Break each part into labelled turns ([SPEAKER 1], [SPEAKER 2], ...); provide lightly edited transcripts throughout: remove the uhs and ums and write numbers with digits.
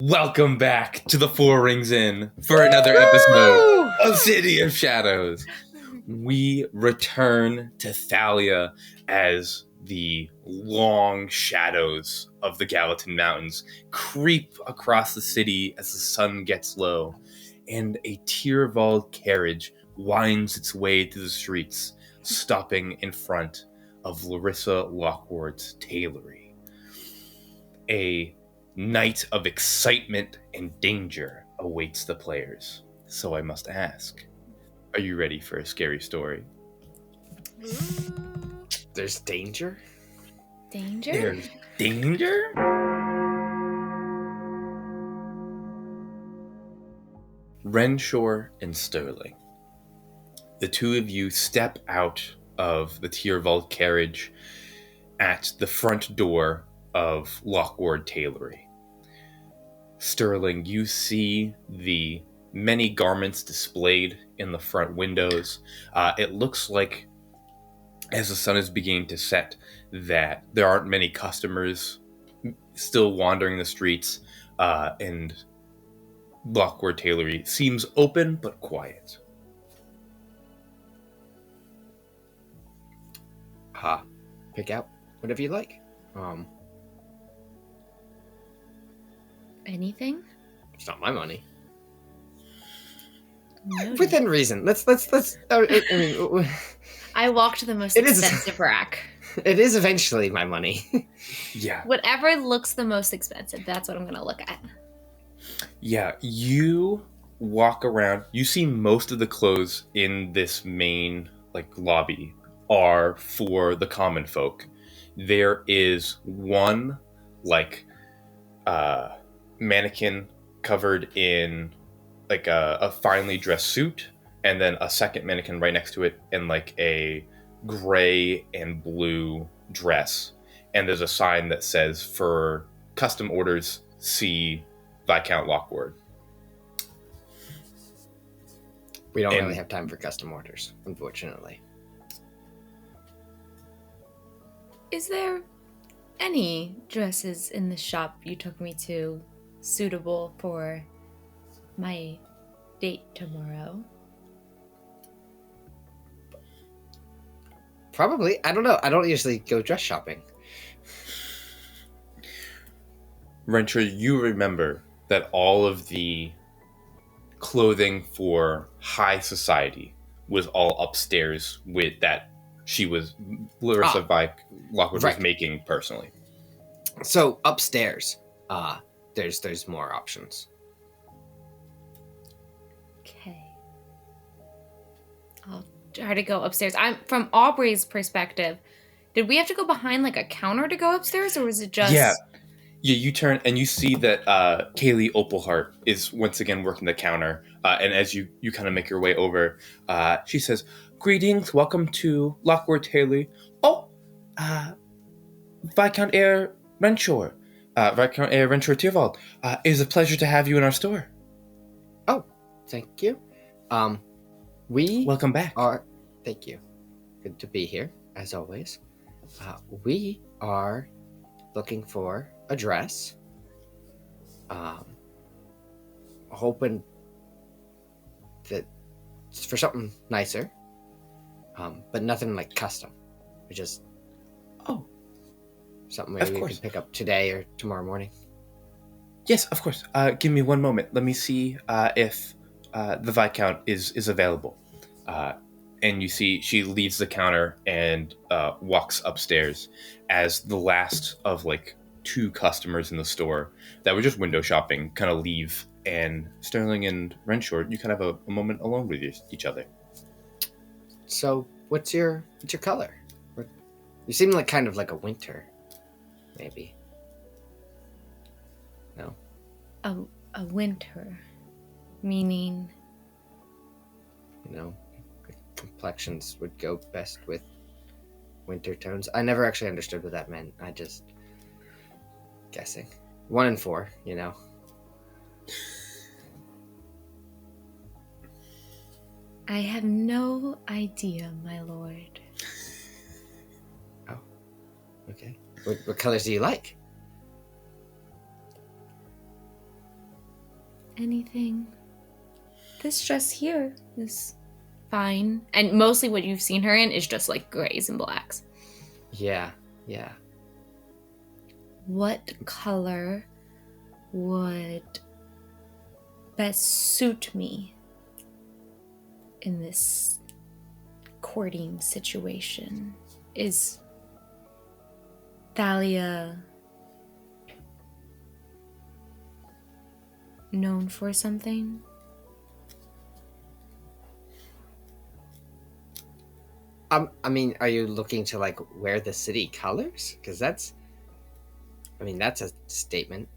[SPEAKER 1] Welcome back to the Four Rings Inn for another episode of City of Shadows. We return to Thalia as the long shadows of the Gallatin Mountains creep across the city as the sun gets low, and a Tyrval carriage winds its way through the streets, stopping in front of Larissa Lockward's tailory. A night of excitement and danger awaits the players. So I must ask, are you ready for a scary story?
[SPEAKER 2] There's danger?
[SPEAKER 3] Danger?
[SPEAKER 1] There's danger? Renshor and Sterling. The two of you step out of the Tyrval carriage at the front door of Lockward Tailory. Sterling, you see the many garments displayed in the front windows. It looks like, as the sun is beginning to set, that there aren't many customers still wandering the streets, and Lockward Tailory seems open but quiet.
[SPEAKER 2] Pick out whatever you like.
[SPEAKER 3] Anything?
[SPEAKER 2] It's not my money.
[SPEAKER 3] Noted.
[SPEAKER 2] Within reason. Let's.
[SPEAKER 3] I walked to the most
[SPEAKER 2] It is-
[SPEAKER 3] expensive rack.
[SPEAKER 2] It is eventually my money.
[SPEAKER 1] Yeah.
[SPEAKER 3] Whatever looks the most expensive, that's what I'm going to look at.
[SPEAKER 1] Yeah, you walk around. You see most of the clothes in this main lobby are for the common folk. There is one mannequin covered in a finely dressed suit, and then a second mannequin right next to it in a gray and blue dress. And there's a sign that says, for custom orders, see Viscount Lockward.
[SPEAKER 2] We don't really have time for custom orders, unfortunately.
[SPEAKER 3] Is there any dresses in the shop you took me to suitable for my date tomorrow?
[SPEAKER 2] Probably. I don't know. I don't usually go dress shopping.
[SPEAKER 1] Renshor, you remember that all of the clothing for high society was all upstairs with that Larissa Lockwood was making personally.
[SPEAKER 2] So upstairs, there's more options.
[SPEAKER 3] Okay. I'll try to go upstairs. I'm from Aubrey's perspective. Did we have to go behind a counter to go upstairs, or was it just...
[SPEAKER 1] Yeah, you turn and you see that Kaylee Opalheart is once again working the counter. And as you kind of make your way over, she says, "Greetings, welcome to Lockward Tailory. Oh, Viscount Renshor. Viscount Renshor Tyrval. It is a pleasure to have you in our store."
[SPEAKER 2] Oh, thank you. We
[SPEAKER 1] Welcome back.
[SPEAKER 2] Thank you. Good to be here, as always. We are looking for a dress. Hoping that it's for something nicer. But nothing custom. We just something maybe we can pick up today or tomorrow morning.
[SPEAKER 1] Yes, of course. Give me one moment. Let me see if the Viscount is available. And you see she leaves the counter and walks upstairs as the last of two customers in the store that were just window shopping kind of leave, and Sterling and Renshor, you kind of have a moment alone with each other.
[SPEAKER 2] So, what's your color? You seem kind of like a winter, maybe. No?
[SPEAKER 3] A winter, meaning...
[SPEAKER 2] Complexions would go best with winter tones. I never actually understood what that meant. I just... guessing. 1 in 4,
[SPEAKER 3] I have no idea, my lord.
[SPEAKER 2] Oh, okay. What colors do you like?
[SPEAKER 3] anything. This dress here is fine. And mostly what you've seen her in is just like grays and blacks.
[SPEAKER 2] Yeah.
[SPEAKER 3] What color would best suit me in this courting situation? Is Thalia known for something?
[SPEAKER 2] I mean, are you looking to like wear the city colors? Because that's a statement.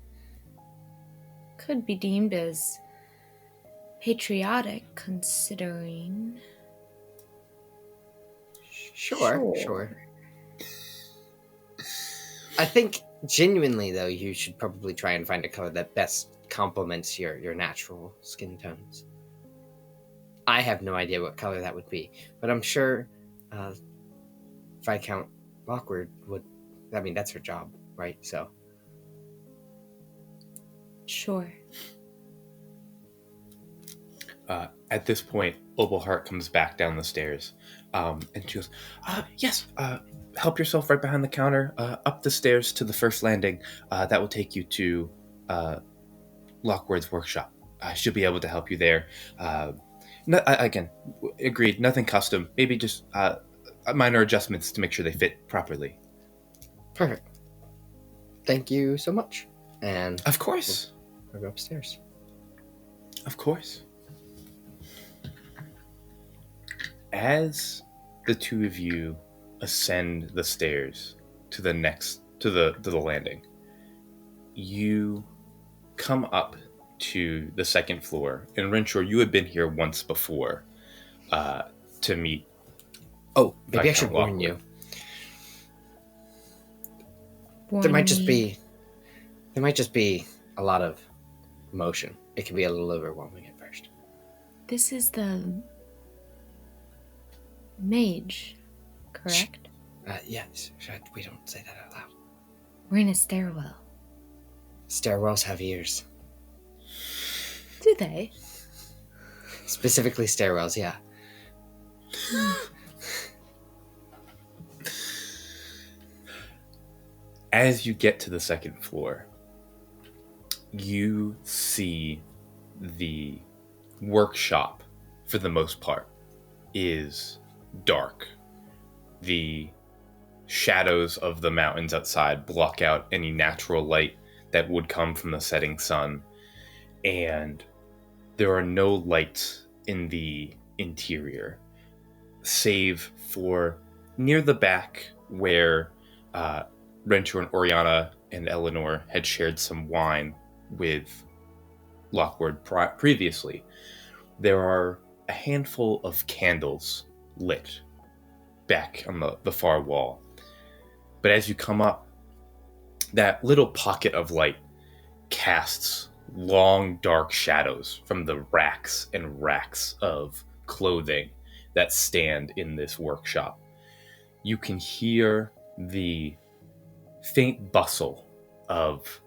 [SPEAKER 3] Could be deemed as patriotic, considering.
[SPEAKER 2] Sure. I think genuinely though, you should probably try and find a color that best complements your natural skin tones. I have no idea what color that would be, but I'm sure Viscount Lockward would. I mean, that's her job, right? So.
[SPEAKER 3] Sure.
[SPEAKER 1] At this point, Opalheart comes back down the stairs, and she goes, yes, help yourself right behind the counter, up the stairs to the first landing. That will take you to Lockward's workshop. I should be able to help you there. Again, agreed, nothing custom, maybe just minor adjustments to make sure they fit properly.
[SPEAKER 2] Perfect. Thank you so much. And
[SPEAKER 1] of course.
[SPEAKER 2] We'll go upstairs.
[SPEAKER 1] Of course. As the two of you ascend the stairs to the landing, you come up to the second floor. And Renshor, you had been here once before to meet.
[SPEAKER 2] Oh, maybe I should warn you. There might just be a lot of emotion. It can be a little overwhelming at first.
[SPEAKER 3] This is the mage, correct?
[SPEAKER 2] Yes. We don't say that out loud.
[SPEAKER 3] We're in a stairwell.
[SPEAKER 2] Stairwells have ears.
[SPEAKER 3] Do they?
[SPEAKER 2] Specifically stairwells, yeah.
[SPEAKER 1] As you get to the second floor, you see the workshop, for the most part, is dark. The shadows of the mountains outside block out any natural light that would come from the setting sun, and there are no lights in the interior, save for near the back where Renshor and Orianna and Eleanor had shared some wine with Lockward previously. There are a handful of candles lit back on the far wall. But as you come up, that little pocket of light casts long, dark shadows from the racks and racks of clothing that stand in this workshop. You can hear the faint bustle of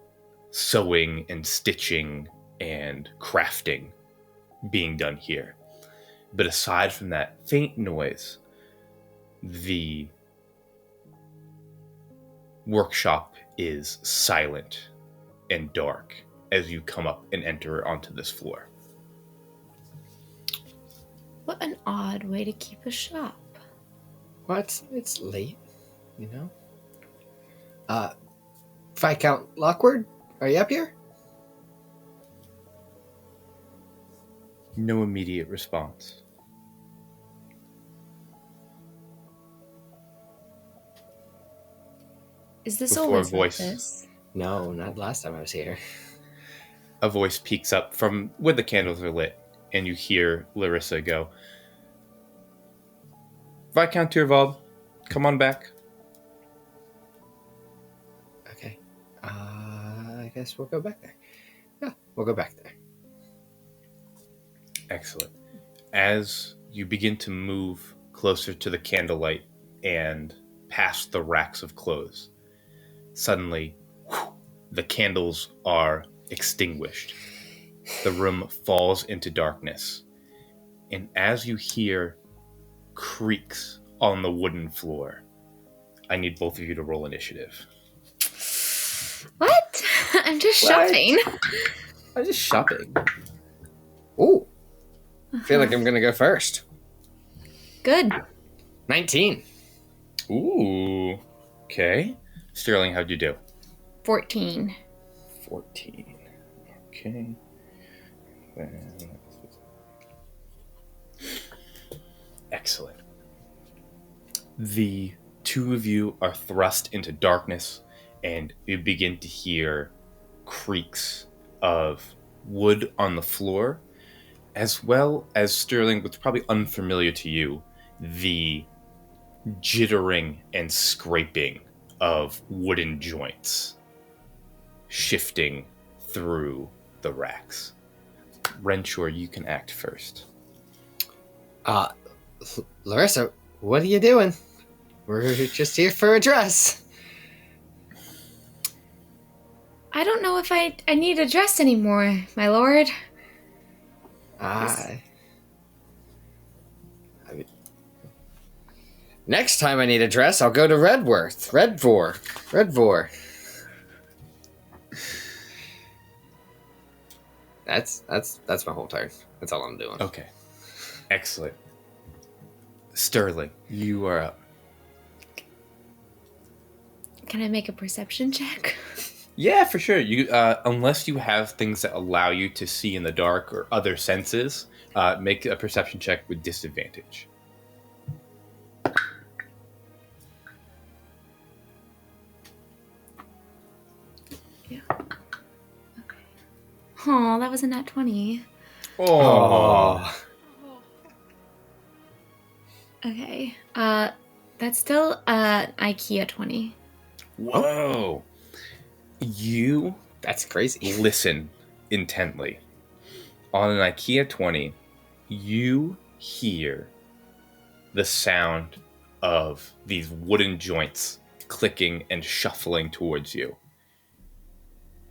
[SPEAKER 1] sewing and stitching and crafting being done here. But aside from that faint noise, the workshop is silent and dark as you come up and enter onto this floor.
[SPEAKER 3] What an odd way to keep a shop.
[SPEAKER 2] Well, it's late, you know? Viscount Lockward, are you up here?
[SPEAKER 1] No immediate response.
[SPEAKER 3] Is this
[SPEAKER 1] Before
[SPEAKER 3] always
[SPEAKER 1] a voice-
[SPEAKER 3] like this?
[SPEAKER 2] No, not last time I was here.
[SPEAKER 1] A voice peeks up from where the candles are lit, and you hear Larissa go, Viscount Tyrval, come on back.
[SPEAKER 2] Okay. I guess we'll go back there. Yeah, we'll go back there.
[SPEAKER 1] Excellent. As you begin to move closer to the candlelight and past the racks of clothes, suddenly, the candles are extinguished. the room falls into darkness. And as you hear creaks on the wooden floor, I need both of you to roll initiative.
[SPEAKER 3] What? I'm just shopping.
[SPEAKER 2] I'm just shopping. Ooh. I feel like I'm going to go first.
[SPEAKER 3] Good.
[SPEAKER 2] 19.
[SPEAKER 1] Ooh. Okay. Sterling, how'd you do?
[SPEAKER 3] 14.
[SPEAKER 1] 14. Okay. Excellent. The two of you are thrust into darkness, and you begin to hear creaks of wood on the floor, as well as, Sterling, what's probably unfamiliar to you, the jittering and scraping of wooden joints shifting through the racks. Renshor, you can act first.
[SPEAKER 2] Larissa, what are you doing? We're just here for a dress.
[SPEAKER 3] I don't know if I need a dress anymore, my lord.
[SPEAKER 2] Next time I need a dress, I'll go to Redvor. That's my whole turn. That's all I'm doing.
[SPEAKER 1] Okay. Excellent. Sterling, you are up.
[SPEAKER 3] Can I make a perception check?
[SPEAKER 1] Yeah, for sure. You, unless you have things that allow you to see in the dark or other senses, make a perception check with disadvantage.
[SPEAKER 3] Yeah. Okay. Oh, that was a nat 20.
[SPEAKER 1] Oh.
[SPEAKER 3] Okay. That's still IKEA 20.
[SPEAKER 1] Whoa. You
[SPEAKER 2] That's crazy.
[SPEAKER 1] listen intently. On an IKEA 20, you hear the sound of these wooden joints clicking and shuffling towards you.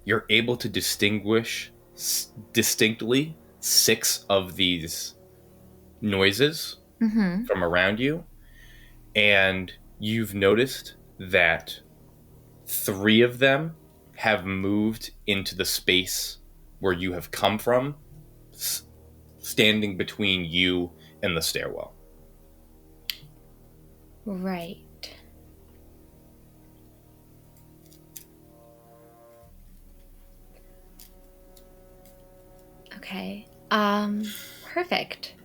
[SPEAKER 1] You're able to distinguish distinctly 6 of these noises from around you, and you've noticed that 3 of them have moved into the space where you have come from, standing between you and the stairwell.
[SPEAKER 3] Right. Okay. Perfect.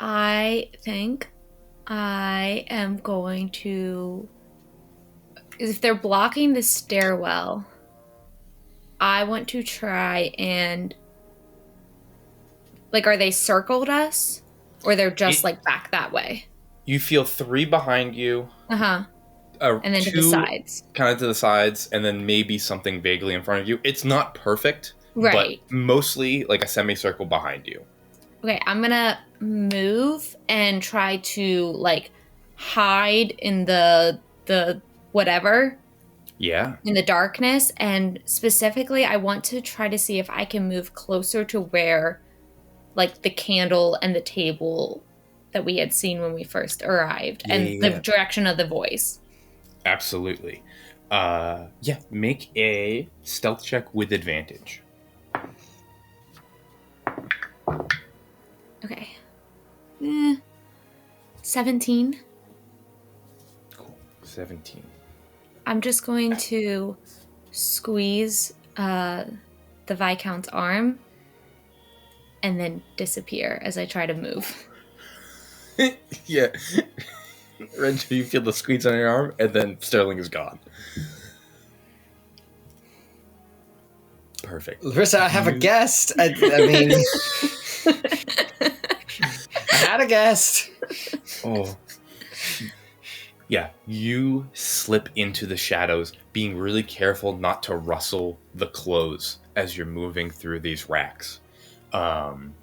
[SPEAKER 3] I think I am going to... If they're blocking the stairwell, I want to try and... Like, are they circled us? Or they're just, back that way?
[SPEAKER 1] You feel 3 behind you.
[SPEAKER 3] Uh-huh. And then
[SPEAKER 1] 2
[SPEAKER 3] to the sides.
[SPEAKER 1] Kind of to the sides, and then maybe something vaguely in front of you. It's not perfect,
[SPEAKER 3] right,
[SPEAKER 1] but mostly like a semicircle behind you.
[SPEAKER 3] Okay, I'm gonna move and try to, hide in the whatever.
[SPEAKER 1] Yeah.
[SPEAKER 3] In the darkness, and specifically, I want to try to see if I can move closer to where, the candle and the table that we had seen when we first arrived, the direction of the voice.
[SPEAKER 1] Absolutely. Make a stealth check with advantage.
[SPEAKER 3] Okay. 17.
[SPEAKER 1] Cool. 17.
[SPEAKER 3] I'm just going to squeeze the Viscount's arm and then disappear as I try to move.
[SPEAKER 1] Yeah. Renshor, you feel the squeeze on your arm, and then Sterling is gone. Perfect.
[SPEAKER 2] Larissa, I have a guest. I mean... I had a guest.
[SPEAKER 1] Oh. Yeah, you slip into the shadows, being really careful not to rustle the clothes as you're moving through these racks. And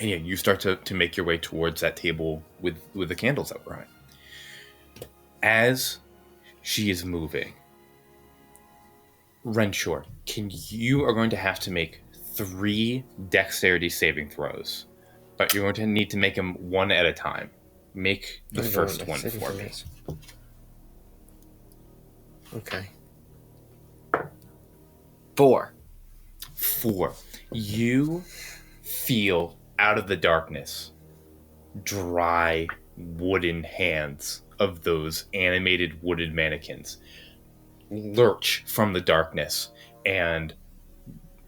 [SPEAKER 1] yeah, you start to make your way towards that table with the candles that were on it. As she is moving, Renshor, you are going to have to make 3 dexterity saving throws, but you're going to need to make them one at a time. Make the first one for me.
[SPEAKER 2] Okay. 4.
[SPEAKER 1] You feel out of the darkness dry wooden hands of those animated wooden mannequins lurch from the darkness and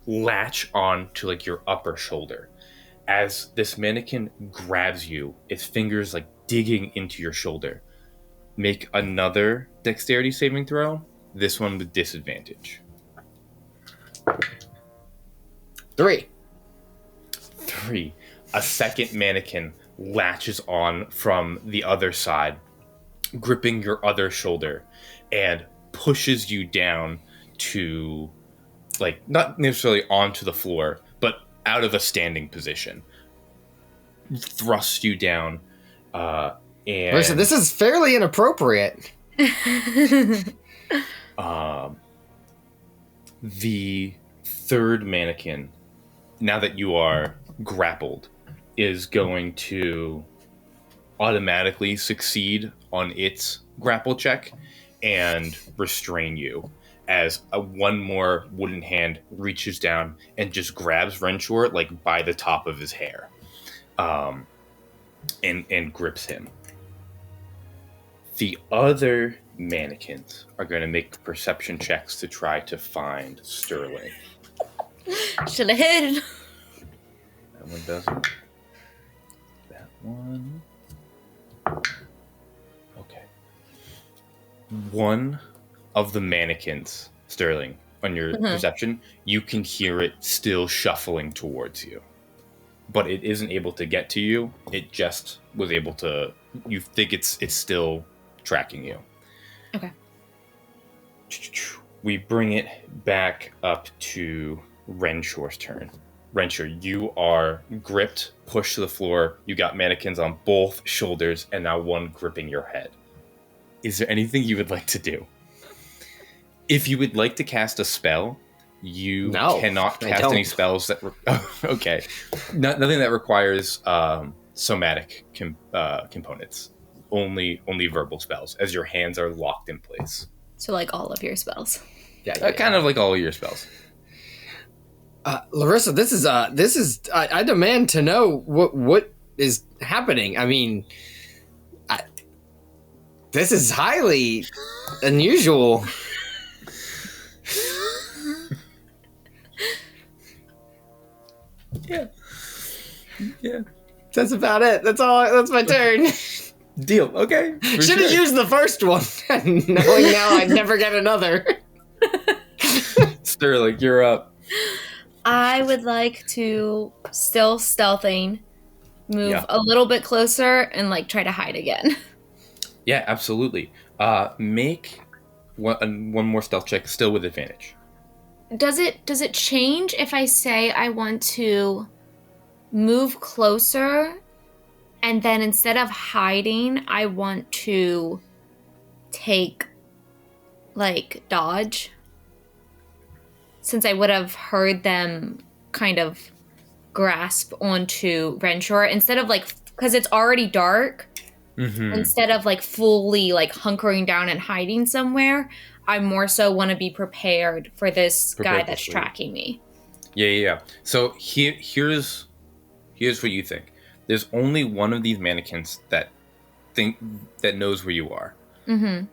[SPEAKER 1] latch on to like your upper shoulder. As this mannequin grabs you, its fingers like digging into your shoulder. Make another dexterity saving throw, this one with disadvantage.
[SPEAKER 2] 3.
[SPEAKER 1] A second mannequin latches on from the other side, gripping your other shoulder, and pushes you down to, like, not necessarily onto the floor, but out of a standing position. Thrusts you down, and...
[SPEAKER 2] Listen, this is fairly inappropriate.
[SPEAKER 1] The third mannequin, now that you are grappled, is going to automatically succeed on its grapple check and restrain you as one more wooden hand reaches down and just grabs Renshor like by the top of his hair, and grips him. The other mannequins are going to make perception checks to try to find Sterling.
[SPEAKER 3] Should have hid.
[SPEAKER 1] That one doesn't. That one. Okay. One of the mannequins, Sterling, on your perception, you can hear it still shuffling towards you. But it isn't able to get to you. It just was able to... You think it's still tracking you.
[SPEAKER 3] Okay.
[SPEAKER 1] We bring it back up to Renshor's turn. Renshor, you are gripped, pushed to the floor. You got mannequins on both shoulders, and now one gripping your head. Is there anything you would like to do? If you would like to cast a spell, you cannot cast any spells that... okay. Nothing that requires somatic components. Only verbal spells, as your hands are locked in place.
[SPEAKER 3] So like all of your spells.
[SPEAKER 1] Yeah. Kind of like all of your spells.
[SPEAKER 2] Larissa, this is I demand to know what is happening. I mean, this is highly unusual.
[SPEAKER 1] Yeah.
[SPEAKER 2] That's about it. That's all. That's my turn.
[SPEAKER 1] Deal. Okay.
[SPEAKER 2] Should have used the first one, knowing now I'd never get another.
[SPEAKER 1] Sterling, you're up.
[SPEAKER 3] I would like to still stealthing, move a little bit closer, and like try to hide again.
[SPEAKER 1] Yeah, absolutely. Make one more stealth check, still with advantage.
[SPEAKER 3] Does it change if I say I want to move closer, and then instead of hiding, I want to take like dodge? Since I would have heard them kind of grasp onto Renshor, instead of like, because it's already dark, instead of like fully like hunkering down and hiding somewhere, I more so want to be prepared for this guy that's tracking me.
[SPEAKER 1] Yeah. So here's what you think. There's only one of these mannequins that knows where you are. Mm-hmm.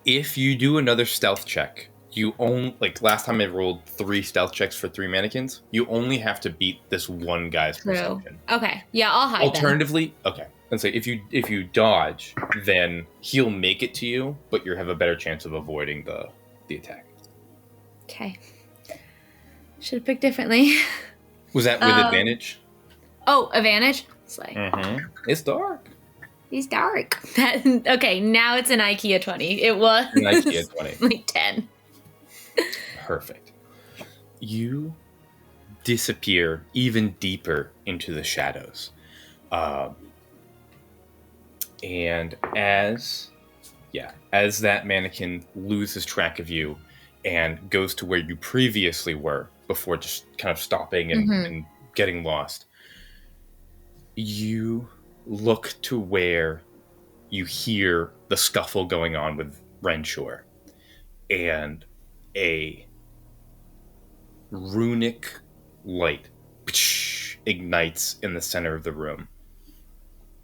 [SPEAKER 1] If you do another stealth check, you only, like last time I rolled 3 stealth checks for 3 mannequins, you only have to beat this one guy's perception.
[SPEAKER 3] Okay. Yeah, I'll hide.
[SPEAKER 1] Alternatively, okay. Let's say if you dodge, then he'll make it to you, but you have a better chance of avoiding the attack.
[SPEAKER 3] Okay. Should have picked differently.
[SPEAKER 1] Was that with advantage?
[SPEAKER 3] Oh, advantage? Slay.
[SPEAKER 1] It's dark.
[SPEAKER 3] He's dark. Okay, now it's an IKEA 20. It was
[SPEAKER 1] an IKEA 20.
[SPEAKER 3] Like 10.
[SPEAKER 1] Perfect. You disappear even deeper into the shadows. And as that mannequin loses track of you, and goes to where you previously were before just kind of stopping and getting lost. You look to where you hear the scuffle going on with Renshor, and a runic light ignites in the center of the room.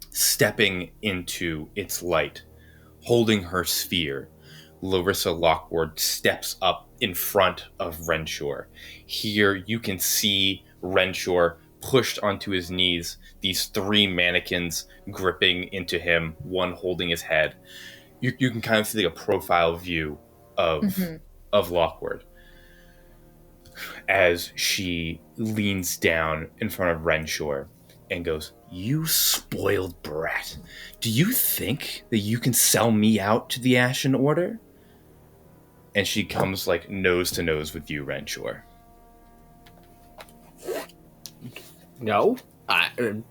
[SPEAKER 1] Stepping into its light, holding her sphere, Larissa Lockward steps up in front of Renshor. Here you can see Renshor pushed onto his knees, these 3 mannequins gripping into him, one holding his head. You can kind of see like a profile view of Lockward as she leans down in front of Renshor and goes, "You spoiled brat. Do you think that you can sell me out to the Ashen Order?" And she comes like nose to nose with you, Renshor.
[SPEAKER 2] No, I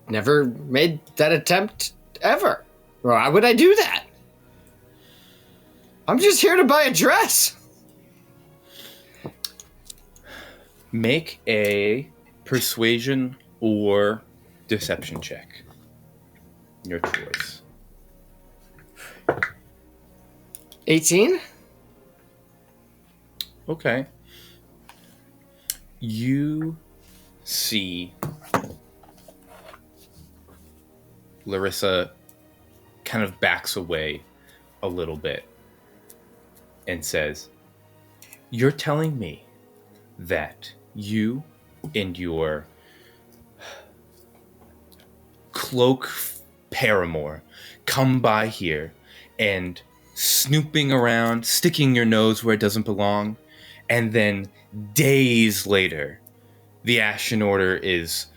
[SPEAKER 2] never made that attempt ever. Why would I do that? I'm just here to buy a dress.
[SPEAKER 1] Make a persuasion or deception check. Your choice.
[SPEAKER 2] 18?
[SPEAKER 1] Okay. You see Larissa kind of backs away a little bit and says, "You're telling me that you and your cloak paramour come by here and snooping around, sticking your nose where it doesn't belong, and then days later, the Ashen Order is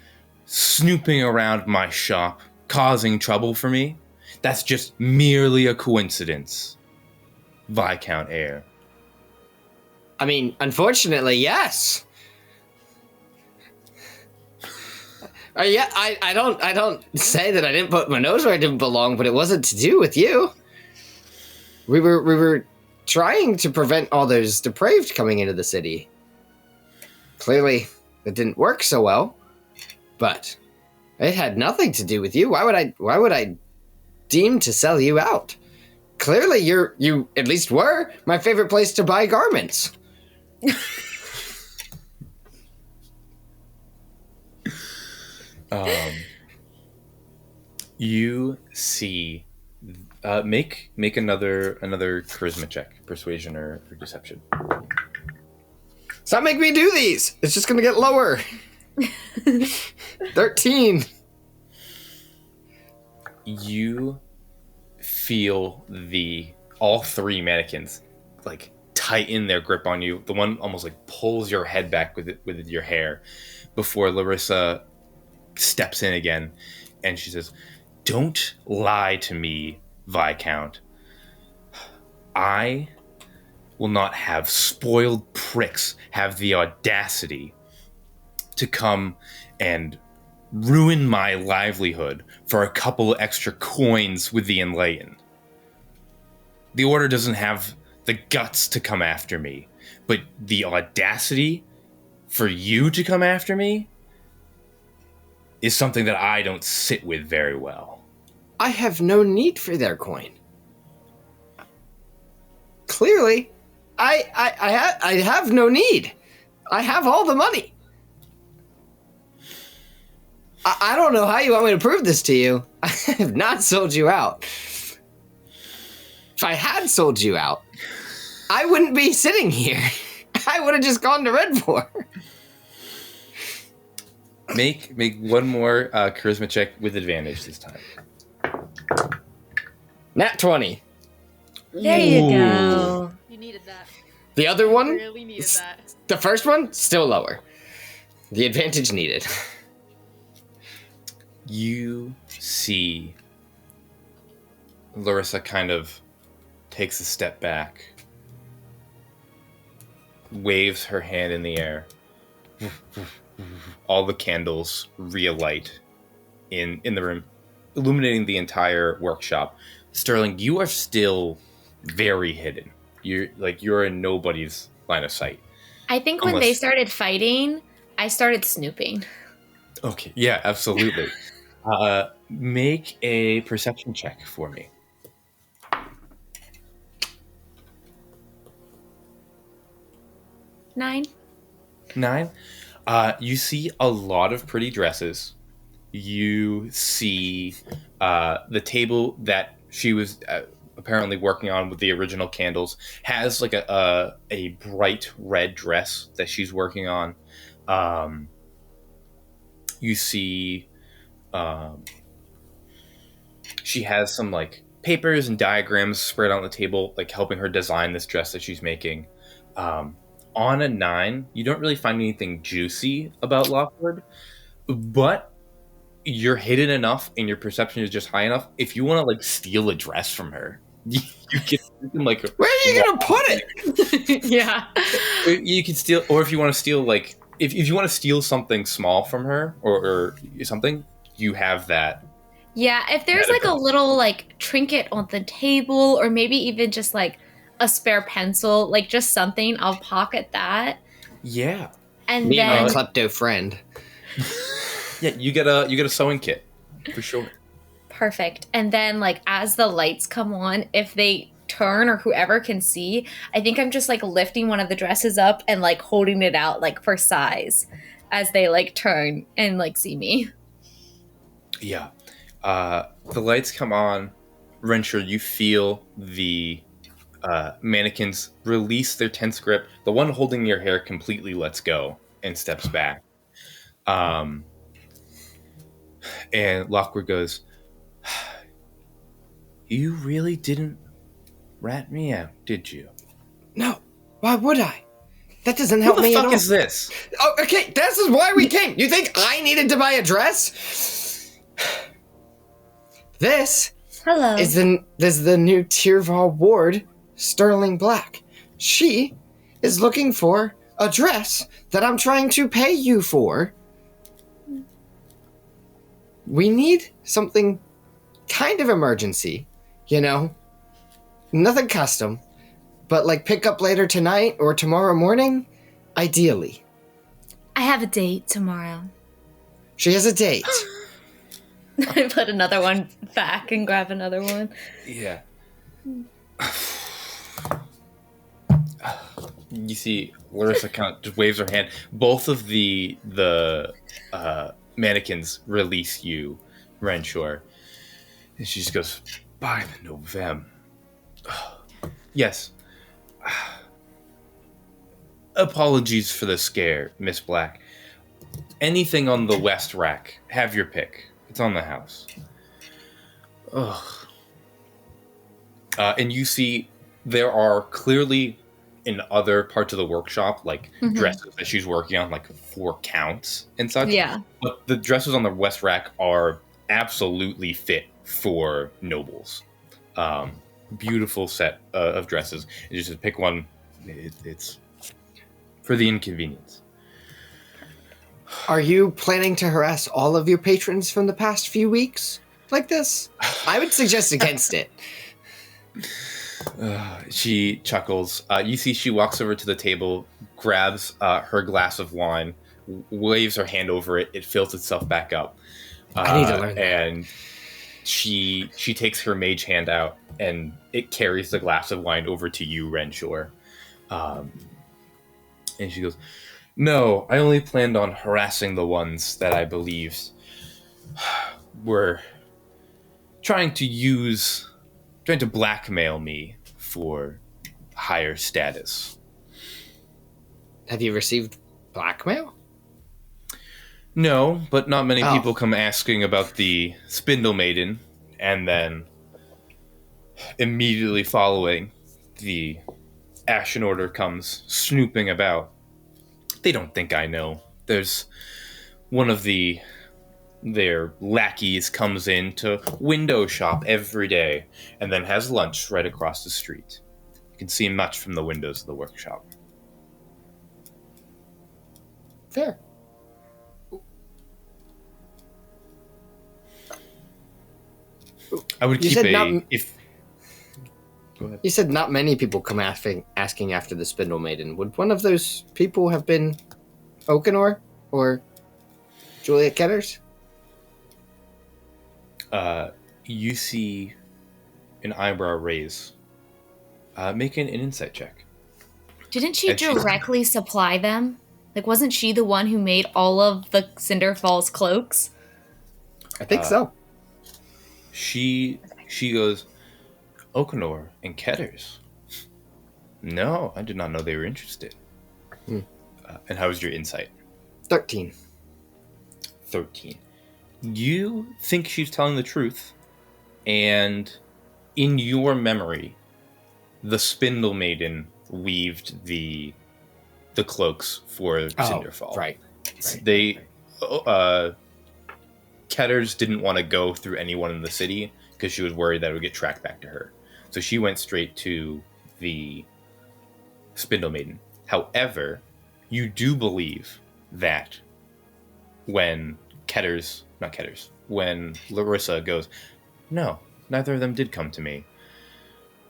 [SPEAKER 1] snooping around my shop, causing trouble for me? That's just merely a coincidence, Viscount Heir."
[SPEAKER 2] I mean, unfortunately, yes. Yeah, I don't say that I didn't put my nose where it didn't belong, but it wasn't to do with you. We were trying to prevent all those depraved coming into the city. Clearly, it didn't work so well, but it had nothing to do with you. Why would I deem to sell you out? Clearly, you at least were my favorite place to buy garments.
[SPEAKER 1] You see, make another charisma check, persuasion or deception.
[SPEAKER 2] Stop making me do these. It's just gonna get lower. 13.
[SPEAKER 1] You feel all 3 mannequins like tighten their grip on you. The one almost like pulls your head back with your hair before Larissa steps in again, and she says, "Don't lie to me, Viscount. I will not have spoiled pricks have the audacity to come and ruin my livelihood for a couple extra coins with the Enlightened. The Order doesn't have the guts to come after me, but the audacity for you to come after me is something that I don't sit with very well."
[SPEAKER 2] I have no need for their coin. Clearly, I have no need. I have all the money. I don't know how you want me to prove this to you. I have not sold you out. If I had sold you out, I wouldn't be sitting here. I would have just gone to Redford.
[SPEAKER 1] Make one more charisma check with advantage this time.
[SPEAKER 2] Nat 20.
[SPEAKER 3] There you go.
[SPEAKER 4] You needed that.
[SPEAKER 2] The other one,
[SPEAKER 4] You really needed that.
[SPEAKER 2] the first one, still lower. The advantage needed.
[SPEAKER 1] You see Larissa kind of takes a step back, waves her hand in the air. All the candles relight in the room, illuminating the entire workshop. Sterling, you are still very hidden. You're in nobody's line of sight.
[SPEAKER 3] I think when they started fighting, I started snooping.
[SPEAKER 1] Okay, yeah, absolutely. Make a perception check for me.
[SPEAKER 3] 9.
[SPEAKER 1] 9. You see a lot of pretty dresses. You see the table that she was apparently working on with the original candles has like a bright red dress that she's working on. You see she has some like papers and diagrams spread on the table, like helping her design this dress that she's making. On a 9, you don't really find anything juicy about Lockward, but you're hidden enough and your perception is just high enough. If you want to like steal a dress from her, you can like,
[SPEAKER 2] where are you gonna put it?
[SPEAKER 3] Yeah.
[SPEAKER 1] You can steal, or if you want to steal like if you want to steal something small from her or something, you have that.
[SPEAKER 3] Yeah, if there's like a little like trinket on the table, or maybe even just like a spare pencil, like just something, I'll pocket that.
[SPEAKER 1] Yeah.
[SPEAKER 3] And
[SPEAKER 2] Me
[SPEAKER 3] then
[SPEAKER 2] and my klepto friend.
[SPEAKER 1] Yeah, you get a sewing kit for sure.
[SPEAKER 3] Perfect. And then like as the lights come on, if they turn or whoever can see, I think I'm just like lifting one of the dresses up and like holding it out like for size as they like turn and like see me.
[SPEAKER 1] Yeah. The lights come on. Renshor, you feel the mannequins release their tense grip. The one holding your hair completely lets go and steps back. And Lockward goes, "You really didn't rat me out, did you?"
[SPEAKER 2] No, why would I? That doesn't help me at all.
[SPEAKER 1] What the fuck is this?
[SPEAKER 2] Oh, okay, this is why we came. You think I needed to buy a dress? This
[SPEAKER 3] Hello.
[SPEAKER 2] is the new Tyrval ward, Sterling Black. She is looking for a dress that I'm trying to pay you for. We need something kind of emergency, you know? Nothing custom, but like pick up later tonight or tomorrow morning, ideally.
[SPEAKER 3] I have a date tomorrow.
[SPEAKER 2] She has a date.
[SPEAKER 3] I put another one back and grab another one.
[SPEAKER 1] Yeah. You see, Larissa kind of just waves her hand. Both of the mannequins release you, Renshor. And she just goes, "By the Novem." Yes. Apologies for the scare, Miss Black. Anything on the west rack, have your pick. It's on the house. Ugh. And you see there are clearly in other parts of the workshop, like dresses that she's working on, like 4 counts and such.
[SPEAKER 3] Yeah.
[SPEAKER 1] But the dresses on the west rack are absolutely fit for nobles. Beautiful set of dresses. You just pick one. It's for the inconvenience.
[SPEAKER 2] Are you planning to harass all of your patrons from the past few weeks like this? I would suggest against it.
[SPEAKER 1] She chuckles. You see she walks over to the table, grabs her glass of wine, waves her hand over it. It fills itself back up.
[SPEAKER 2] I need to learn that.
[SPEAKER 1] And she takes her mage hand out, and it carries the glass of wine over to you, Renshor. And she goes, "No, I only planned on harassing the ones that I believed were trying to blackmail me for higher status."
[SPEAKER 2] Have you received blackmail?
[SPEAKER 1] No, but not many people come asking about the Spindle Maiden, and then immediately following, the Ashen Order comes snooping about. They don't think I know. There's one of their lackeys comes in to window shop every day, and then has lunch right across the street. You can see much from the windows of the workshop.
[SPEAKER 2] Fair.
[SPEAKER 1] I would
[SPEAKER 2] You
[SPEAKER 1] keep
[SPEAKER 2] said
[SPEAKER 1] if. Go ahead.
[SPEAKER 2] You said not many people come asking after the Spindle Maiden. Would one of those people have been Oakenor or Juliet Ketters?
[SPEAKER 1] You see an eyebrow raise. Make an insight check.
[SPEAKER 3] Didn't she directly supply them? Like, wasn't she the one who made all of the Cinderfall's cloaks?
[SPEAKER 2] I think so.
[SPEAKER 1] She goes, Oakenor and Ketters? No, I did not know they were interested. And how was your insight?
[SPEAKER 2] 13.
[SPEAKER 1] 13. You think she's telling the truth, and in your memory, the Spindle Maiden weaved the cloaks for Cinderfall.
[SPEAKER 2] Right.
[SPEAKER 1] Ketters didn't want to go through anyone in the city because she was worried that it would get tracked back to her. So she went straight to the Spindle Maiden. However, you do believe that when when Larissa goes, no, neither of them did come to me,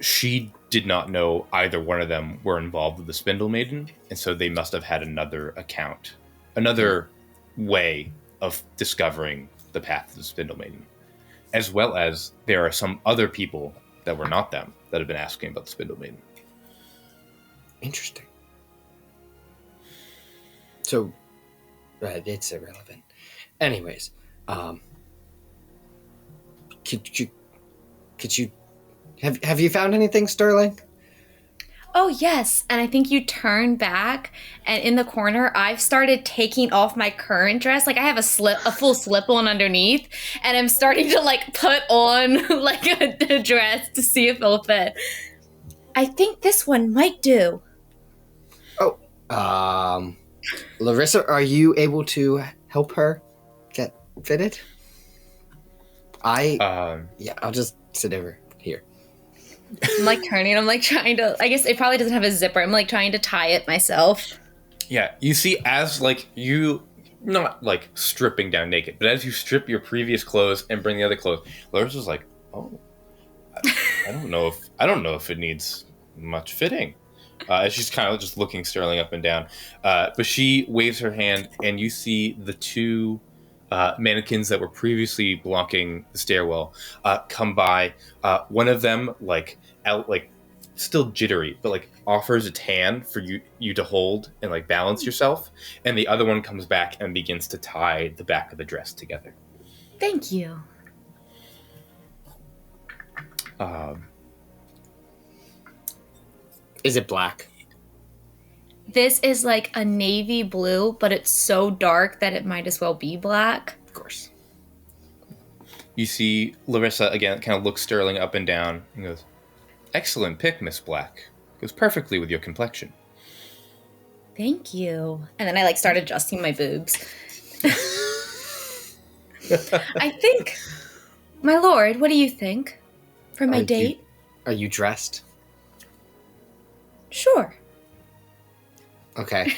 [SPEAKER 1] she did not know either one of them were involved with the Spindle Maiden, and so they must have had another account, another way of discovering the path to the Spindle Maiden. As well as there are some other people that were not them that have been asking about the Spindle Maiden.
[SPEAKER 2] Interesting. So, it's irrelevant. Anyways, could you have you found anything, Sterling?
[SPEAKER 3] Oh, yes. And I think you turn back, and in the corner, I've started taking off my current dress. Like, I have a full slip-on underneath, and I'm starting to, like, put on, like, a dress to see if it'll fit. I think this one might do.
[SPEAKER 2] Oh, Larissa, are you able to help her get fitted? I'll just sit over here.
[SPEAKER 3] I'm like turning, I'm like trying to, I guess it probably doesn't have a zipper. I'm like trying to tie it myself.
[SPEAKER 1] Yeah, you see, as like you, not like stripping down naked, but as you strip your previous clothes and bring the other clothes, Larissa's like, oh, I don't know if it needs much fitting. She's kind of just looking Sterling up and down. But she waves her hand, and you see the two mannequins that were previously blocking the stairwell come by. One of them, still jittery, but like offers its hand for you to hold and like balance yourself. And the other one comes back and begins to tie the back of the dress together.
[SPEAKER 3] Thank you.
[SPEAKER 2] Is it black?
[SPEAKER 3] This is like a navy blue, but it's so dark that it might as well be black.
[SPEAKER 2] Of course.
[SPEAKER 1] You see Larissa again kind of looks Sterling up and down and goes, excellent pick, Miss Black. Goes perfectly with your complexion.
[SPEAKER 3] Thank you. And then I like start adjusting my boobs. I think, my lord, what do you think for my date?
[SPEAKER 2] Are you dressed?
[SPEAKER 3] Sure.
[SPEAKER 2] Okay.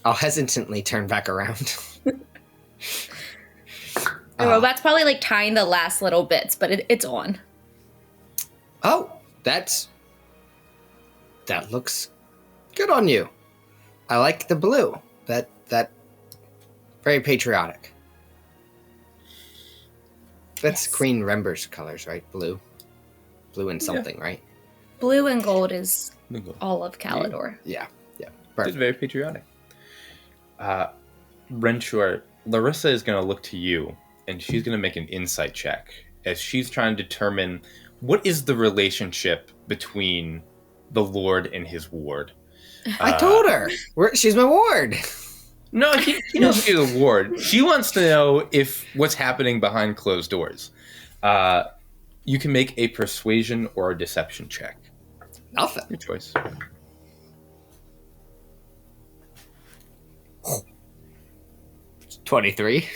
[SPEAKER 2] I'll hesitantly turn back around.
[SPEAKER 3] The robot's probably like tying the last little bits, but it's on.
[SPEAKER 2] Oh, that looks good on you. I like the blue. That very patriotic. That's yes. Queen Rember's colors, right? Blue and something, yeah. Right?
[SPEAKER 3] Blue and gold is all of Calidor.
[SPEAKER 2] Yeah.
[SPEAKER 1] It's very patriotic. Renshor, Larissa is going to look to you, and she's going to make an insight check as she's trying to determine what is the relationship between the Lord and his ward.
[SPEAKER 2] I told her. She's my ward.
[SPEAKER 1] No, he knows she's a ward. She wants to know if what's happening behind closed doors. You can make a persuasion or a deception check.
[SPEAKER 2] Nothing.
[SPEAKER 1] Your choice.
[SPEAKER 2] 23.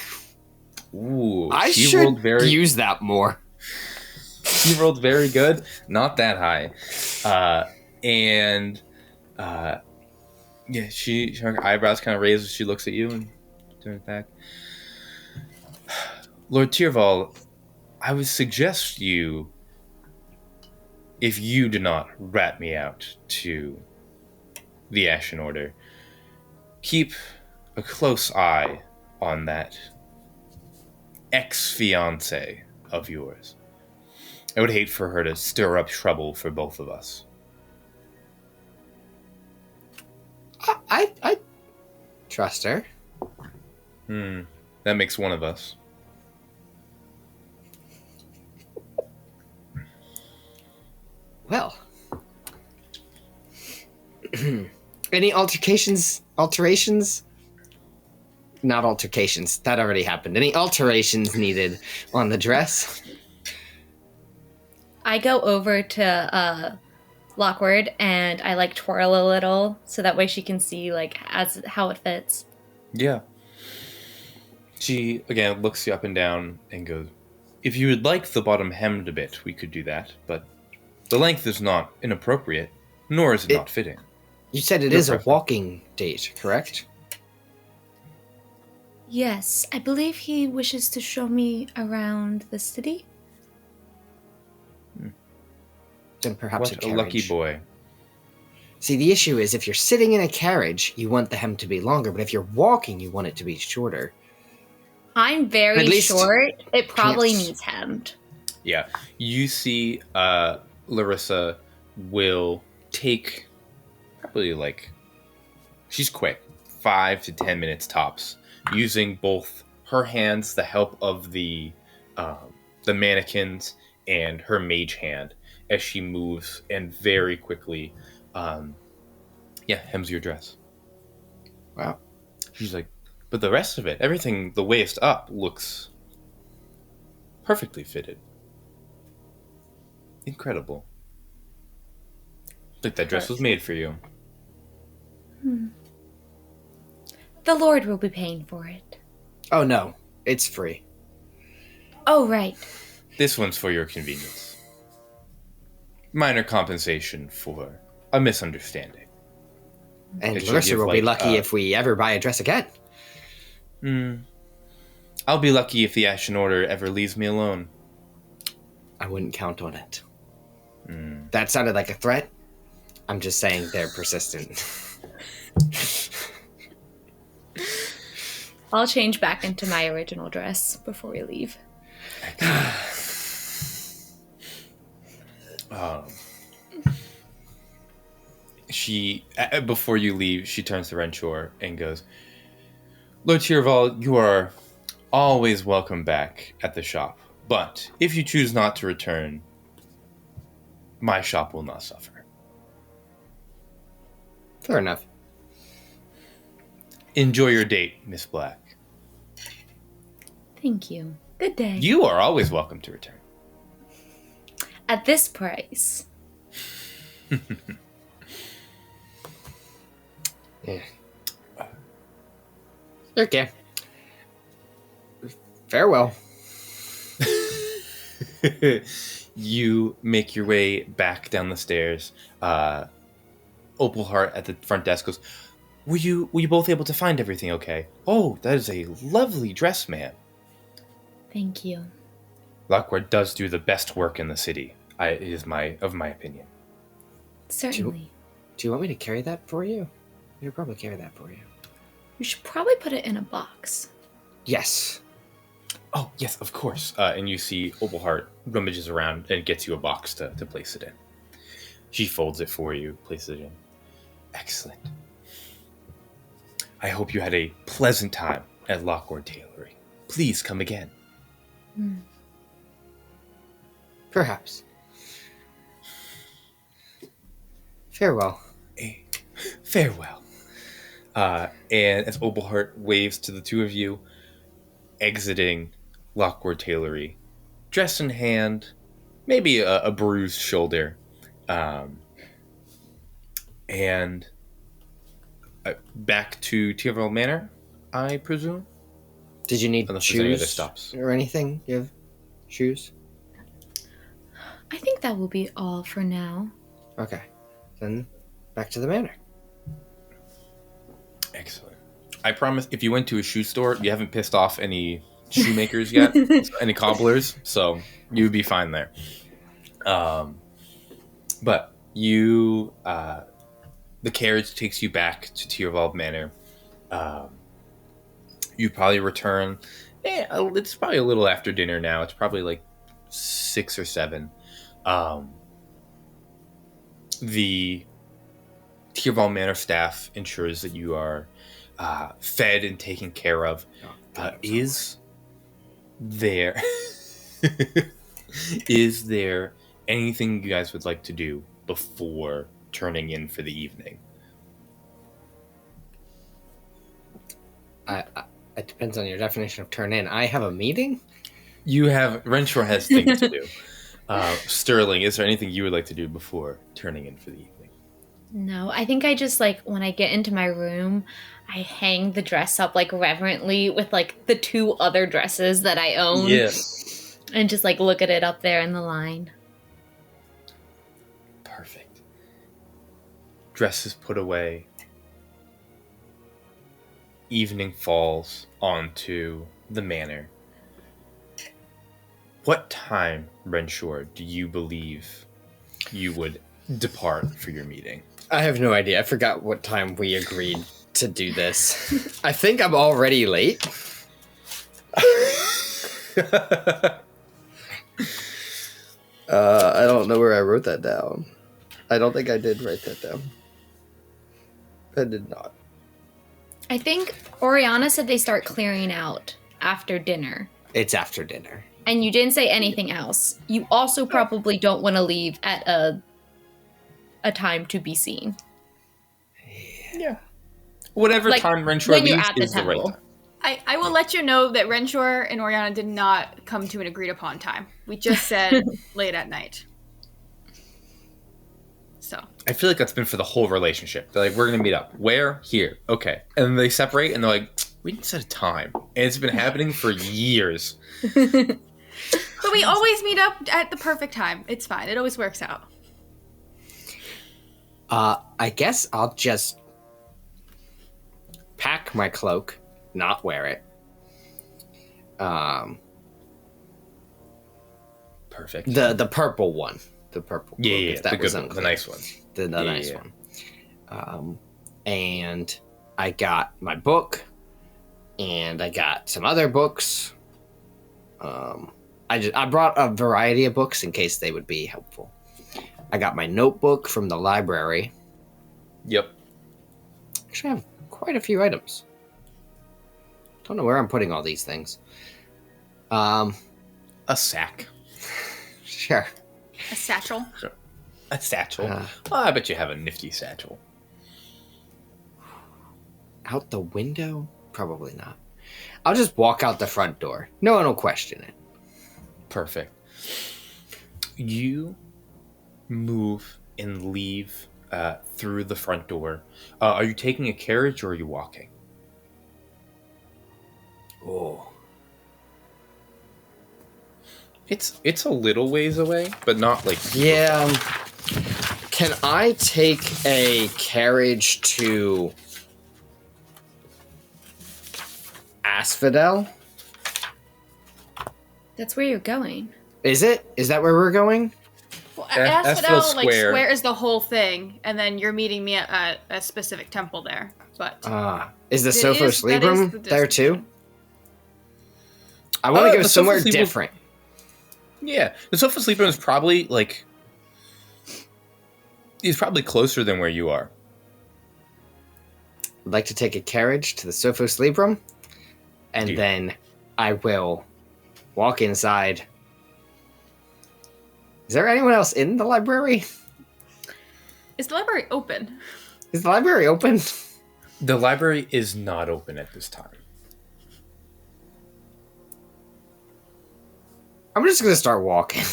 [SPEAKER 1] Ooh,
[SPEAKER 2] I should use that more.
[SPEAKER 1] She rolled very good. Not that high. Her eyebrows kind of raise as she looks at you and turns back. Lord Tyrval, I would suggest you, if you do not rat me out to the Ashen Order, keep a close eye on that ex-fiancé of yours. I would hate for her to stir up trouble for both of us.
[SPEAKER 2] I trust her.
[SPEAKER 1] That makes one of us.
[SPEAKER 2] Well. Any alterations? Not altercations. That already happened. Any alterations needed on the dress?
[SPEAKER 3] I go over to Lockward and I like twirl a little so that way she can see like how it fits.
[SPEAKER 1] Yeah. She, again, looks you up and down and goes, if you would like the bottom hemmed a bit, we could do that, but the length is not inappropriate, nor is it not fitting.
[SPEAKER 2] You said it is a walking date, correct?
[SPEAKER 3] Yes, I believe he wishes to show me around the city.
[SPEAKER 2] Then perhaps
[SPEAKER 1] What
[SPEAKER 2] a carriage.
[SPEAKER 1] lucky boy.
[SPEAKER 2] See, the issue is if you're sitting in a carriage, you want the hem to be longer, but if you're walking, you want it to be shorter.
[SPEAKER 3] I'm very
[SPEAKER 2] At least
[SPEAKER 3] short. It probably
[SPEAKER 2] pants.
[SPEAKER 3] needs hemmed.
[SPEAKER 1] Yeah. You see Larissa will take probably she's quick, 5 to 10 minutes tops, using both her hands, the help of the mannequins, and her mage hand as she moves and very quickly, hems your dress.
[SPEAKER 2] Wow.
[SPEAKER 1] She's like, but the rest of it, everything, the waist up, looks perfectly fitted. Incredible. Like that dress was made for you.
[SPEAKER 3] The Lord will be paying for it.
[SPEAKER 2] Oh, no. It's free.
[SPEAKER 3] Oh, right.
[SPEAKER 1] This one's for your convenience. Minor compensation for a misunderstanding.
[SPEAKER 2] And
[SPEAKER 1] It should
[SPEAKER 2] Larissa
[SPEAKER 1] give,
[SPEAKER 2] will be lucky if we ever buy a dress again.
[SPEAKER 1] I'll be lucky if the Ashen Order ever leaves me alone.
[SPEAKER 2] I wouldn't count on it. That sounded like a threat. I'm just saying they're persistent.
[SPEAKER 3] I'll change back into my original dress before we leave.
[SPEAKER 1] She, before you leave, she turns to Renshor and goes, Lord Tyrval, you are always welcome back at the shop. But if you choose not to return, my shop will not suffer.
[SPEAKER 2] Fair enough.
[SPEAKER 1] Enjoy your date, Miss Black.
[SPEAKER 3] Thank you. Good day.
[SPEAKER 1] You are always welcome to return.
[SPEAKER 3] At this price.
[SPEAKER 2] Yeah. Okay. Farewell.
[SPEAKER 1] You make your way back down the stairs. Opal Heart at the front desk goes, Were you both able to find everything okay? Oh, that is a lovely dress, ma'am.
[SPEAKER 3] Thank you.
[SPEAKER 1] Lockward does do the best work in the city. It is my opinion.
[SPEAKER 3] Certainly.
[SPEAKER 2] Do you want me to carry that for you? I'll probably carry that for you.
[SPEAKER 3] You should probably put it in a box.
[SPEAKER 2] Yes.
[SPEAKER 1] Oh, yes, of course. And you see Opal Heart rummages around and gets you a box to place it in. She folds it for you, places it in. Excellent. I hope you had a pleasant time at Lockward Tailoring. Please come again.
[SPEAKER 2] Perhaps. Farewell.
[SPEAKER 1] Farewell. And as Opal Heart waves to the two of you, exiting Lockward Tailoring, dress in hand, maybe a bruised shoulder, and back to Tyrval Manor, I presume?
[SPEAKER 2] Did you need
[SPEAKER 1] Unless there's any other
[SPEAKER 2] shoes
[SPEAKER 1] stops.
[SPEAKER 2] or anything? You have shoes?
[SPEAKER 3] I think that will be all for now.
[SPEAKER 2] Okay. Then back to the manor.
[SPEAKER 1] Excellent. I promise if you went to a shoe store, you haven't pissed off any shoemakers yet, any cobblers, so you'd be fine there. But you, the carriage takes you back to Tyrval Manor. You probably return. It's probably a little after dinner now. It's probably like 6 or 7. The Tyrval Manor staff ensures that you are fed and taken care of. Is there is there anything you guys would like to do before turning in for the evening?
[SPEAKER 2] It depends on your definition of turn in. I have a meeting?
[SPEAKER 1] Renshor has things to do. Sterling, is there anything you would like to do before turning in for the evening?
[SPEAKER 3] No, I think I just, like, when I get into my room, I hang the dress up, like, reverently with, like, the 2 other dresses that I own.
[SPEAKER 1] Yeah.
[SPEAKER 3] And just, like, look at it up there in the line.
[SPEAKER 1] Perfect. Dress is put away. Evening falls onto the manor. What time, Renshor, do you believe you would depart for your meeting?
[SPEAKER 2] I have no idea. I forgot what time we agreed to do this. I think I'm already late. I don't know where I wrote that down. I don't think I did write that down. I did not.
[SPEAKER 3] I think Orianna said they start clearing out after dinner.
[SPEAKER 2] It's after dinner.
[SPEAKER 3] And you didn't say anything else. You also probably don't want to leave at a time to be seen.
[SPEAKER 1] Yeah. Whatever
[SPEAKER 3] Like,
[SPEAKER 1] time Renshor
[SPEAKER 3] when you're
[SPEAKER 1] leaves
[SPEAKER 3] at the
[SPEAKER 1] is the right
[SPEAKER 3] temple.
[SPEAKER 1] time.
[SPEAKER 4] I will let you know that Renshor and Orianna did not come to an agreed upon time. We just said late at night. So.
[SPEAKER 1] I feel like that's been for the whole relationship. They're like, we're going to meet up. Where? Here. Okay. And then they separate and they're like, we didn't set a time. And it's been happening for years.
[SPEAKER 4] But we always meet up at the perfect time. It's fine. It always works out.
[SPEAKER 2] I guess I'll just pack my cloak, not wear it.
[SPEAKER 1] Perfect.
[SPEAKER 2] The purple one. The purple cloak,
[SPEAKER 1] Yeah,
[SPEAKER 2] if that
[SPEAKER 1] the
[SPEAKER 2] was
[SPEAKER 1] good one,
[SPEAKER 2] unclear.
[SPEAKER 1] the nice one.
[SPEAKER 2] The nice one. And I got my book, and I got some other books. I brought a variety of books in case they would be helpful. I got my notebook from the library.
[SPEAKER 1] Yep.
[SPEAKER 2] Actually, I have quite a few items. Don't know where I'm putting all these things.
[SPEAKER 1] A sack.
[SPEAKER 2] Sure.
[SPEAKER 4] A satchel.
[SPEAKER 1] A satchel. I bet you have a nifty satchel.
[SPEAKER 2] Out the window? Probably not. I'll just walk out the front door. No one will question it.
[SPEAKER 1] Perfect. You move and leave through the front door. Are you taking a carriage or are you walking?
[SPEAKER 2] Oh.
[SPEAKER 1] It's a little ways away, but not like...
[SPEAKER 2] Yeah. Can I take a carriage to Asphodel?
[SPEAKER 3] That's where you're going.
[SPEAKER 2] Is it? Is that where we're going?
[SPEAKER 4] Well,
[SPEAKER 1] Asphodel
[SPEAKER 4] Asphodel, like,
[SPEAKER 1] Square.
[SPEAKER 4] square is the whole thing, and then you're meeting me at a specific temple there. But
[SPEAKER 2] Is the
[SPEAKER 4] It
[SPEAKER 2] Sophos
[SPEAKER 4] is- that is
[SPEAKER 2] Librum
[SPEAKER 4] the
[SPEAKER 2] there too?
[SPEAKER 4] destination.
[SPEAKER 2] I want to go
[SPEAKER 1] the
[SPEAKER 2] somewhere
[SPEAKER 1] Sophos Librum-
[SPEAKER 2] different.
[SPEAKER 1] Yeah, the Sofa Sleeper is probably like... He's probably closer than where you are.
[SPEAKER 2] I'd like to take a carriage to the Sophos Librum, and
[SPEAKER 1] Dude.
[SPEAKER 2] then I will walk inside. Is there anyone else in the library?
[SPEAKER 4] is the library open?
[SPEAKER 2] Is the library open?
[SPEAKER 1] The library is not open at this time.
[SPEAKER 2] I'm just gonna start walking.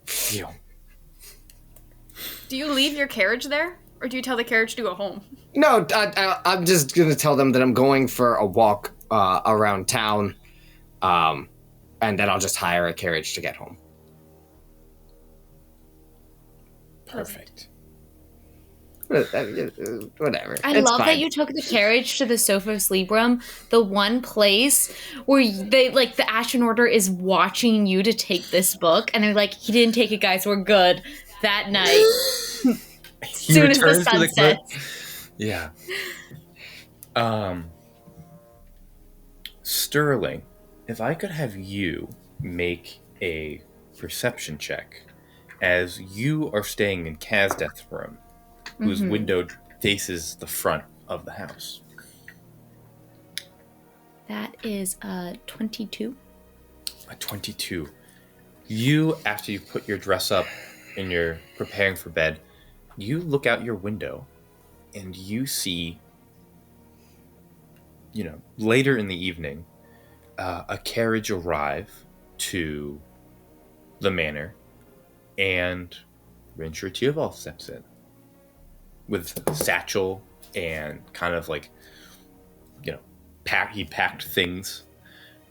[SPEAKER 1] Phew.
[SPEAKER 4] Do you leave your carriage there, or do you tell the carriage to go home?
[SPEAKER 2] No, I'm just gonna tell them that I'm going for a walk around town, and then I'll just hire a carriage to get home.
[SPEAKER 1] Perfect.
[SPEAKER 2] Whatever.
[SPEAKER 3] I
[SPEAKER 2] It's
[SPEAKER 3] love
[SPEAKER 2] fine.
[SPEAKER 3] that you took the carriage to the Sophos Librum, the one place where they, like, the Ashen Order is watching you to take this book, and they're like, he didn't take it, guys, we're good. that night.
[SPEAKER 1] He
[SPEAKER 3] Soon as the
[SPEAKER 1] returns
[SPEAKER 3] sun
[SPEAKER 1] to cliff.
[SPEAKER 3] sets.
[SPEAKER 1] Yeah. Sterling, if I could have you make a perception check as you are staying in Kazdeth's room, whose window faces the front of the house.
[SPEAKER 3] That is a 22.
[SPEAKER 1] A 22. You, after you put your dress up and you're preparing for bed, you look out your window and you see, later in the evening, a carriage arrive to the manor, and Renshor Tyrval steps in with a satchel and kind of like, he packed things,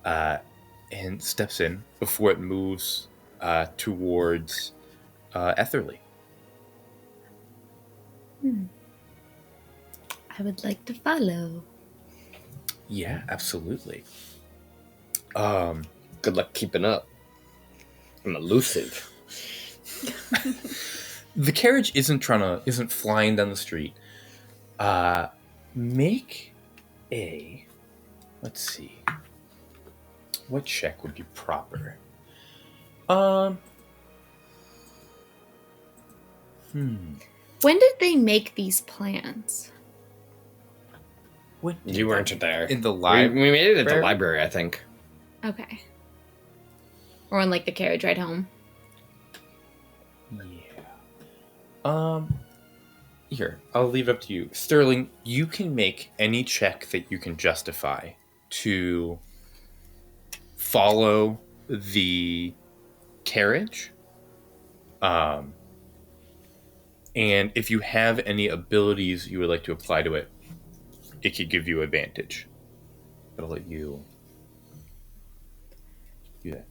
[SPEAKER 1] and steps in before it moves towards Etherly.
[SPEAKER 3] I would like to follow.
[SPEAKER 1] Yeah, absolutely.
[SPEAKER 2] Good luck keeping up. I'm elusive.
[SPEAKER 1] The carriage isn't flying down the street. Make a, let's see, what check would be proper?
[SPEAKER 3] When did they make these plans?
[SPEAKER 1] What
[SPEAKER 2] You weren't there.
[SPEAKER 1] in the
[SPEAKER 2] We
[SPEAKER 1] library?
[SPEAKER 2] made it at the library, I think.
[SPEAKER 3] Okay. Or on like the carriage ride home.
[SPEAKER 1] Yeah. Here, I'll leave it up to you. Sterling, you can make any check that you can justify to follow the carriage. And if you have any abilities you would like to apply to it, it could give you advantage. But I'll let you do that.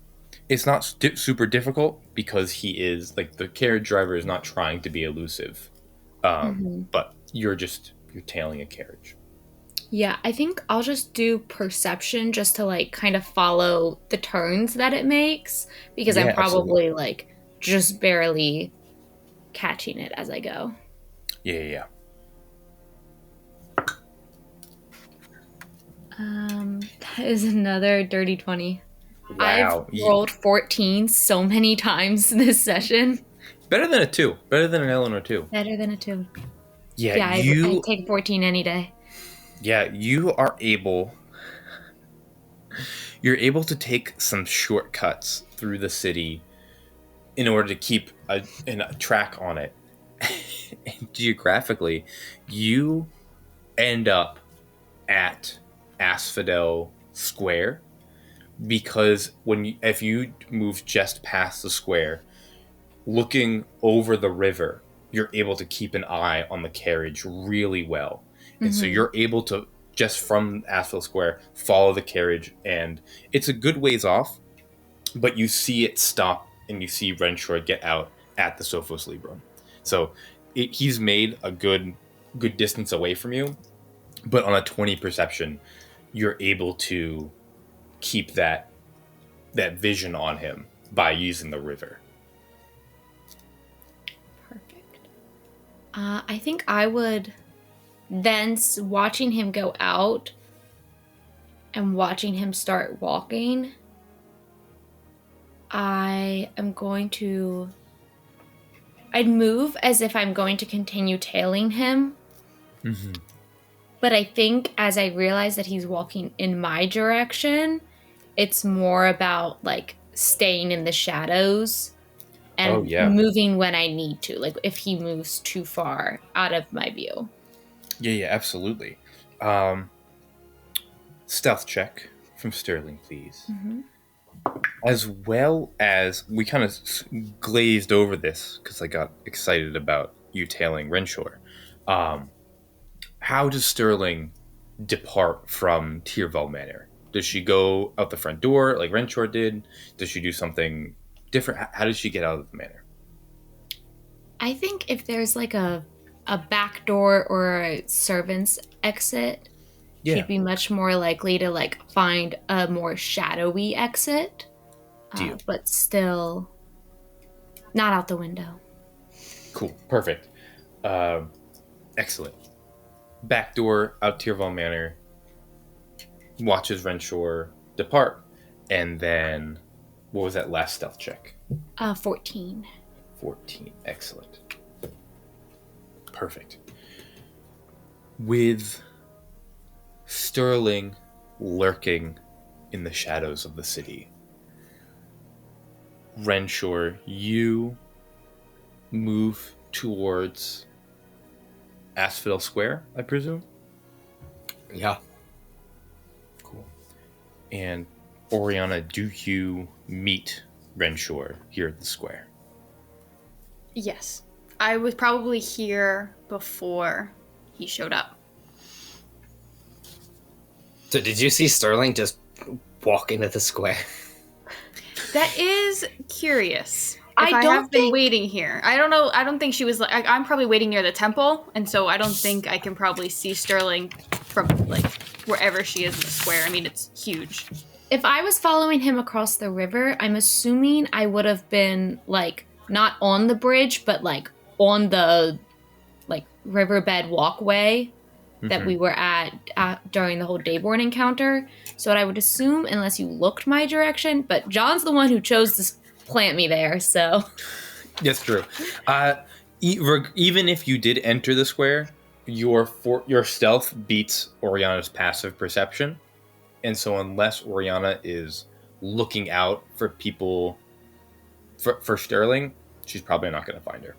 [SPEAKER 1] It's not super difficult because he is, like, the carriage driver is not trying to be elusive. But you're tailing a carriage.
[SPEAKER 3] Yeah, I think I'll just do perception just to like kind of follow the turns that it makes because
[SPEAKER 1] Yeah,
[SPEAKER 3] I'm probably like just barely catching it as I go.
[SPEAKER 1] Yeah.
[SPEAKER 3] That is another dirty 20.
[SPEAKER 1] Wow.
[SPEAKER 3] I've rolled 14 so many times this session.
[SPEAKER 1] Better than a 2. Better than an Eleanor 2.
[SPEAKER 3] Better than a 2.
[SPEAKER 1] Yeah,
[SPEAKER 3] Yeah, I take 14 any day.
[SPEAKER 1] Yeah, you are able... You're able to take some shortcuts through the city in order to keep a track on it. And geographically, you end up at Asphodel Square because if you move just past the square, looking over the river, you're able to keep an eye on the carriage really well. And so you're able to, just from Asphodel Square, follow the carriage, and it's a good ways off, but you see it stop and you see Renshor get out at the Sophos Librum. So he's made a good distance away from you, but on a 20 perception, you're able to keep that vision on him by using the river.
[SPEAKER 3] Perfect. I think I would then, watching him go out and watching him start walking, I am going to... I'd move as if I'm going to continue tailing him.
[SPEAKER 1] Mm-hmm.
[SPEAKER 3] But I think as I realize that he's walking in my direction, it's more about like staying in the shadows and moving when I need to. Like if he moves too far out of my view.
[SPEAKER 1] Yeah, absolutely. Stealth check from Sterling, please.
[SPEAKER 3] Mm-hmm.
[SPEAKER 1] As well as, we kind of glazed over this because I got excited about you tailing Renshor. How does Sterling depart from Tyrval Manor? Does she go out the front door like Renshor did? Does she do something different? How does she get out of the manor?
[SPEAKER 3] I think if there's like a back door or a servant's exit, she'd be much more likely to like find a more shadowy exit, but still not out the window.
[SPEAKER 1] Cool. Perfect. Excellent. Back door out Tyrval Manor. Watches Renshor depart. And then, what was that last stealth check?
[SPEAKER 3] 14.
[SPEAKER 1] 14. Excellent. Perfect. With Sterling lurking in the shadows of the city, Renshor, you move towards Asphodel Square, I presume?
[SPEAKER 2] Yeah.
[SPEAKER 1] Cool. And Orianna, do you meet Renshor here at the square?
[SPEAKER 4] Yes. I was probably here before he showed up.
[SPEAKER 2] So did you see Sterling just walk into the square?
[SPEAKER 4] That is curious.
[SPEAKER 3] I
[SPEAKER 4] If I
[SPEAKER 3] don't
[SPEAKER 4] have been
[SPEAKER 3] think-
[SPEAKER 4] waiting here. I don't know. I don't think she was like. I'm probably waiting near the temple, and so I don't think I can probably see Sterling from like wherever she is in the square. I mean, it's huge.
[SPEAKER 3] If I was following him across the river, I'm assuming I would have been like not on the bridge, but like on the like riverbed walkway that we were at during the whole Dayborn encounter. So what I would assume, unless you looked my direction, but John's the one who chose to plant me there, so.
[SPEAKER 1] That's true. Even if you did enter the square, your stealth beats Oriana's passive perception. And so unless Orianna is looking out for people, for Sterling, she's probably not going to find her.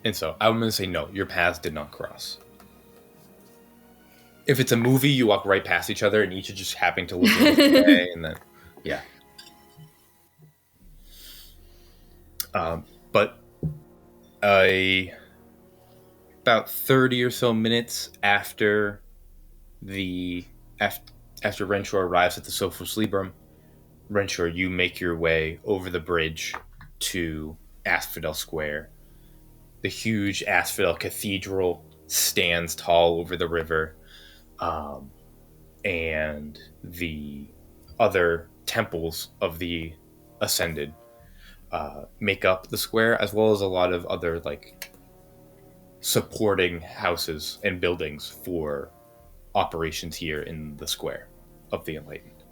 [SPEAKER 1] And so I'm going to say no, your paths did not cross. If it's a movie, you walk right past each other and each are just happening to look the way, and then, yeah. But about 30 or so minutes after after Renshor arrives at the Sophos Librum, Renshor, you make your way over the bridge to Asphodel Square. The huge Asphodel Cathedral stands tall over the river, and the other temples of the Ascended make up the square, as well as a lot of other like supporting houses and buildings for operations here in the square of the Enlightened.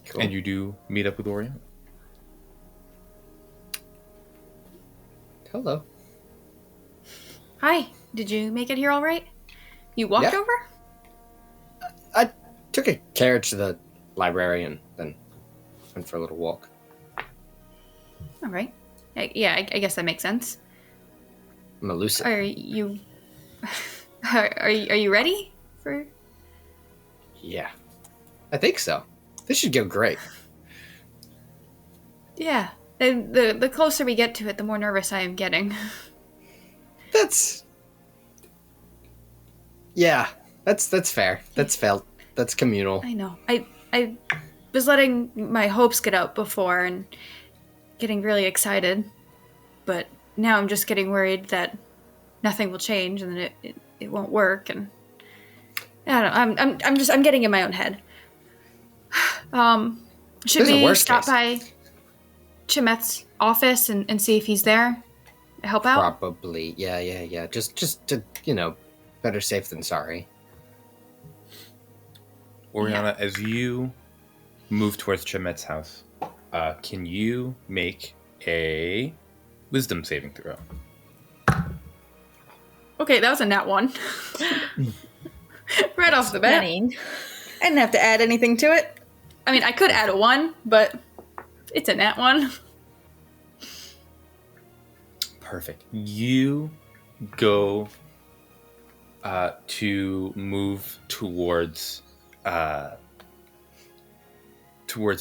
[SPEAKER 1] Cool. And you do meet up with Orianna.
[SPEAKER 2] Hello.
[SPEAKER 4] Hi. Did you make it here all right? You walked over?
[SPEAKER 2] I took a carriage to the library and then went for a little walk.
[SPEAKER 4] All right. I guess that makes sense.
[SPEAKER 2] I'm elusive.
[SPEAKER 4] Are you? Are you ready for?
[SPEAKER 2] Yeah, I think so. This should go great.
[SPEAKER 4] Yeah. The closer we get to it, the more nervous I am getting.
[SPEAKER 2] That's fair. That's felt. That's communal.
[SPEAKER 4] I know. I was letting my hopes get out before and getting really excited, but now I'm just getting worried that nothing will change and that it won't work, and I don't know. I'm getting in my own head. Should we stop by Chimet's office and see if he's there? Help out?
[SPEAKER 2] Probably. Yeah. Just to, better safe than sorry.
[SPEAKER 1] Orianna, as you move towards Chimet's house, can you make a wisdom saving throw?
[SPEAKER 4] Okay, that was a nat 1. Right off the bat. I didn't have to add anything to it. I mean, I could add a 1, but it's a nat 1.
[SPEAKER 1] Perfect. You go to move towards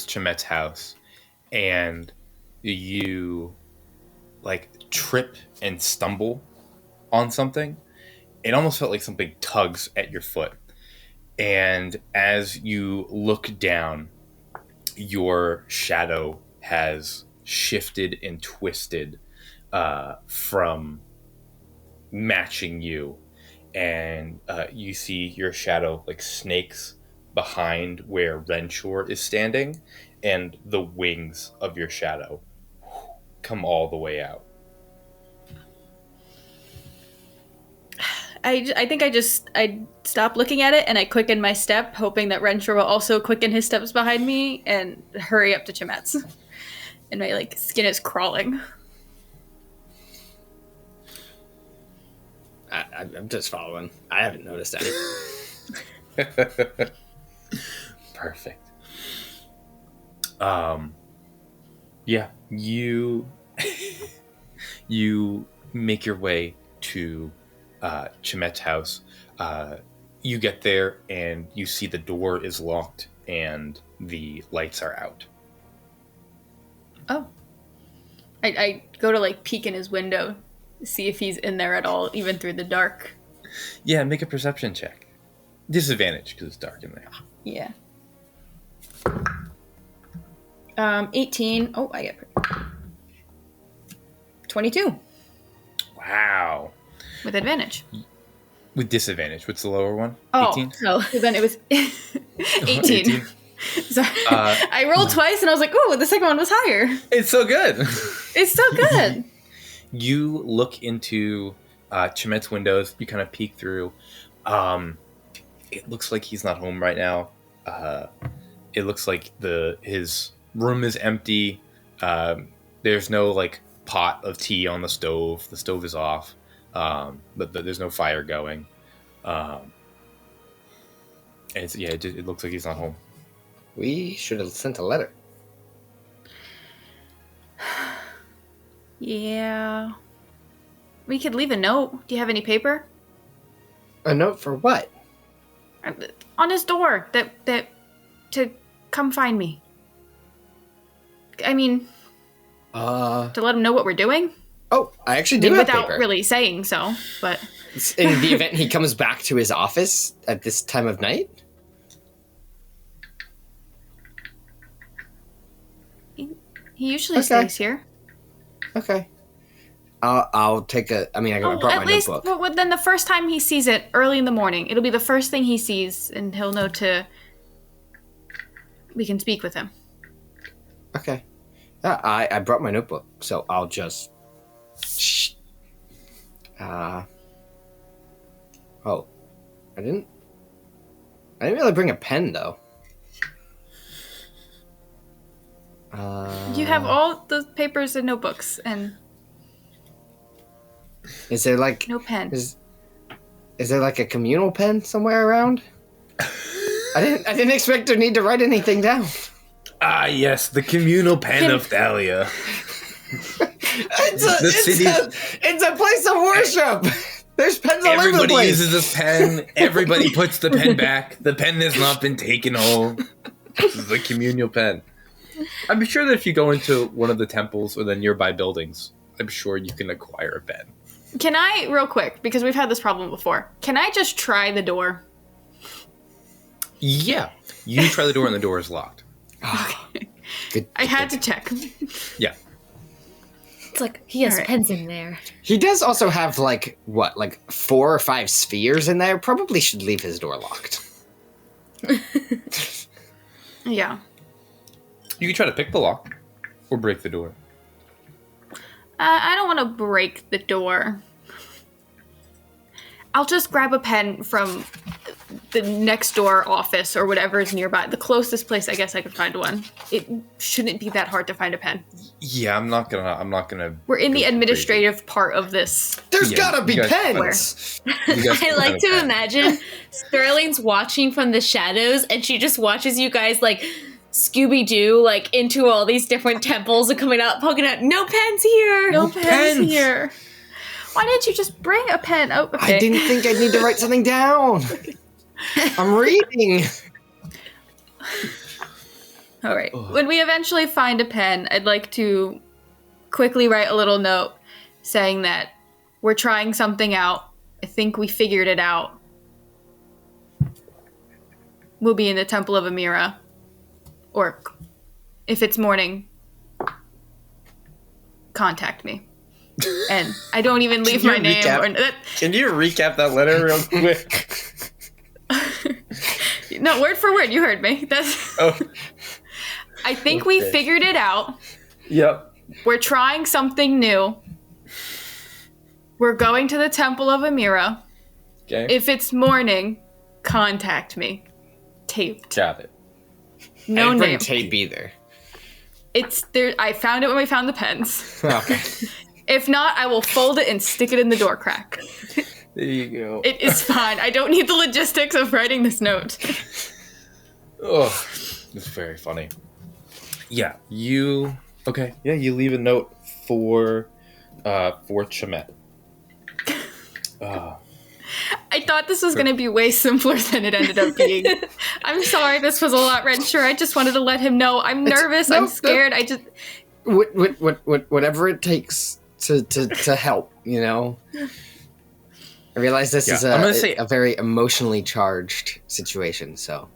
[SPEAKER 1] Chimet's house, and you like trip and stumble on something. It almost felt like something tugs at your foot, and as you look down, your shadow has shifted and twisted from matching you, and you see your shadow like snakes behind where Renshor is standing, and the wings of your shadow come all the way out.
[SPEAKER 4] I think I stop looking at it and I quicken my step, hoping that Renshor will also quicken his steps behind me and hurry up to Chimet's. And my skin is crawling.
[SPEAKER 2] I'm just following. I haven't noticed any.
[SPEAKER 1] Perfect. Yeah, you make your way to Chimet's house. You get there and you see the door is locked and the lights are out.
[SPEAKER 4] Oh. I go to peek in his window, see if he's in there at all, even through the dark.
[SPEAKER 1] Yeah, make a perception check. Disadvantage because it's dark in there.
[SPEAKER 4] Yeah. 18. Oh, I get 22.
[SPEAKER 1] Wow.
[SPEAKER 4] With advantage.
[SPEAKER 1] With disadvantage. What's the lower one?
[SPEAKER 4] Oh,
[SPEAKER 1] 18?
[SPEAKER 4] so then it was 18. So I rolled twice and I was like, ooh, the second one was higher.
[SPEAKER 1] It's so good.
[SPEAKER 4] It's so good.
[SPEAKER 1] You look into Chimet's windows. You kind of peek through. It looks like he's not home right now. It looks like his room is empty. There's no pot of tea on the stove. The stove is off. But there's no fire going. And it looks like he's not home.
[SPEAKER 2] We should have sent a letter.
[SPEAKER 4] Yeah. We could leave a note. Do you have any paper?
[SPEAKER 2] A note for what?
[SPEAKER 4] On his door. That to come find me. I mean, to let him know what we're doing.
[SPEAKER 2] Oh, I actually do have
[SPEAKER 4] without
[SPEAKER 2] paper.
[SPEAKER 4] really saying so, but
[SPEAKER 2] In the event he comes back to his office at this time of night?
[SPEAKER 4] he usually stays here.
[SPEAKER 2] Okay. I'll take I brought my notebook.
[SPEAKER 4] Well, then the first time he sees it, early in the morning, it'll be the first thing he sees, and he'll know we can speak with him.
[SPEAKER 2] Okay. I brought my notebook, so I'll just... Oh. I didn't really bring a pen, though.
[SPEAKER 4] You have all the papers and notebooks, and...
[SPEAKER 2] Is there
[SPEAKER 4] no pen?
[SPEAKER 2] Is there a communal pen somewhere around? I didn't expect to need to write anything down.
[SPEAKER 1] Ah, yes, the communal pen of Thalia.
[SPEAKER 2] It's a place of worship. There's pens all over the
[SPEAKER 1] Everybody
[SPEAKER 2] place.
[SPEAKER 1] uses this pen. Everybody puts the pen back. The pen has not been taken home. This is the communal pen. I'm sure that if you go into one of the temples or the nearby buildings, I'm sure you can acquire a pen.
[SPEAKER 4] Can I, real quick, because we've had this problem before, can I just try the door?
[SPEAKER 1] Yeah. You try the door and the door is locked.
[SPEAKER 4] Okay.
[SPEAKER 2] Good.
[SPEAKER 4] I had to check.
[SPEAKER 1] Yeah.
[SPEAKER 3] It's like he has
[SPEAKER 4] Alright.
[SPEAKER 3] pens in there.
[SPEAKER 2] He does also have 4 or 5 spheres in there. Probably should leave his door locked.
[SPEAKER 4] Yeah.
[SPEAKER 1] You can try to pick the lock or break the door.
[SPEAKER 4] I don't want to break the door. I'll just grab a pen from the next door office or whatever is nearby. The closest place I guess I could find one. It shouldn't be that hard to find a pen.
[SPEAKER 1] Yeah, I'm not gonna.
[SPEAKER 4] We're in the
[SPEAKER 1] go
[SPEAKER 4] administrative part of this.
[SPEAKER 2] There's
[SPEAKER 1] Yeah,
[SPEAKER 2] gotta be
[SPEAKER 1] you guys-
[SPEAKER 2] pens!
[SPEAKER 3] I like to imagine Sterling's watching from the shadows and she just watches you guys Scooby-Doo into all these different temples and coming out, poking out, no pens here!
[SPEAKER 4] No pens here. Why didn't you just bring a pen? Oh, okay.
[SPEAKER 2] I didn't think I'd need to write something down. I'm reading.
[SPEAKER 4] All right. When we eventually find a pen, I'd like to quickly write a little note saying that we're trying something out. I think we figured it out. We'll be in the Temple of Amira. Or, if it's morning, contact me. And I don't even leave my name.
[SPEAKER 1] Can you recap that letter real quick?
[SPEAKER 4] No, word for word. You heard me. That's.
[SPEAKER 1] Oh.
[SPEAKER 4] I think we figured it out.
[SPEAKER 1] Yep.
[SPEAKER 4] We're trying something new. We're going to the Temple of Amira.
[SPEAKER 1] Okay.
[SPEAKER 4] If it's morning, contact me. Taped.
[SPEAKER 1] Got it.
[SPEAKER 2] I
[SPEAKER 4] No
[SPEAKER 2] didn't bring
[SPEAKER 4] name.
[SPEAKER 2] tape either.
[SPEAKER 4] It's there. I found it when we found the pens.
[SPEAKER 2] Okay.
[SPEAKER 4] If not, I will fold it and stick it in the door crack.
[SPEAKER 1] There you go.
[SPEAKER 4] It is fine. I don't need the logistics of writing this note.
[SPEAKER 1] Oh, it's very funny. Yeah, you leave a note for Chamet.
[SPEAKER 4] I thought this was going to be way simpler than it ended up being. I'm sorry this was a lot, Renshor. I just wanted to let him know. I'm nervous. I'm scared. I just...
[SPEAKER 2] Whatever it takes to help, you know? I realize this is a very emotionally charged situation, so...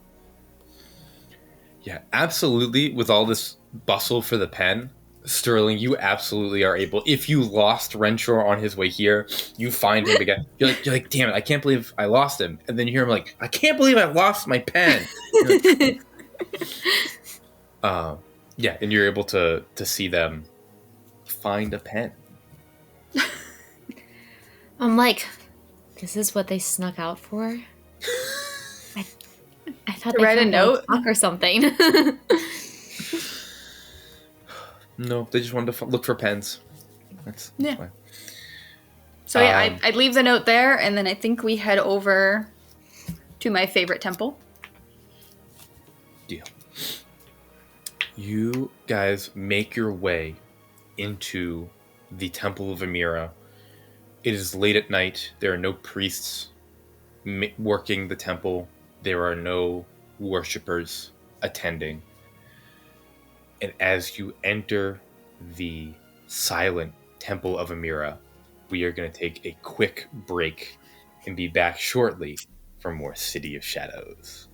[SPEAKER 1] Yeah, absolutely. With all this bustle for the pen, Sterling, you absolutely are able. If you lost Renshor on his way here, you find him again. You're like, damn it, I can't believe I lost him. And then you hear him like, I can't believe I lost my pen. Yeah, and you're able to see them find a pen.
[SPEAKER 3] I'm like, this is what they snuck out for? I thought they
[SPEAKER 4] read a note
[SPEAKER 3] or something.
[SPEAKER 1] No, they just wanted to look for pens. That's fine.
[SPEAKER 4] So yeah, I'd leave the note there, and then I think we head over to my favorite temple.
[SPEAKER 1] Deal. You guys make your way into the Temple of Amira. It is late at night. There are no priests working the temple. There are no worshippers attending. And as you enter the silent Temple of Amira, we are going to take a quick break and be back shortly for more City of Shadows.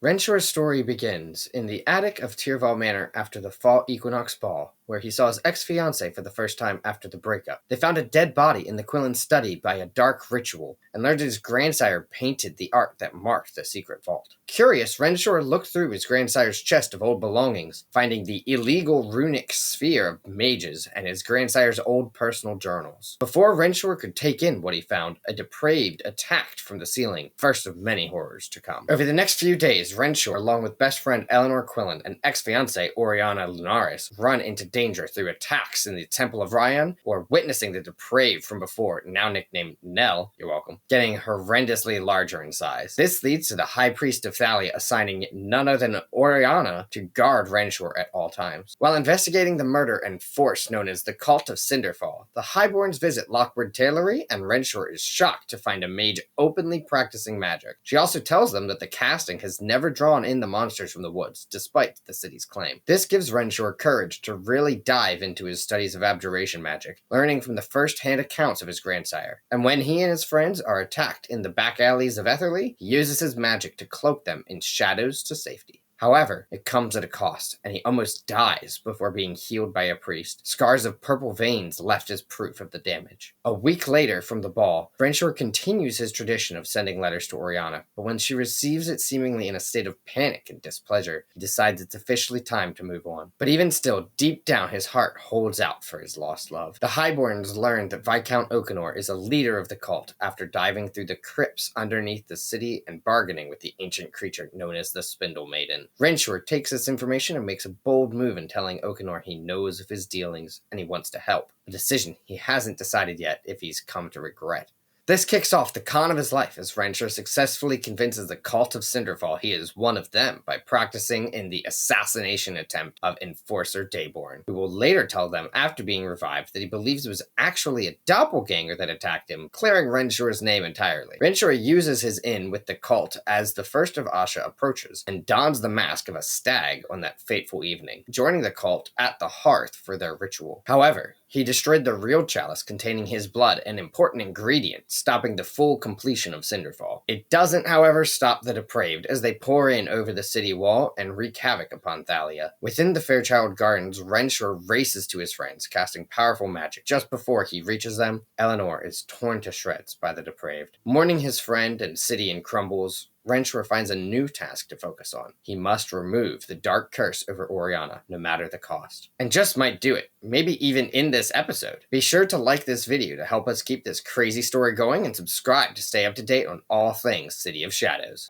[SPEAKER 2] Renshor's story begins in the attic of Tyrval Manor after the fall equinox ball, where he saw his ex-fiancée for the first time after the breakup. They found a dead body in the Quillen's study by a dark ritual, and learned that his grandsire painted the art that marked the secret vault. Curious, Renshor looked through his grandsire's chest of old belongings, finding the illegal runic sphere of mages and his grandsire's old personal journals. Before Renshor could take in what he found, a depraved attacked from the ceiling, first of many horrors to come. Over the next few days, Renshor, along with best friend Eleanor Quillen and ex-fiancée Orianna Lunaris, run into danger through attacks in the Temple of Ryan, or witnessing the depraved from before, now nicknamed Nell, you're welcome, getting horrendously larger in size. This leads to the High Priest of Thalia assigning none other than Orianna to guard Renshor at all times. While investigating the murder and force known as the Cult of Cinderfall, the highborns visit Lockward Tailory, and Renshor is shocked to find a mage openly practicing magic. She also tells them that the casting has never drawn in the monsters from the woods, despite the city's claim. This gives Renshor courage to really dive into his studies of abjuration magic, learning from the first-hand accounts of his grandsire. And when he and his friends are attacked in the back alleys of Etherley, he uses his magic to cloak them in shadows to safety. However, it comes at a cost, and he almost dies before being healed by a priest. Scars of purple veins left as proof of the damage. A week later from the ball, Renshor continues his tradition of sending letters to Orianna, but when she receives it seemingly in a state of panic and displeasure, he decides it's officially time to move on. But even still, deep down his heart holds out for his lost love. The highborns learn that Viscount Okanor is a leader of the cult after diving through the crypts underneath the city and bargaining with the ancient creature known as the Spindle Maiden. Renshor takes this information and makes a bold move in telling Okanor he knows of his dealings and he wants to help, a decision he hasn't decided yet if he's come to regret. This kicks off the con of his life as Renshor successfully convinces the Cult of Cinderfall he is one of them by practicing in the assassination attempt of Enforcer Dayborn, who will later tell them after being revived that he believes it was actually a doppelganger that attacked him, clearing Renshor's name entirely. Renshor uses his in with the cult as the first of Asha approaches and dons the mask of a stag on that fateful evening, joining the cult at the hearth for their ritual. However, he destroyed the real chalice containing his blood, an important ingredient, stopping the full completion of Cinderfall. It doesn't, however, stop the depraved as they pour in over the city wall and wreak havoc upon Thalia. Within the Fairchild Gardens, Renshor races to his friends, casting powerful magic. Just before he reaches them, Eleanor is torn to shreds by the depraved. Mourning his friend and city in crumbles, Renshor finds a new task to focus on. He must remove the dark curse over Orianna, no matter the cost. And just might do it, maybe even in this episode. Be sure to like this video to help us keep this crazy story going, and subscribe to stay up to date on all things City of Shadows.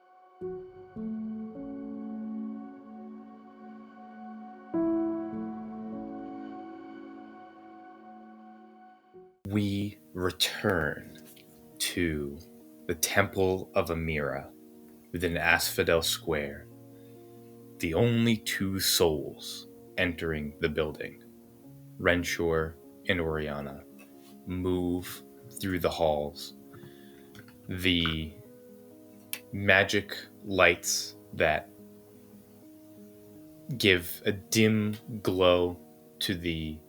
[SPEAKER 1] We return to the Temple of Amira within Asphodel Square. The only two souls entering the building, Renshor and Orianna, move through the halls. The magic lights that give a dim glow to the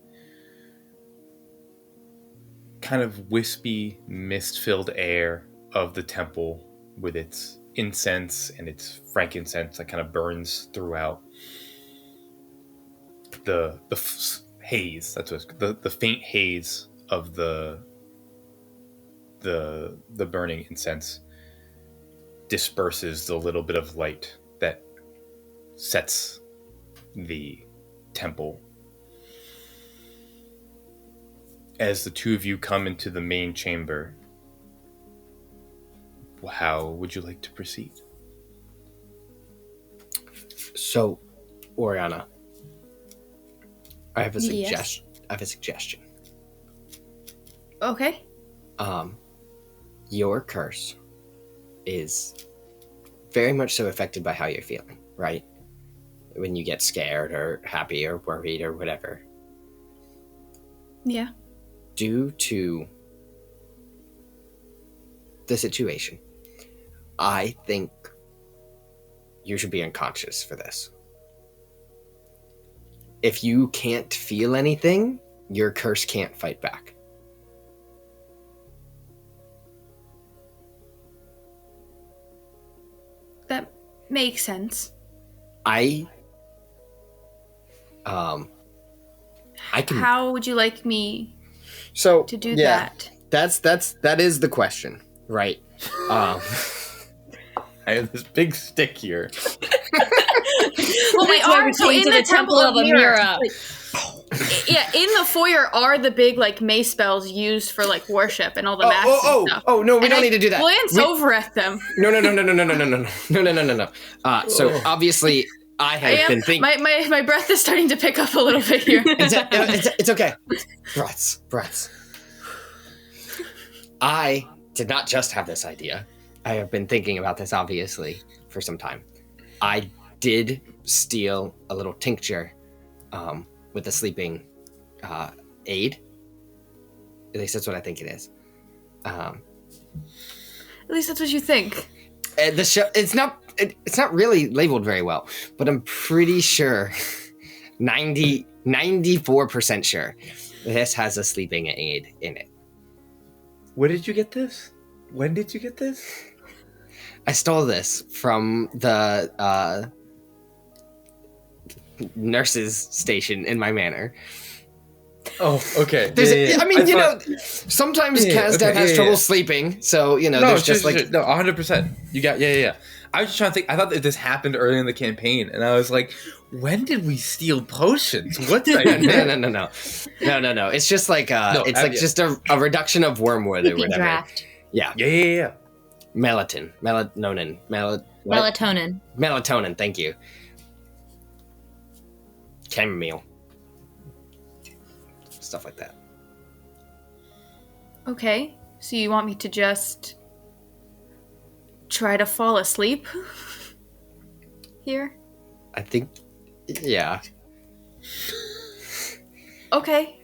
[SPEAKER 1] kind of wispy, mist-filled air of the temple with its incense and its frankincense that kind of burns throughout. The haze, that's what the faint haze of the burning incense disperses the little bit of light that sets the temple. As the two of you come into the main chamber, how would you like to proceed?
[SPEAKER 2] So, Orianna, I have a
[SPEAKER 4] Yes.
[SPEAKER 2] suggestion.
[SPEAKER 4] Okay.
[SPEAKER 2] Your curse is very much so affected by how you're feeling, right? When you get scared or happy or worried or whatever.
[SPEAKER 4] Yeah.
[SPEAKER 2] Due to the situation, I think you should be unconscious for this. If you can't feel anything, your curse can't fight back.
[SPEAKER 4] That makes sense.
[SPEAKER 2] I can.
[SPEAKER 4] How would you like me
[SPEAKER 2] So
[SPEAKER 4] to do
[SPEAKER 2] that?
[SPEAKER 4] that?
[SPEAKER 2] That is the question, right?
[SPEAKER 1] I have this big stick here.
[SPEAKER 4] Well, we
[SPEAKER 3] That's why
[SPEAKER 4] are
[SPEAKER 3] we
[SPEAKER 4] so
[SPEAKER 3] came
[SPEAKER 4] in
[SPEAKER 3] to
[SPEAKER 4] the
[SPEAKER 3] the
[SPEAKER 4] Temple
[SPEAKER 3] Temple
[SPEAKER 4] of
[SPEAKER 3] of
[SPEAKER 4] Amira.
[SPEAKER 3] Amira.
[SPEAKER 4] Yeah, in the foyer are the big like mace spells used for like worship and all the masks and stuff.
[SPEAKER 2] No, we
[SPEAKER 4] And
[SPEAKER 2] don't
[SPEAKER 4] I
[SPEAKER 2] need to do that.
[SPEAKER 4] Glance over at them.
[SPEAKER 2] No. So obviously, I have been thinking.
[SPEAKER 4] My breath is starting to pick up a little bit here.
[SPEAKER 2] It's okay. Breaths. I did not just have this idea. I have been thinking about this, obviously, for some time. I did steal a little tincture with a sleeping aid. At least that's what I think it is.
[SPEAKER 4] At least that's what you think.
[SPEAKER 2] It's not really labeled very well, but I'm pretty sure, 94% sure, this has a sleeping aid in it.
[SPEAKER 1] Where did you get this? When did you get this?
[SPEAKER 2] I stole this from the nurse's station in my manor.
[SPEAKER 1] Oh, okay.
[SPEAKER 2] I mean, sometimes Kazdan has trouble sleeping, so, there's just like...
[SPEAKER 1] No, 100%. You got, yeah. I was just trying to think, I thought that this happened early in the campaign, and I was like, when did we steal potions? What did I do?
[SPEAKER 2] No. It's just like, just a reduction of wormwood or whatever.
[SPEAKER 3] Draft.
[SPEAKER 2] Yeah. Melatonin, thank you. Chamomile. Stuff like that.
[SPEAKER 4] Okay, so you want me to just try to fall asleep here?
[SPEAKER 2] I think, yeah.
[SPEAKER 4] Okay.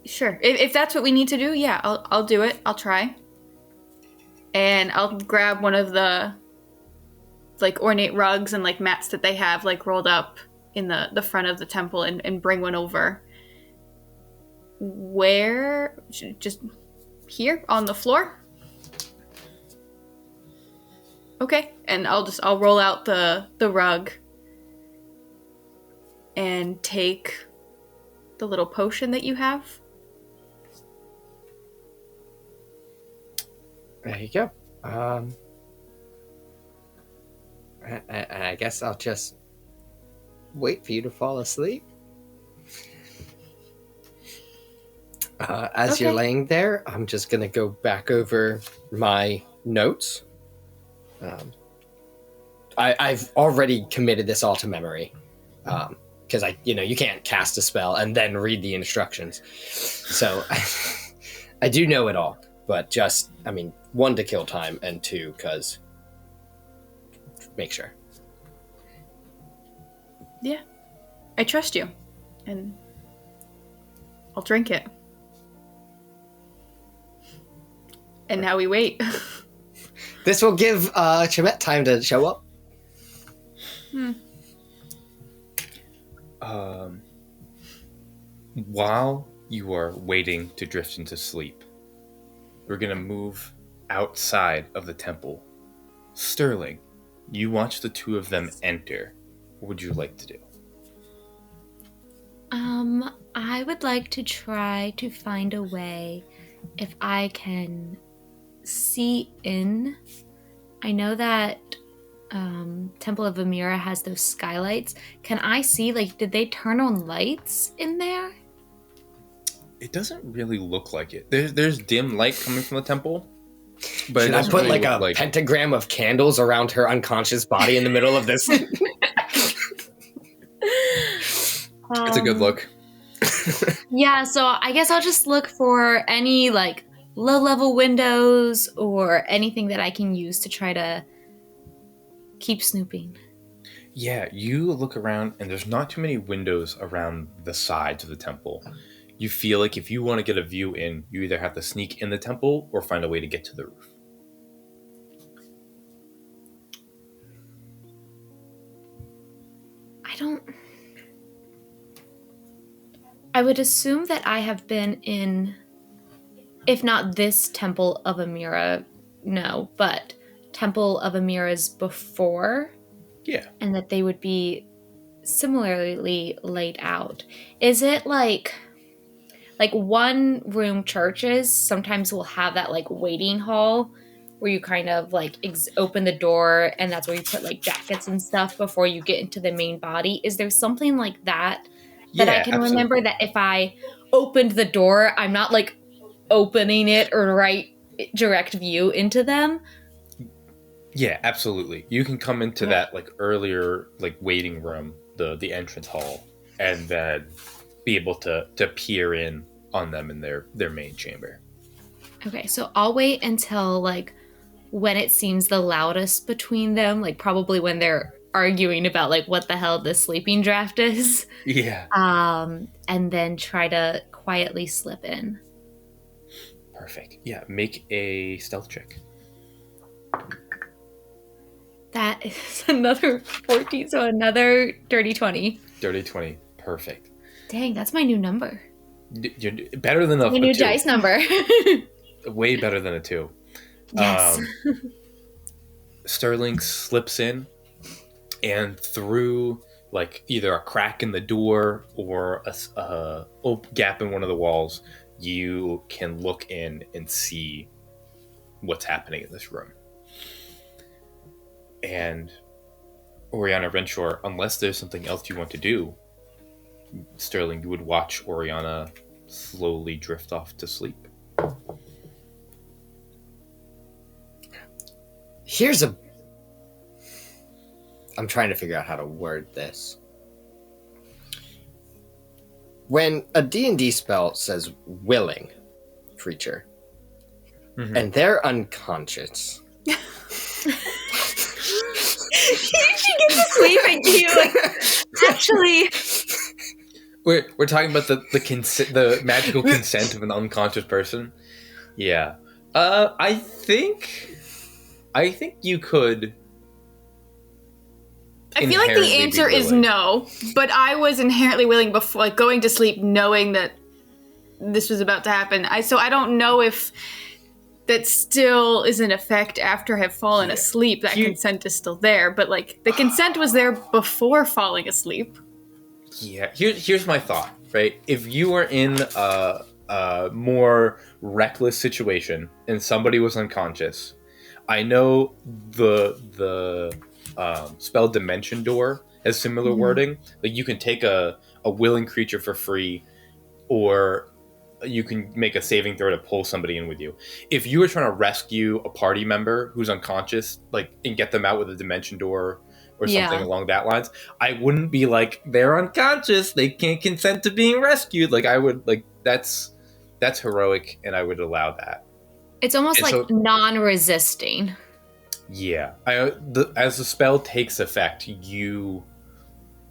[SPEAKER 4] Sure. If that's what we need to do, yeah, I'll do it. I'll try. And I'll grab one of the like ornate rugs and like mats that they have like rolled up in the front of the temple and bring one over. Where? Just here on the floor? Okay. And I'll roll out the rug and take the little potion that you have.
[SPEAKER 2] There you go. I guess I'll just wait for you to fall asleep. As you're laying there, I'm just going to go back over my notes. I've already committed this all to memory. Because you can't cast a spell and then read the instructions. So I do know it all. But just, one, to kill time, and two, because make sure.
[SPEAKER 4] Yeah. I trust you. And I'll drink it. And now we wait.
[SPEAKER 2] This will give Chimette time to show up.
[SPEAKER 1] While you are waiting to drift into sleep, we're going to move outside of the temple. Sterling, you watch the two of them enter. What would you like to do?
[SPEAKER 3] I would like to try to find a way if I can see in. I know that Temple of Amira has those skylights. Can I see, did they turn on lights in there?
[SPEAKER 1] It doesn't really look like it. There's dim light coming from the temple. But
[SPEAKER 2] should I put really a pentagram of candles around her unconscious body in the middle of this?
[SPEAKER 1] It's a good look.
[SPEAKER 3] Yeah, so I guess I'll just look for any low-level windows or anything that I can use to try to keep snooping.
[SPEAKER 1] Yeah, you look around and there's not too many windows around the sides of the temple. You feel like if you want to get a view in, you either have to sneak in the temple or find a way to get to the roof.
[SPEAKER 3] I would assume that I have been in, if not this Temple of Amira, no, but Temple of Amira's before.
[SPEAKER 1] Yeah.
[SPEAKER 3] And that they would be similarly laid out. Is it like one room churches sometimes will have that waiting hall where you kind of open the door and that's where you put jackets and stuff before you get into the main body? Is there something like that I can
[SPEAKER 1] absolutely
[SPEAKER 3] remember that if I opened the door, I'm not opening it or right direct view into them?
[SPEAKER 1] Yeah, absolutely. You can come into that earlier waiting room, the entrance hall, and then be able to peer in on them in their main chamber.
[SPEAKER 3] Okay, so I'll wait until when it seems the loudest between them, probably when they're arguing about what the hell this sleeping draft is.
[SPEAKER 1] Yeah.
[SPEAKER 3] And then try to quietly slip in.
[SPEAKER 1] Perfect. Yeah, make a stealth check.
[SPEAKER 3] That is another 14, so another dirty 20.
[SPEAKER 1] Dirty 20. Perfect.
[SPEAKER 3] Dang, that's my new number.
[SPEAKER 1] You're better than a
[SPEAKER 3] My new
[SPEAKER 1] 2.
[SPEAKER 3] dice number.
[SPEAKER 1] Way better than a 2.
[SPEAKER 3] Yes.
[SPEAKER 1] Sterling slips in, and through either a crack in the door or a gap in one of the walls, you can look in and see what's happening in this room. And Orianna, Renshor, unless there's something else you want to do, Sterling, you would watch Orianna slowly drift off to sleep.
[SPEAKER 2] I'm trying to figure out how to word this. When a D&D spell says willing creature, and they're unconscious...
[SPEAKER 3] She gets to sleep and you actually...
[SPEAKER 1] We're talking about the magical consent of an unconscious person. Yeah. I think you could.
[SPEAKER 4] I feel like the answer is no, but I was inherently willing before, going to sleep, knowing that this was about to happen. So I don't know if that still is in effect after I have fallen asleep. That consent is still there, but the consent was there before falling asleep.
[SPEAKER 1] Yeah, here's my thought, right? If you were in a more reckless situation and somebody was unconscious, I know the spell Dimension Door has similar wording. Like you can take a willing creature for free, or you can make a saving throw to pull somebody in with you. If you were trying to rescue a party member who's unconscious, like, and get them out with a Dimension Door or something along that lines, I wouldn't be like, they're unconscious, they can't consent to being rescued. Like, I would, like, that's heroic, and I would allow that.
[SPEAKER 3] It's almost like non-resisting.
[SPEAKER 1] Yeah. As the spell takes effect, you,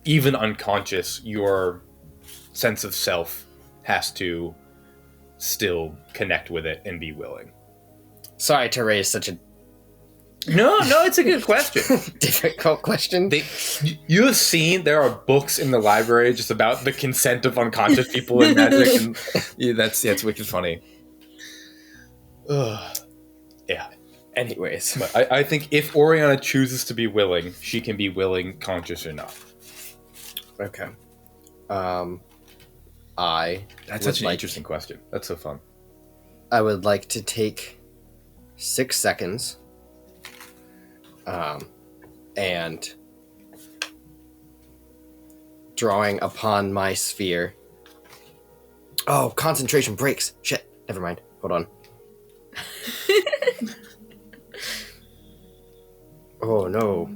[SPEAKER 1] even unconscious, your sense of self has to still connect with it and be willing.
[SPEAKER 2] Sorry to raise such a...
[SPEAKER 1] No, it's a good question.
[SPEAKER 2] difficult question.
[SPEAKER 1] You have seen there are books in the library just about the consent of unconscious people in magic, and it's wicked funny. Ugh. Yeah.
[SPEAKER 2] Anyways.
[SPEAKER 1] But I think if Orianna chooses to be willing, she can be willing, conscious or not.
[SPEAKER 2] Okay.
[SPEAKER 1] That's such an interesting question. That's so fun.
[SPEAKER 2] I would like to take 6 seconds and drawing upon my sphere. Oh, concentration breaks. Shit. Never mind. Hold on. Oh, no.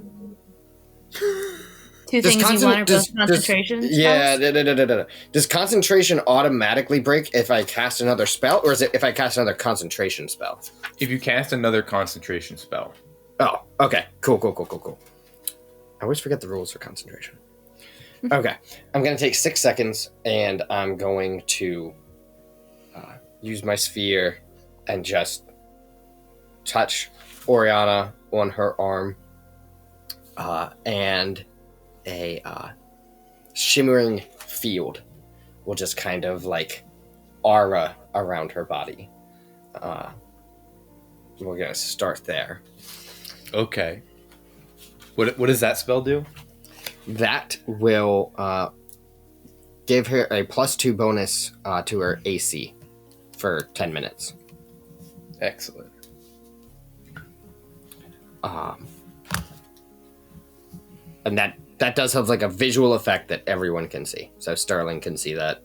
[SPEAKER 3] Two things you want are both concentration spells?
[SPEAKER 2] Yeah. Does concentration automatically break if I cast another spell, or is it if I cast another concentration spell?
[SPEAKER 1] If you cast another concentration spell.
[SPEAKER 2] Oh, okay. Cool. I always forget the rules for concentration. Okay. I'm going to take 6 seconds, and I'm going to use my sphere and just touch Orianna on her arm, and a shimmering field will just kind of like aura around her body. We're going to start there.
[SPEAKER 1] Okay. What does that spell do?
[SPEAKER 2] That will give her a +2 bonus to her AC for 10 minutes.
[SPEAKER 1] Excellent.
[SPEAKER 2] And that does have like a visual effect that everyone can see. So Sterling can see that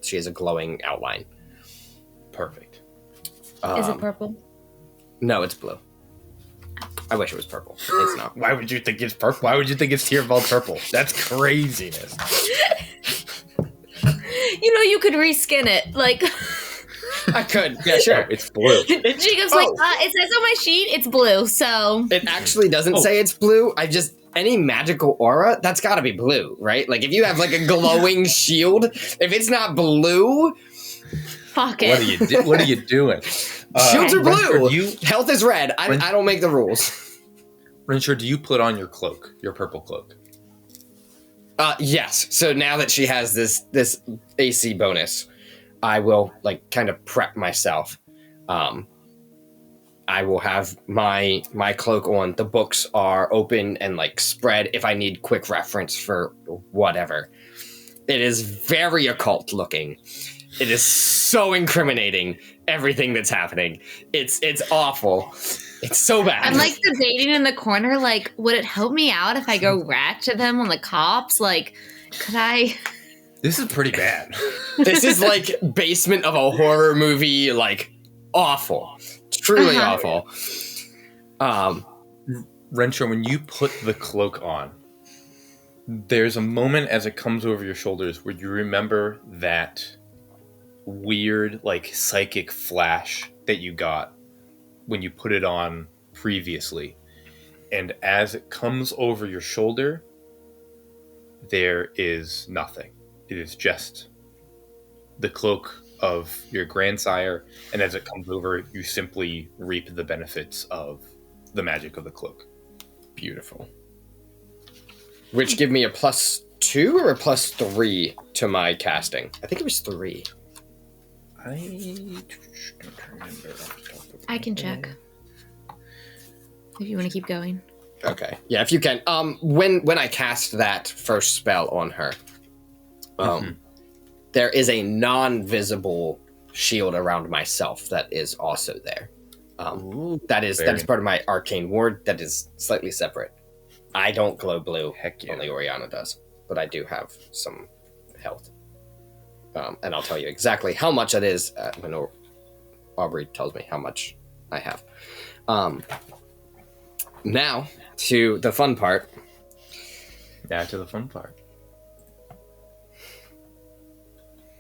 [SPEAKER 2] she has a glowing outline.
[SPEAKER 1] Perfect.
[SPEAKER 3] Is it purple?
[SPEAKER 2] No, it's blue. I wish it was purple. It's not.
[SPEAKER 1] Why would you think it's purple? Why would you think it's Tyrval purple? That's craziness.
[SPEAKER 3] You could reskin it. Like,
[SPEAKER 2] I could. Yeah, sure.
[SPEAKER 1] It's blue.
[SPEAKER 3] She goes like, it says on my sheet, it's blue, so...
[SPEAKER 2] It actually doesn't say it's blue. Any magical aura, that's gotta be blue, right? Like, if you have, like, a glowing shield, if it's not blue...
[SPEAKER 3] Fuck it.
[SPEAKER 1] What are you doing?
[SPEAKER 2] Shields are blue! Health is red. I don't make the rules.
[SPEAKER 1] Renshor, do you put on your cloak, your purple cloak?
[SPEAKER 2] Yes. So now that she has this AC bonus, I will, like, kind of prep myself. I will have my cloak on. The books are open and, like, spread if I need quick reference for whatever. It is very occult looking. It is so incriminating, everything that's happening. It's awful. It's so bad.
[SPEAKER 3] I'm, like, debating in the corner, like, would it help me out if I go ratchet them on the cops? Like, could I...
[SPEAKER 1] This is pretty bad.
[SPEAKER 2] This is, like, basement of a horror movie, like, awful. Truly awful.
[SPEAKER 1] Renshor, when you put the cloak on, there's a moment as it comes over your shoulders where you remember that weird, like, psychic flash that you got when you put it on previously. And as it comes over your shoulder, there is nothing. It is just the cloak of your grandsire, and as it comes over, you simply reap the benefits of the magic of the cloak. Beautiful.
[SPEAKER 2] Which give me a +2 or a +3 to my casting? I think it was 3.
[SPEAKER 1] I don't remember.
[SPEAKER 3] I can check. If you want to keep going.
[SPEAKER 2] Okay. Yeah, if you can. When I cast that first spell on her, there is a non-visible shield around myself that is also there. That is part of my arcane ward that is slightly separate. I don't glow blue.
[SPEAKER 1] Heck yeah.
[SPEAKER 2] Only Orianna does. But I do have some health. And I'll tell you exactly how much it is when Aubrey tells me how much I have. Now, to the fun part.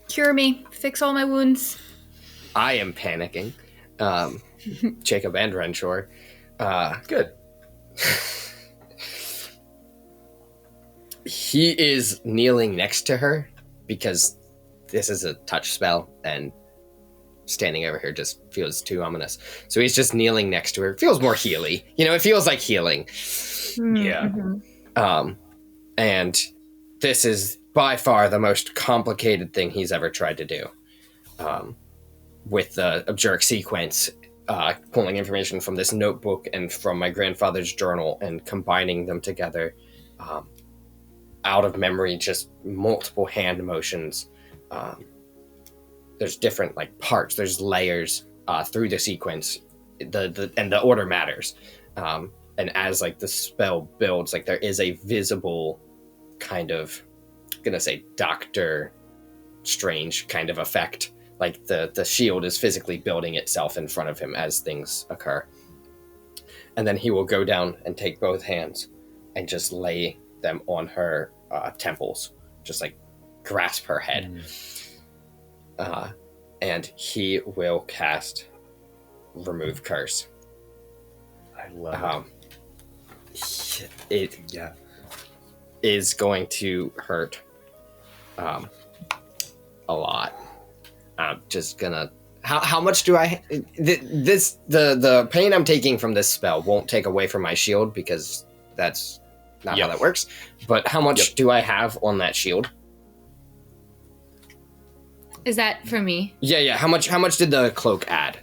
[SPEAKER 4] Cure me. Fix all my wounds.
[SPEAKER 2] I am panicking. Jacob and Renshor.
[SPEAKER 1] Good.
[SPEAKER 2] He is kneeling next to her because this is a touch spell and standing over here just feels too ominous. So he's just kneeling next to her. It feels more healy. It feels like healing.
[SPEAKER 1] Yeah.
[SPEAKER 2] And this is by far the most complicated thing he's ever tried to do. With the Abjuric sequence, pulling information from this notebook and from my grandfather's journal and combining them together. Out of memory, just multiple hand motions. There's different parts. There's layers through the sequence. And the order matters. And as the spell builds, there is a visible kind of, I'm gonna say Doctor Strange kind of effect. The shield is physically building itself in front of him as things occur. And then he will go down and take both hands and just lay them on her temples, just grasp her head. And he will cast Remove Curse.
[SPEAKER 1] I love
[SPEAKER 2] it. Yeah, is going to hurt a lot. I'm just gonna. How much do I? The pain I'm taking from this spell won't take away from my shield because that's not how that works. But how much do I have on that shield?
[SPEAKER 3] Is that for me?
[SPEAKER 2] Yeah. How much did the cloak add?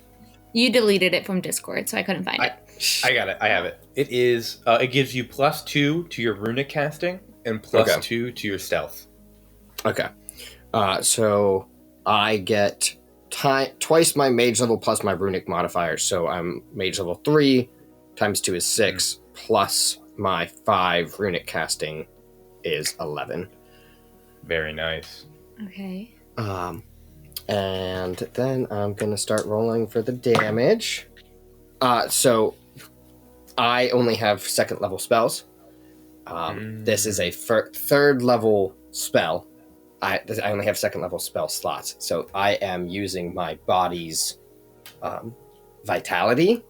[SPEAKER 3] You deleted it from Discord, so I couldn't find it.
[SPEAKER 1] I got it. I have it. It is. It gives you +2 to your runic casting and +2 to your stealth.
[SPEAKER 2] Okay. So I get twice my mage level plus my runic modifier. So I'm mage level 3 times 2 is 6 plus my 5 runic casting is 11.
[SPEAKER 1] Very nice.
[SPEAKER 3] Okay.
[SPEAKER 2] And then I'm gonna start rolling for the damage. So I only have 2nd level spells. This is a 3rd level spell. I only have 2nd level spell slots, so I am using my body's vitality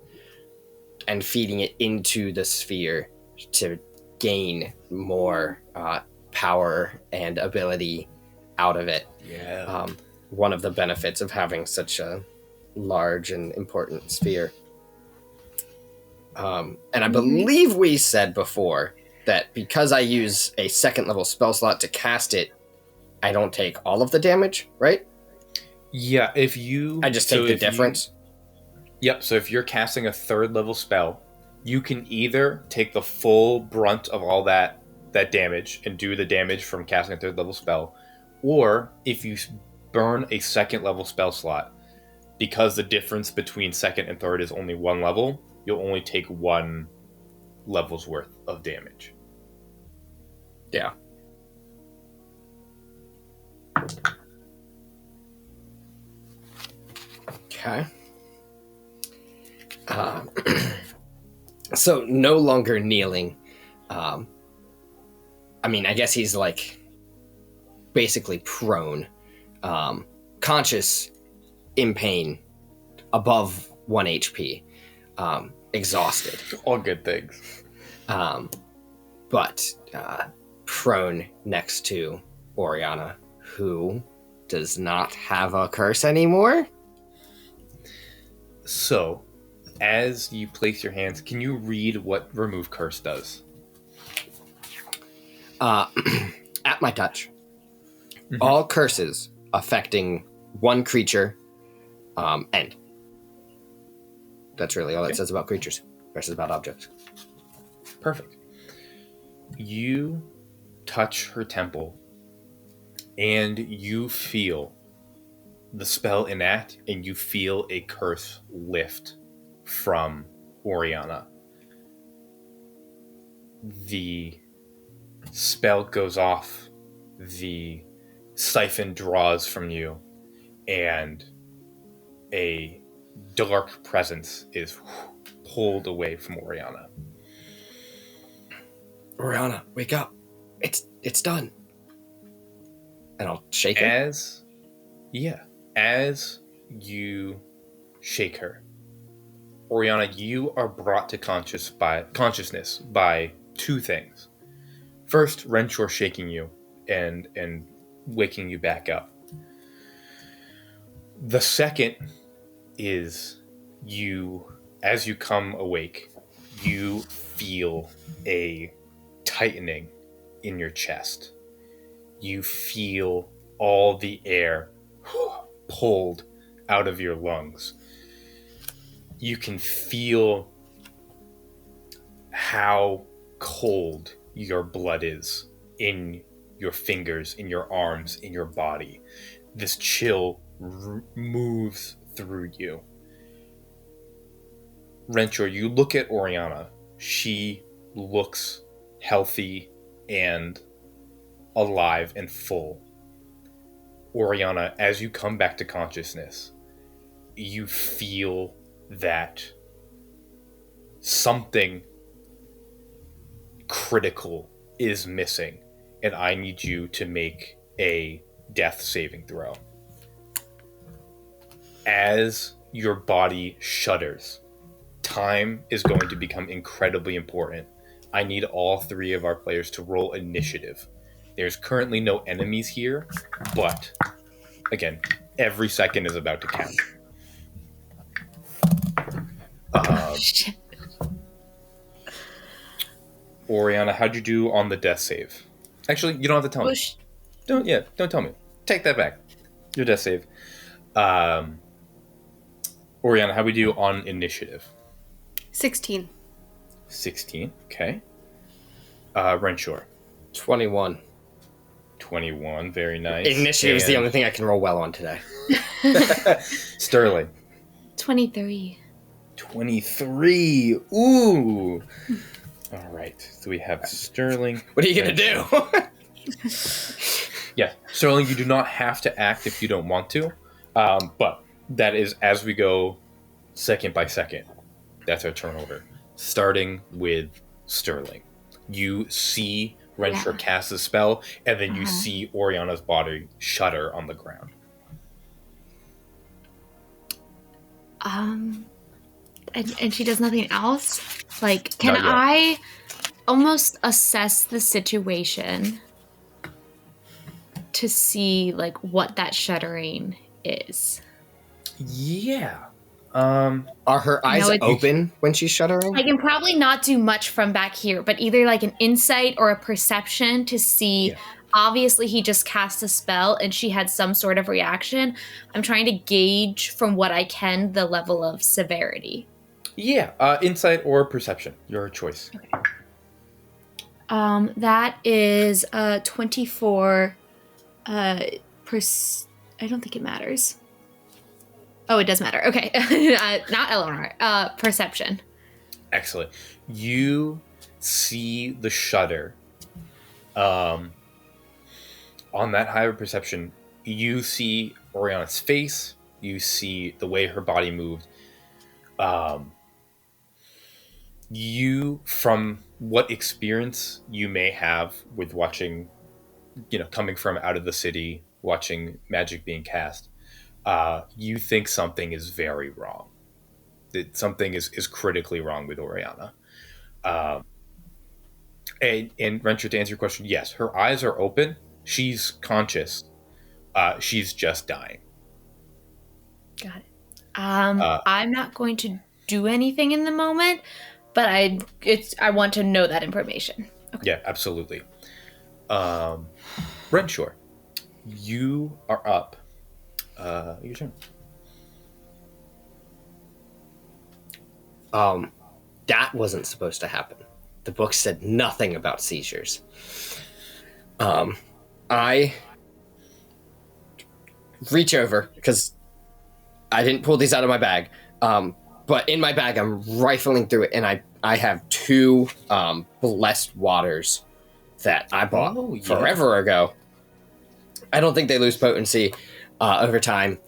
[SPEAKER 2] and feeding it into the sphere to gain more power and ability out of it.
[SPEAKER 1] Yeah.
[SPEAKER 2] One of the benefits of having such a large and important sphere. And I believe we said before that because I use a 2nd level spell slot to cast it, I don't take all of the damage, right?
[SPEAKER 1] Yeah, if you...
[SPEAKER 2] I just take the difference?
[SPEAKER 1] Yep, so if you're casting a 3rd level spell, you can either take the full brunt of all that damage and do the damage from casting a 3rd level spell, or if you burn a 2nd level spell slot, because the difference between 2nd and 3rd is only 1 level, you'll only take 1 level's worth of damage.
[SPEAKER 2] Yeah. Okay. So no longer kneeling. I guess he's basically prone, conscious, in pain, above 1 HP, exhausted.
[SPEAKER 1] All good things.
[SPEAKER 2] But prone next to Orianna, who does not have a curse anymore.
[SPEAKER 1] So, as you place your hands, can you read what Remove Curse does?
[SPEAKER 2] At my touch, all curses affecting one creature end. That's really all it says about creatures versus about objects.
[SPEAKER 1] Perfect. You touch her temple, and you feel the spell enact, and you feel a curse lift from Orianna. the spell goes off, the siphon draws from you, and a dark presence is pulled away from Orianna.
[SPEAKER 2] Orianna, wake up. It's done. And I'll shake her.
[SPEAKER 1] As you shake her, Orianna, you are brought to consciousness by two things. First, Renshor shaking you and waking you back up. The second is as you come awake, you feel a tightening in your chest. You feel all the air pulled out of your lungs. You can feel how cold your blood is in your fingers, in your arms, in your body. This chill moves through you. Renshor, you look at Orianna. She looks healthy and alive and full. Orianna, as you come back to consciousness, you feel that something critical is missing, and I need you to make a death saving throw. As your body shudders, time is going to become incredibly important. I need all three of our players to roll initiative. There's currently no enemies here, but again, every second is about to count.
[SPEAKER 3] Shit.
[SPEAKER 1] Orianna, how'd you do on the death save? Actually, you don't have to tell me. Don't tell me. Take that back. Your death save. Orianna, how'd we do on initiative?
[SPEAKER 4] 16.
[SPEAKER 1] 16, okay. Renshor.
[SPEAKER 2] 21.
[SPEAKER 1] 21, very nice.
[SPEAKER 2] Initiative is the only thing I can roll well on today.
[SPEAKER 1] Sterling.
[SPEAKER 3] 23.
[SPEAKER 1] 23. Ooh. All right. So we have Sterling.
[SPEAKER 2] What are you going to do?
[SPEAKER 1] Yeah. Sterling, you do not have to act if you don't want to. But that is as we go second by second. That's our turnover. Starting with Sterling. You see Renshor cast the spell, and then you see Orianna's body shudder on the ground.
[SPEAKER 3] And she does nothing else? Like, can
[SPEAKER 1] Not yet.
[SPEAKER 3] I almost assess the situation to see, like, what that shuddering is?
[SPEAKER 1] Yeah.
[SPEAKER 2] Are her eyes open when she's shuddering?
[SPEAKER 3] I can probably not do much from back here, but either like an insight or a perception to see.
[SPEAKER 1] Yeah.
[SPEAKER 3] Obviously, he just cast a spell and she had some sort of reaction. I'm trying to gauge from what I can the level of severity.
[SPEAKER 1] Yeah. Insight or perception. Your choice.
[SPEAKER 3] Okay. That is 24. I don't think it matters. Oh, it does matter. Okay. Not Eleanor. Perception.
[SPEAKER 1] Excellent. You see the shudder. On that higher perception, you see Orianna's face. You see the way her body moved. You, from what experience you may have with watching, coming from out of the city, watching magic being cast, you think something is very wrong. That something is critically wrong with Orianna. And Renshor, to answer your question, yes, her eyes are open. She's conscious. She's just dying.
[SPEAKER 3] Got it. I'm not going to do anything in the moment, but I want to know that information. Okay.
[SPEAKER 1] Yeah, absolutely. Renshor, you are up. Your turn.
[SPEAKER 2] That wasn't supposed to happen. The book said nothing about seizures. I reach over, because I didn't pull these out of my bag, But in my bag, I'm rifling through it, and I have 2 blessed waters that I bought forever ago. I don't think they lose potency over time.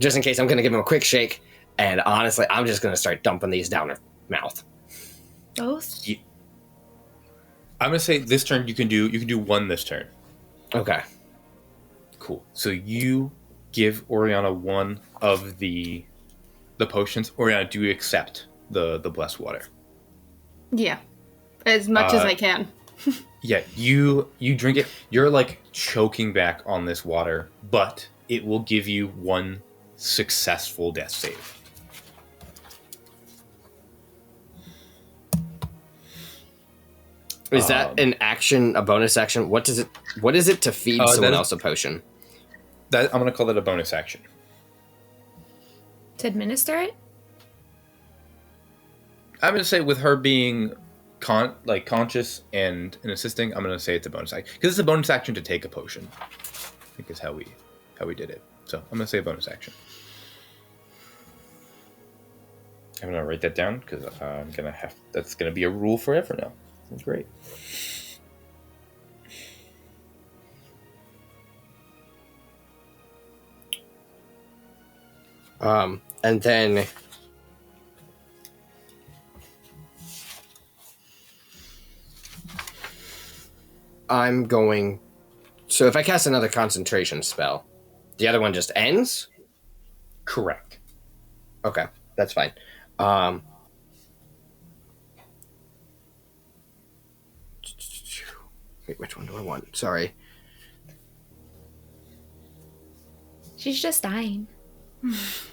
[SPEAKER 2] Just in case, I'm going to give them a quick shake, and honestly, I'm just going to start dumping these down her mouth.
[SPEAKER 4] Both?
[SPEAKER 1] Yeah. I'm going to say this turn you can do 1 this turn.
[SPEAKER 2] Okay.
[SPEAKER 1] Cool. So you give Orianna 1 of the potions. Orianna, do you accept the blessed water?
[SPEAKER 4] Yeah. As much as I can.
[SPEAKER 1] Yeah, you drink it. You're like choking back on this water, but it will give you 1 successful death save.
[SPEAKER 2] Is that an action, a bonus action? What is it to feed someone else a potion?
[SPEAKER 1] I'm going to call that a bonus action.
[SPEAKER 3] To administer it?
[SPEAKER 1] I'm going to say with her being conscious and assisting, I'm going to say it's a bonus action. Because it's a bonus action to take a potion. I think is how we did it. So I'm going to say a bonus action. I'm going to write that down because that's going to be a rule forever now. That's great.
[SPEAKER 2] And then I'm going. So if I cast another concentration spell, the other one just ends?
[SPEAKER 1] Correct.
[SPEAKER 2] Okay, that's fine. Wait, which one do I want? Sorry.
[SPEAKER 3] She's just dying.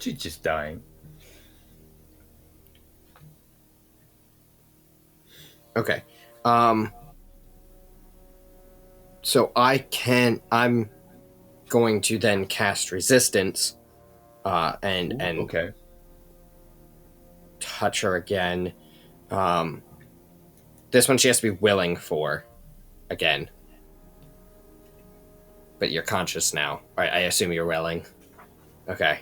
[SPEAKER 1] She's just dying.
[SPEAKER 2] Okay. So I'm going to then cast resistance, and
[SPEAKER 1] okay.
[SPEAKER 2] touch her again. This one she has to be willing for, again. But you're conscious now. I assume you're willing. Okay.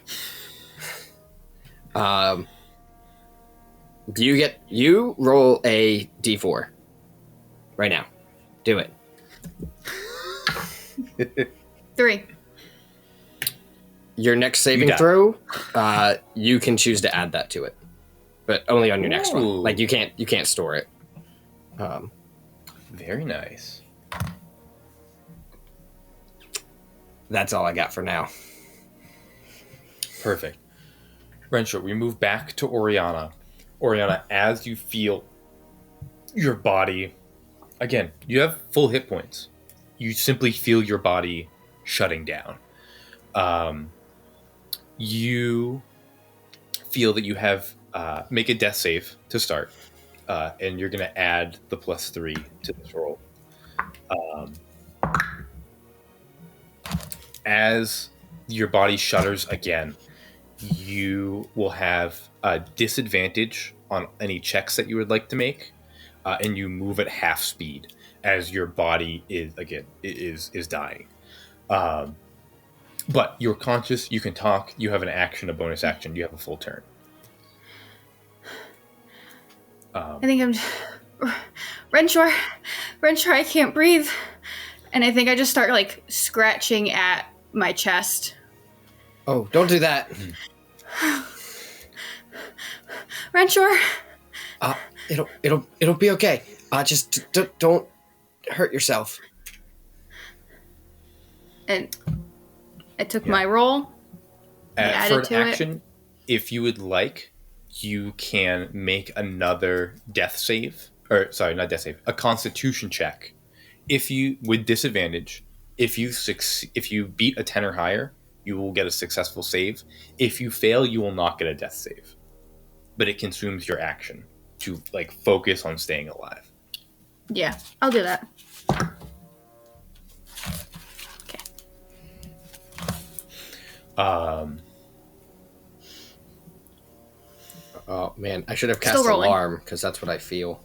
[SPEAKER 2] You roll a d4 right now. Do it.
[SPEAKER 4] 3.
[SPEAKER 2] Your next saving throw, you can choose to add that to it, but only on your next one. Like you can't store it.
[SPEAKER 1] Very nice.
[SPEAKER 2] That's all I got for now.
[SPEAKER 1] Perfect. Renshor, we move back to Orianna. Orianna, as you feel your body, again, you have full hit points. You simply feel your body shutting down. You feel that you have make a death save to start, and you're going to add the +3 to this roll. As your body shudders again, you will have a disadvantage on any checks that you would like to make, and you move at half speed as your body is dying. But you're conscious, you can talk, you have an action, a bonus action, you have a full turn.
[SPEAKER 4] I think I'm... Renshor, I can't breathe. And I think I just start, like, scratching at my chest.
[SPEAKER 2] Oh, don't do that.
[SPEAKER 4] Renshor!
[SPEAKER 2] It'll be okay. Just don't hurt yourself.
[SPEAKER 4] And I took my roll.
[SPEAKER 1] For an action, if you would like, you can make another death save. Or, sorry, not death save. A constitution check. If you, with disadvantage, if you beat a 10 or higher, you will get a successful save. If you fail, you will not get a death save. But it consumes your action to, like, focus on staying alive.
[SPEAKER 4] Yeah, I'll do that. Okay.
[SPEAKER 2] Oh, man. I should have cast Alarm, because that's what I feel.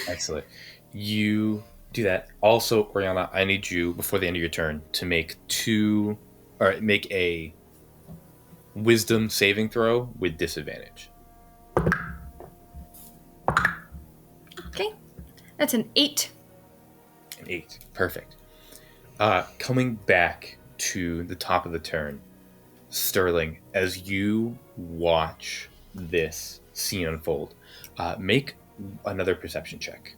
[SPEAKER 1] Excellent. You do that. Also, Orianna, I need you, before the end of your turn, to make a wisdom saving throw with disadvantage.
[SPEAKER 4] Okay. That's an 8.
[SPEAKER 1] An 8. Perfect. Coming back to the top of the turn, Sterling, as you watch this scene unfold, make another perception check.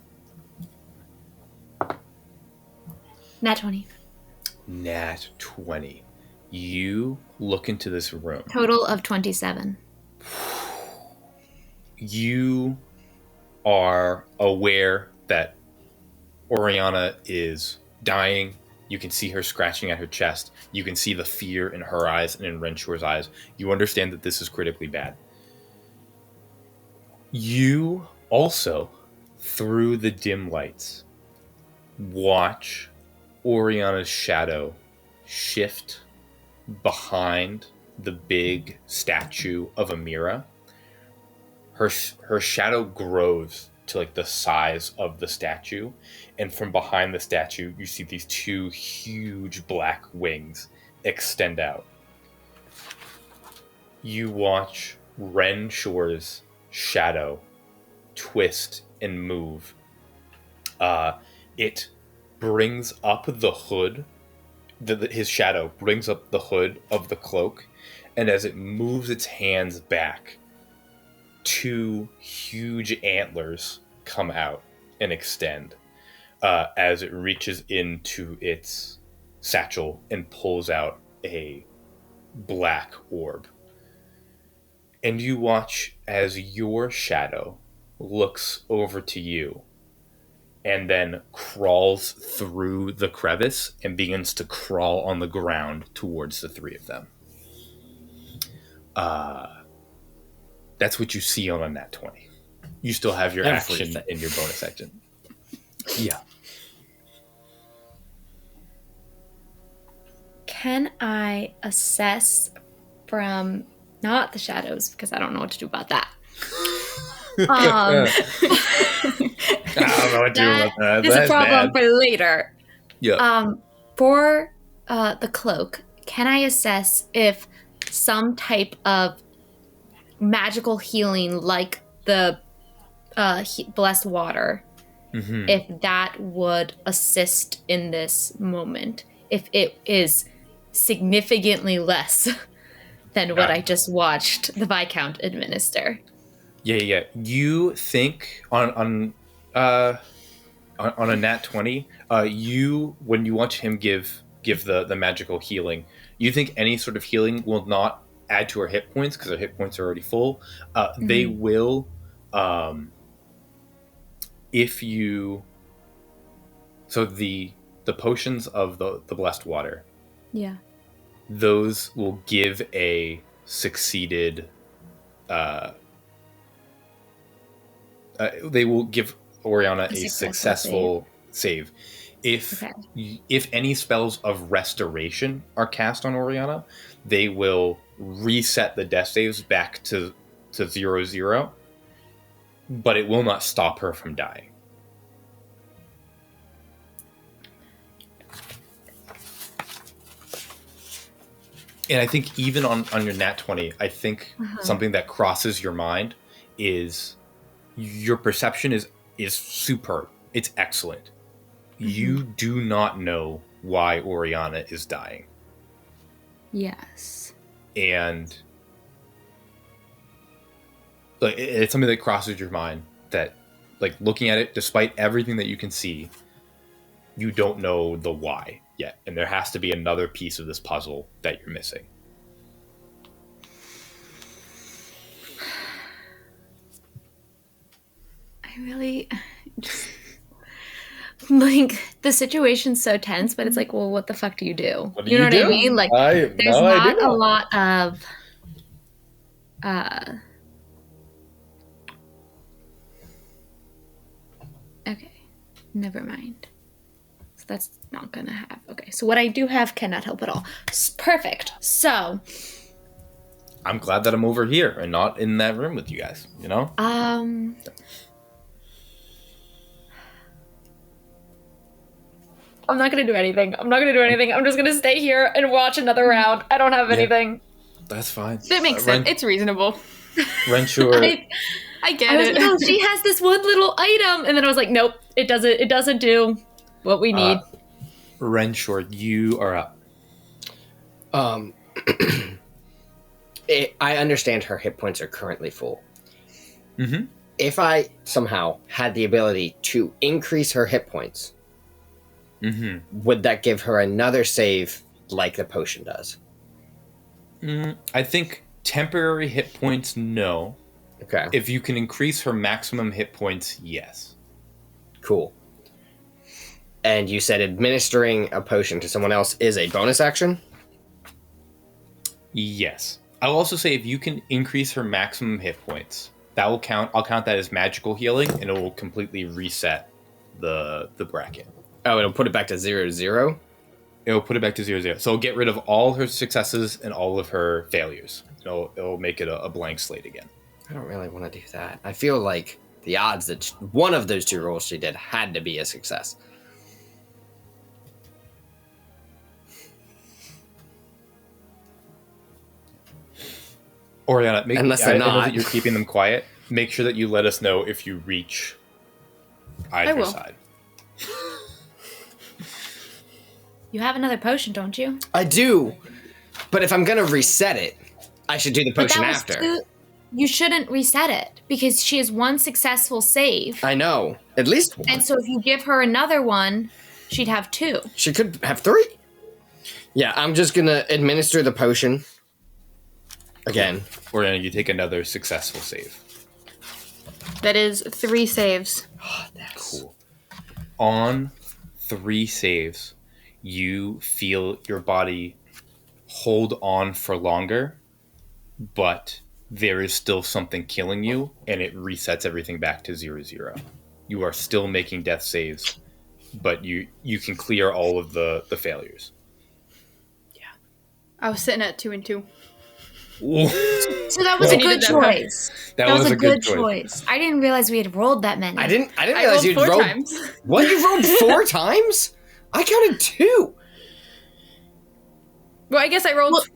[SPEAKER 3] Nat 20.
[SPEAKER 1] Nat 20. You look into this room.
[SPEAKER 3] Total of 27.
[SPEAKER 1] You are aware that Orianna is dying. You can see her scratching at her chest. You can see the fear in her eyes and in Renshor's eyes. You understand that this is critically bad. You also, through the dim lights, watch Orianna's shadow shift behind the big statue of Amira. Her shadow grows to like the size of the statue, and from behind the statue you see these two huge black wings extend out. You watch Renshor's shadow twist and move. It brings up the hood. His shadow brings up the hood of the cloak, and as it moves its hands back, two huge antlers come out and extend as it reaches into its satchel and pulls out a black orb. And you watch as your shadow looks over to you and then crawls through the crevice and begins to crawl on the ground towards the three of them. That's what you see on a nat 20. You still have your action in your bonus action. Yeah.
[SPEAKER 3] Can I assess from not the shadows, because I don't know what to do about that.
[SPEAKER 1] I don't know what to do about that.
[SPEAKER 3] Is a
[SPEAKER 1] That's
[SPEAKER 3] problem
[SPEAKER 1] bad.
[SPEAKER 3] for later.
[SPEAKER 1] Yeah.
[SPEAKER 3] For the cloak, can I assess if some type of magical healing, like the blessed water, if that would assist in this moment? If it is significantly less than what I just watched the Viscount administer.
[SPEAKER 1] Yeah. You think on a nat 20, when you watch him give the magical healing, you think any sort of healing will not add to her hit points because her hit points are already full. They will, if you. So the potions of the blessed water.
[SPEAKER 3] Yeah.
[SPEAKER 1] Those will give a succeeded. They will give Orianna a successful save. If any spells of restoration are cast on Orianna, they will reset the death saves back to 0-0, but it will not stop her from dying. And I think even on your nat 20, I think something that crosses your mind is your perception is superb. It's excellent. You do not know why Orianna is dying.
[SPEAKER 3] Yes.
[SPEAKER 1] And like it's something that crosses your mind that, like, looking at it, despite everything that you can see, you don't know the why yet. And there has to be another piece of this puzzle that you're missing.
[SPEAKER 3] I really just like the situation's so tense, but it's like, well, what the fuck do you do?
[SPEAKER 1] What do
[SPEAKER 3] you know
[SPEAKER 1] you do?
[SPEAKER 3] what I mean? Like, there's
[SPEAKER 1] no
[SPEAKER 3] not
[SPEAKER 1] idea.
[SPEAKER 3] a lot of okay, never mind. So that's not gonna have. Okay, so what I do have cannot help at all. Perfect. So
[SPEAKER 1] I'm glad that I'm over here and not in that room with you guys, you know?
[SPEAKER 3] I'm not gonna do anything. I'm just gonna stay here and watch another round. I don't have anything.
[SPEAKER 1] That's fine.
[SPEAKER 4] It makes sense. It's reasonable.
[SPEAKER 1] Renshor.
[SPEAKER 4] I get
[SPEAKER 3] I was
[SPEAKER 4] it.
[SPEAKER 3] like, oh, she has this one little item, and then I was like, nope, it doesn't do what we need.
[SPEAKER 1] Renshor, you are up.
[SPEAKER 2] I understand her hit points are currently full.
[SPEAKER 1] Mm-hmm.
[SPEAKER 2] If I somehow had the ability to increase her hit points, would that give her another save like the potion does?
[SPEAKER 1] I think temporary hit points, no.
[SPEAKER 2] Okay.
[SPEAKER 1] If you can increase her maximum hit points, yes.
[SPEAKER 2] Cool. And you said administering a potion to someone else is a bonus action?
[SPEAKER 1] Yes. I'll also say if you can increase her maximum hit points, that will count. I'll count that as magical healing, and it will completely reset the bracket.
[SPEAKER 2] Oh, it'll put it back to 0-0?
[SPEAKER 1] It'll put it back to 0-0. So it'll get rid of all her successes and all of her failures. It'll make it a blank slate again.
[SPEAKER 2] I don't really want to do that. I feel like the odds that one of those 2 rolls she did had to be a success.
[SPEAKER 1] Orianna,
[SPEAKER 2] Unless
[SPEAKER 1] I
[SPEAKER 2] they're
[SPEAKER 1] know
[SPEAKER 2] not.
[SPEAKER 1] that you're keeping them quiet. Make sure that you let us know if you reach either
[SPEAKER 4] will.
[SPEAKER 1] side.
[SPEAKER 3] You have another potion, don't you?
[SPEAKER 2] I do, but if I'm going to reset it, I should do the
[SPEAKER 3] But
[SPEAKER 2] potion
[SPEAKER 3] that was
[SPEAKER 2] after.
[SPEAKER 3] you shouldn't reset it because she has one successful save.
[SPEAKER 2] I know. At least one.
[SPEAKER 3] And so if you give her another one, she'd have 2.
[SPEAKER 2] She could have 3. Yeah, I'm just going to administer the potion. Again.
[SPEAKER 1] Orianna, you take another successful save.
[SPEAKER 4] That is 3 saves.
[SPEAKER 2] Oh, that's
[SPEAKER 1] Cool. On 3 saves, you feel your body hold on for longer, but there is still something killing you, and it resets everything back to 0-0. You are still making death saves, but you can clear all of the failures.
[SPEAKER 4] I was sitting at 2 and 2.
[SPEAKER 3] So that was
[SPEAKER 4] I
[SPEAKER 3] a
[SPEAKER 4] needed
[SPEAKER 3] good
[SPEAKER 4] that
[SPEAKER 3] choice.
[SPEAKER 1] That was a good
[SPEAKER 3] choice. I didn't realize we had rolled that many.
[SPEAKER 2] I didn't
[SPEAKER 4] I
[SPEAKER 2] realize
[SPEAKER 4] rolled
[SPEAKER 2] you'd
[SPEAKER 4] 4
[SPEAKER 2] rolled.
[SPEAKER 4] times.
[SPEAKER 2] What? You rolled 4 times? I counted 2.
[SPEAKER 4] Well, I guess I rolled...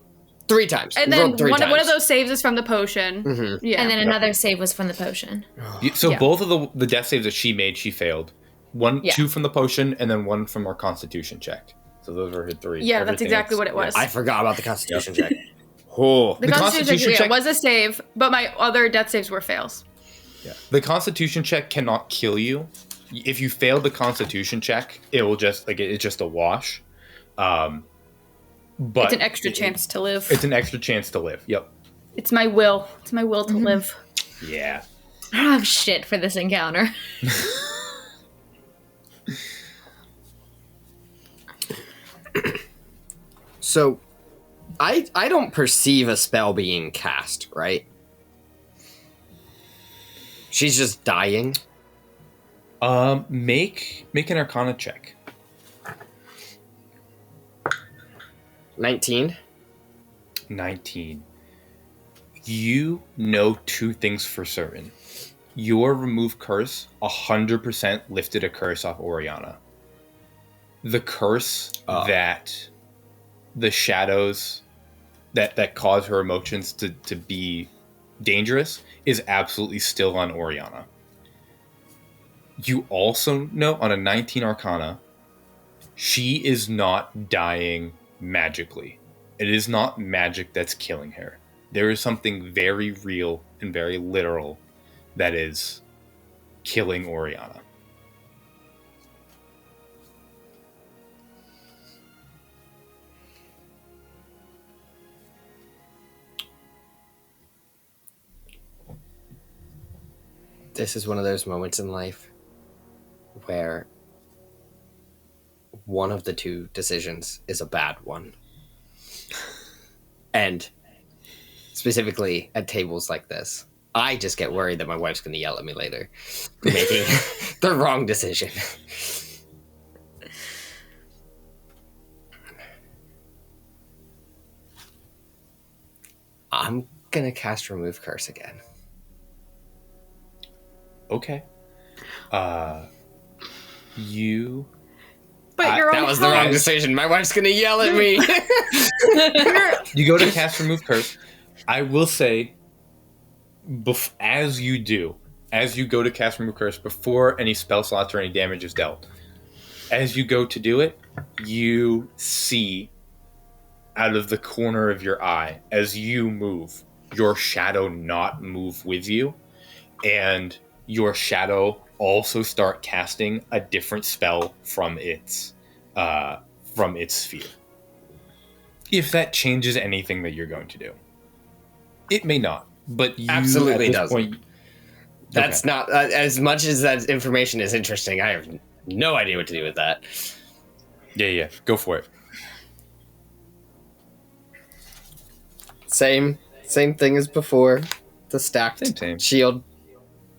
[SPEAKER 2] 3 times.
[SPEAKER 4] and
[SPEAKER 2] You
[SPEAKER 4] then
[SPEAKER 2] rolled 3
[SPEAKER 4] one
[SPEAKER 2] times.
[SPEAKER 4] of those saves is from the potion.
[SPEAKER 2] Mhm.
[SPEAKER 4] Yeah.
[SPEAKER 3] And then another save was from the potion.
[SPEAKER 1] So
[SPEAKER 4] Yeah.
[SPEAKER 1] both of the death saves that she made, she failed.
[SPEAKER 3] Yeah.
[SPEAKER 1] 2 from the potion, and then 1 from her Constitution check. So those were her 3.
[SPEAKER 4] Yeah, that's
[SPEAKER 1] Everything
[SPEAKER 4] exactly
[SPEAKER 1] else-
[SPEAKER 4] what it was.
[SPEAKER 2] I forgot about the Constitution check. Oh.
[SPEAKER 4] The
[SPEAKER 1] The
[SPEAKER 4] Constitution
[SPEAKER 1] Constitution
[SPEAKER 4] check
[SPEAKER 1] check-
[SPEAKER 4] was a save, but my other death saves were fails.
[SPEAKER 1] Yeah. The Constitution check cannot kill you. If you fail the Constitution check, it will just it's just a wash. But
[SPEAKER 4] It's an extra chance to live.
[SPEAKER 1] It's an extra chance to live. Yep.
[SPEAKER 4] It's my will. It's my will to live.
[SPEAKER 1] Yeah.
[SPEAKER 3] I don't have shit for this encounter.
[SPEAKER 2] So, I don't perceive a spell being cast, right? She's just dying.
[SPEAKER 1] Make an Arcana check.
[SPEAKER 2] 19.
[SPEAKER 1] 19. You know 2 things for certain. Your remove curse 100% lifted a curse off Orianna. The curse that the shadows that cause her emotions to be dangerous is absolutely still on Orianna. You also know on a 19 Arcana, she is not dying magically. It is not magic that's killing her. There is something very real and very literal that is killing Orianna.
[SPEAKER 2] This is one of those moments in life where one of the 2 decisions is a bad one. And specifically at tables like this, I just get worried that my wife's going to yell at me later for making the wrong decision. I'm going to cast Remove Curse again.
[SPEAKER 1] Okay. You...
[SPEAKER 4] But you're
[SPEAKER 2] that
[SPEAKER 4] on
[SPEAKER 2] was the wrong
[SPEAKER 4] high.
[SPEAKER 2] decision. My wife's going to yell at me.
[SPEAKER 1] You go to cast Remove Curse. I will say, as you go to cast Remove Curse, before any spell slots or any damage is dealt, as you go to do it, you see out of the corner of your eye, as you move, your shadow not move with you, and your shadow also start casting a different spell from its sphere. If that changes anything that you're going to do, it may not. But you
[SPEAKER 2] Absolutely
[SPEAKER 1] at this
[SPEAKER 2] doesn't.
[SPEAKER 1] point,
[SPEAKER 2] That's not as much as that information is interesting. I have no idea what to do with that.
[SPEAKER 1] Yeah, go for it.
[SPEAKER 2] Same thing as before. The stacked
[SPEAKER 1] Same.
[SPEAKER 2] shield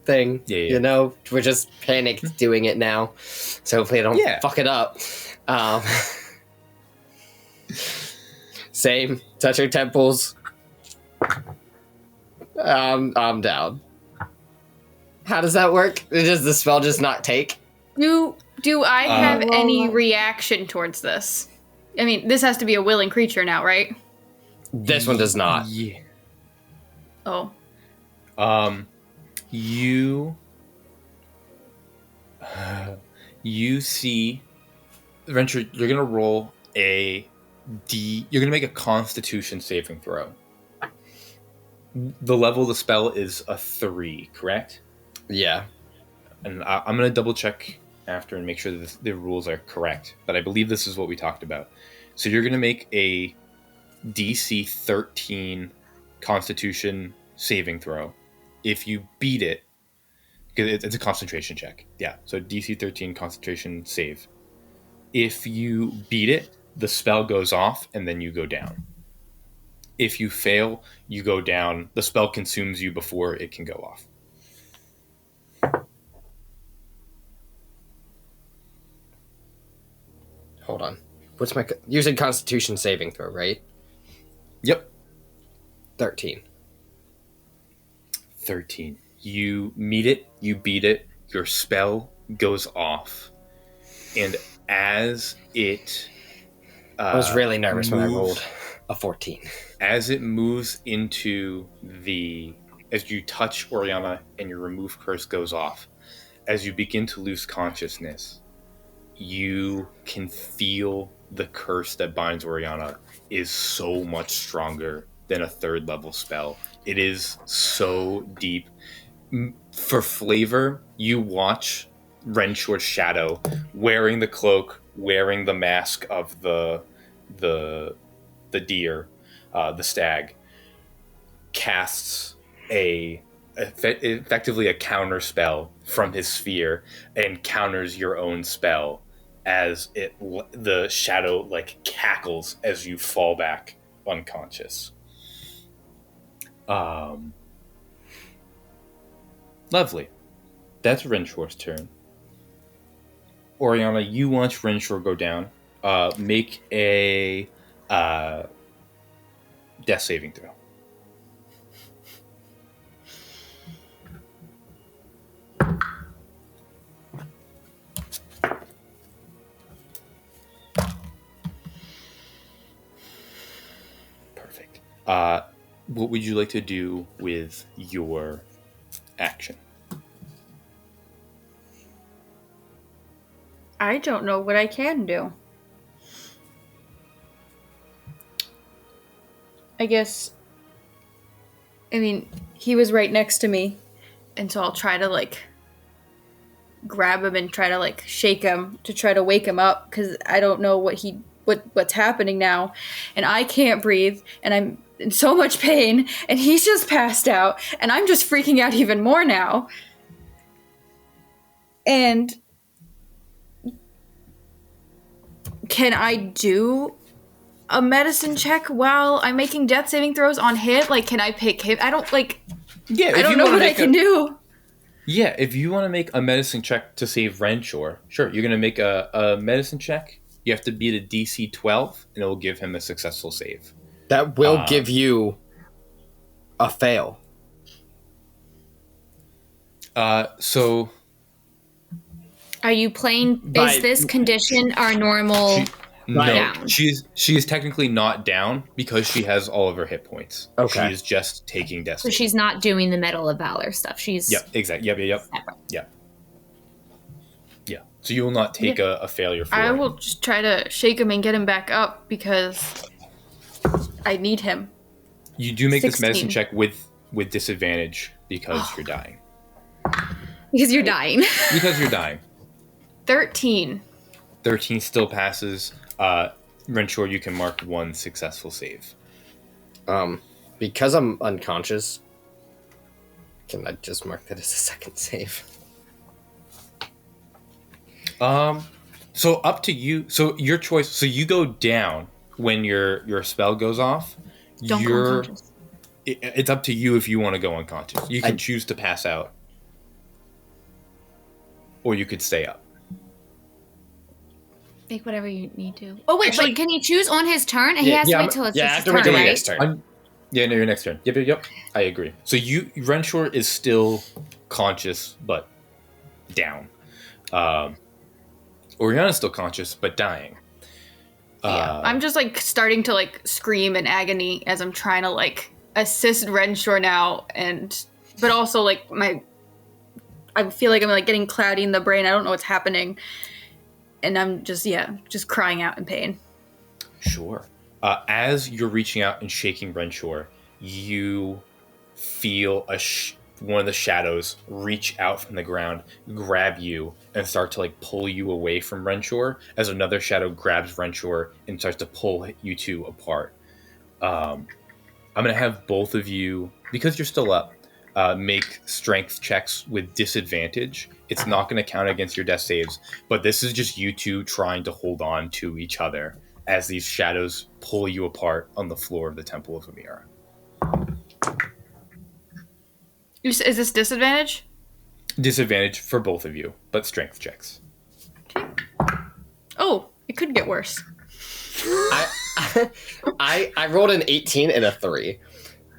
[SPEAKER 2] thing.
[SPEAKER 1] Yeah.
[SPEAKER 2] You know, we're just panicked doing it now, so hopefully I don't fuck it up. Same. Touch your temples. I'm down. How does that work? Does the spell just not take?
[SPEAKER 4] Do I have any reaction towards this? I mean, this has to be a willing creature now, right?
[SPEAKER 2] This one does not.
[SPEAKER 1] Yeah.
[SPEAKER 4] Oh.
[SPEAKER 1] You see, Renshor, you're gonna roll you're gonna make a Constitution saving throw. The level of the spell is a 3, correct?
[SPEAKER 2] Yeah.
[SPEAKER 1] And I'm gonna double check after and make sure that the rules are correct, but I believe this is what we talked about. So you're gonna make a DC 13 Constitution saving throw. If you beat it, because it's a concentration check. Yeah, so DC 13 concentration save. If you beat it, the spell goes off and then you go down. If you fail, you go down. The spell consumes you before it can go off.
[SPEAKER 2] Hold on. What's my... Using Constitution saving throw, right?
[SPEAKER 1] Yep.
[SPEAKER 2] 13.
[SPEAKER 1] You meet it, you beat it, your spell goes off. And as it...
[SPEAKER 2] I was really nervous when I rolled a 14.
[SPEAKER 1] As it moves into as you touch Orianna and your remove curse goes off, as you begin to lose consciousness, you can feel the curse that binds Orianna is so much stronger than a 3rd level spell. It is so deep. For flavor, you watch Renshor's shadow wearing the cloak, wearing the mask of the deer, the stag, casts effectively a counter spell from his sphere and counters your own spell as the shadow like cackles as you fall back unconscious. Lovely. That's Renshor's turn. Orianna, you watch Renshor go down. Make a death saving throw. Perfect. What would you like to do with your action?
[SPEAKER 4] I don't know what I can do. I guess... I mean, he was right next to me, and so I'll try to, like, grab him and try to, like, shake him to try to wake him up, because I don't know what's happening now, and I can't breathe, and I'm in so much pain, and he's just passed out, and I'm just freaking out even more now. And can I do a medicine check while I'm making death saving throws on him? Like, can I pick him? I don't, like... Yeah, I don't know what I can do.
[SPEAKER 1] Yeah, if you want to make a medicine check to save Renshor, sure, you're going to make a medicine check. You have to beat a DC 12, and it will give him a successful save.
[SPEAKER 2] That will give you a fail.
[SPEAKER 3] Are you playing... Is this condition our normal
[SPEAKER 1] No,
[SPEAKER 3] down.
[SPEAKER 1] she is technically not down because she has all of her hit points.
[SPEAKER 2] Okay.
[SPEAKER 1] She is just taking death.
[SPEAKER 3] So she's not doing the Medal of Valor stuff. She's
[SPEAKER 1] Yep, exactly. Yep.
[SPEAKER 3] separate.
[SPEAKER 1] Yeah. So you will not take a failure for
[SPEAKER 4] I
[SPEAKER 1] it.
[SPEAKER 4] will just try to shake him and get him back up because I need him.
[SPEAKER 1] You do make this
[SPEAKER 4] 16.
[SPEAKER 1] medicine check with disadvantage because you're dying.
[SPEAKER 3] Because you're dying.
[SPEAKER 1] Because you're dying.
[SPEAKER 4] 13.
[SPEAKER 1] 13 still passes. Renshor, you can mark one successful save.
[SPEAKER 2] Because I'm unconscious, can I just mark that as a second save?
[SPEAKER 1] So up to you. So your choice. So you go down when your spell goes off.
[SPEAKER 4] Don't go unconscious.
[SPEAKER 1] It's up to you if you want to go unconscious. You can choose to pass out, or you could stay up.
[SPEAKER 3] Make whatever you need to. Oh wait,
[SPEAKER 2] Actually-
[SPEAKER 3] but can he choose on his turn? And he has to wait till it's
[SPEAKER 2] I
[SPEAKER 3] his
[SPEAKER 2] have to
[SPEAKER 3] turn,
[SPEAKER 2] wait till my
[SPEAKER 3] right?
[SPEAKER 2] next turn.
[SPEAKER 1] Yeah, no, your next turn. Yep. I agree. So Renshor is still conscious, but down. Orianna's still conscious, but dying.
[SPEAKER 4] I'm just like starting to like scream in agony as I'm trying to like assist Renshor now, but also like I feel like I'm like getting cloudy in the brain. I don't know what's happening, and I'm just crying out in pain.
[SPEAKER 1] Sure. As you're reaching out and shaking Renshor, you feel one of the shadows reach out from the ground, grab you, and start to like pull you away from Renshor. As another shadow grabs Renshor and starts to pull you two apart. I'm gonna have both of you, because you're still up, make strength checks with disadvantage. It's not going to count against your death saves, but this is just you two trying to hold on to each other as these shadows pull you apart on the floor of the Temple of Amira.
[SPEAKER 4] Is this disadvantage?
[SPEAKER 1] Disadvantage for both of you, but strength checks.
[SPEAKER 4] Oh, it could get worse.
[SPEAKER 2] I rolled an 18 and a 3.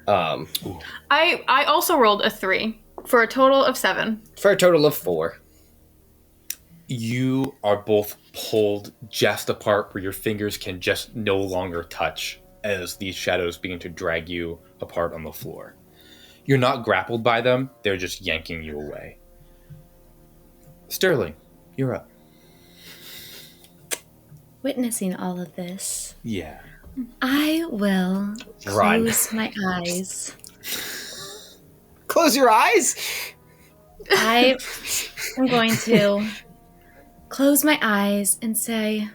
[SPEAKER 4] I also rolled a 3 for a total of 7.
[SPEAKER 2] For a total of 4.
[SPEAKER 1] You are both pulled just apart where your fingers can just no longer touch as these shadows begin to drag you apart on the floor. You're not grappled by them, they're just yanking you away. Sterling, you're up.
[SPEAKER 3] Witnessing all of this,
[SPEAKER 1] Yeah.
[SPEAKER 3] I will
[SPEAKER 2] Run.
[SPEAKER 3] close my eyes.
[SPEAKER 2] Close your eyes!
[SPEAKER 3] I am going to close my eyes and say,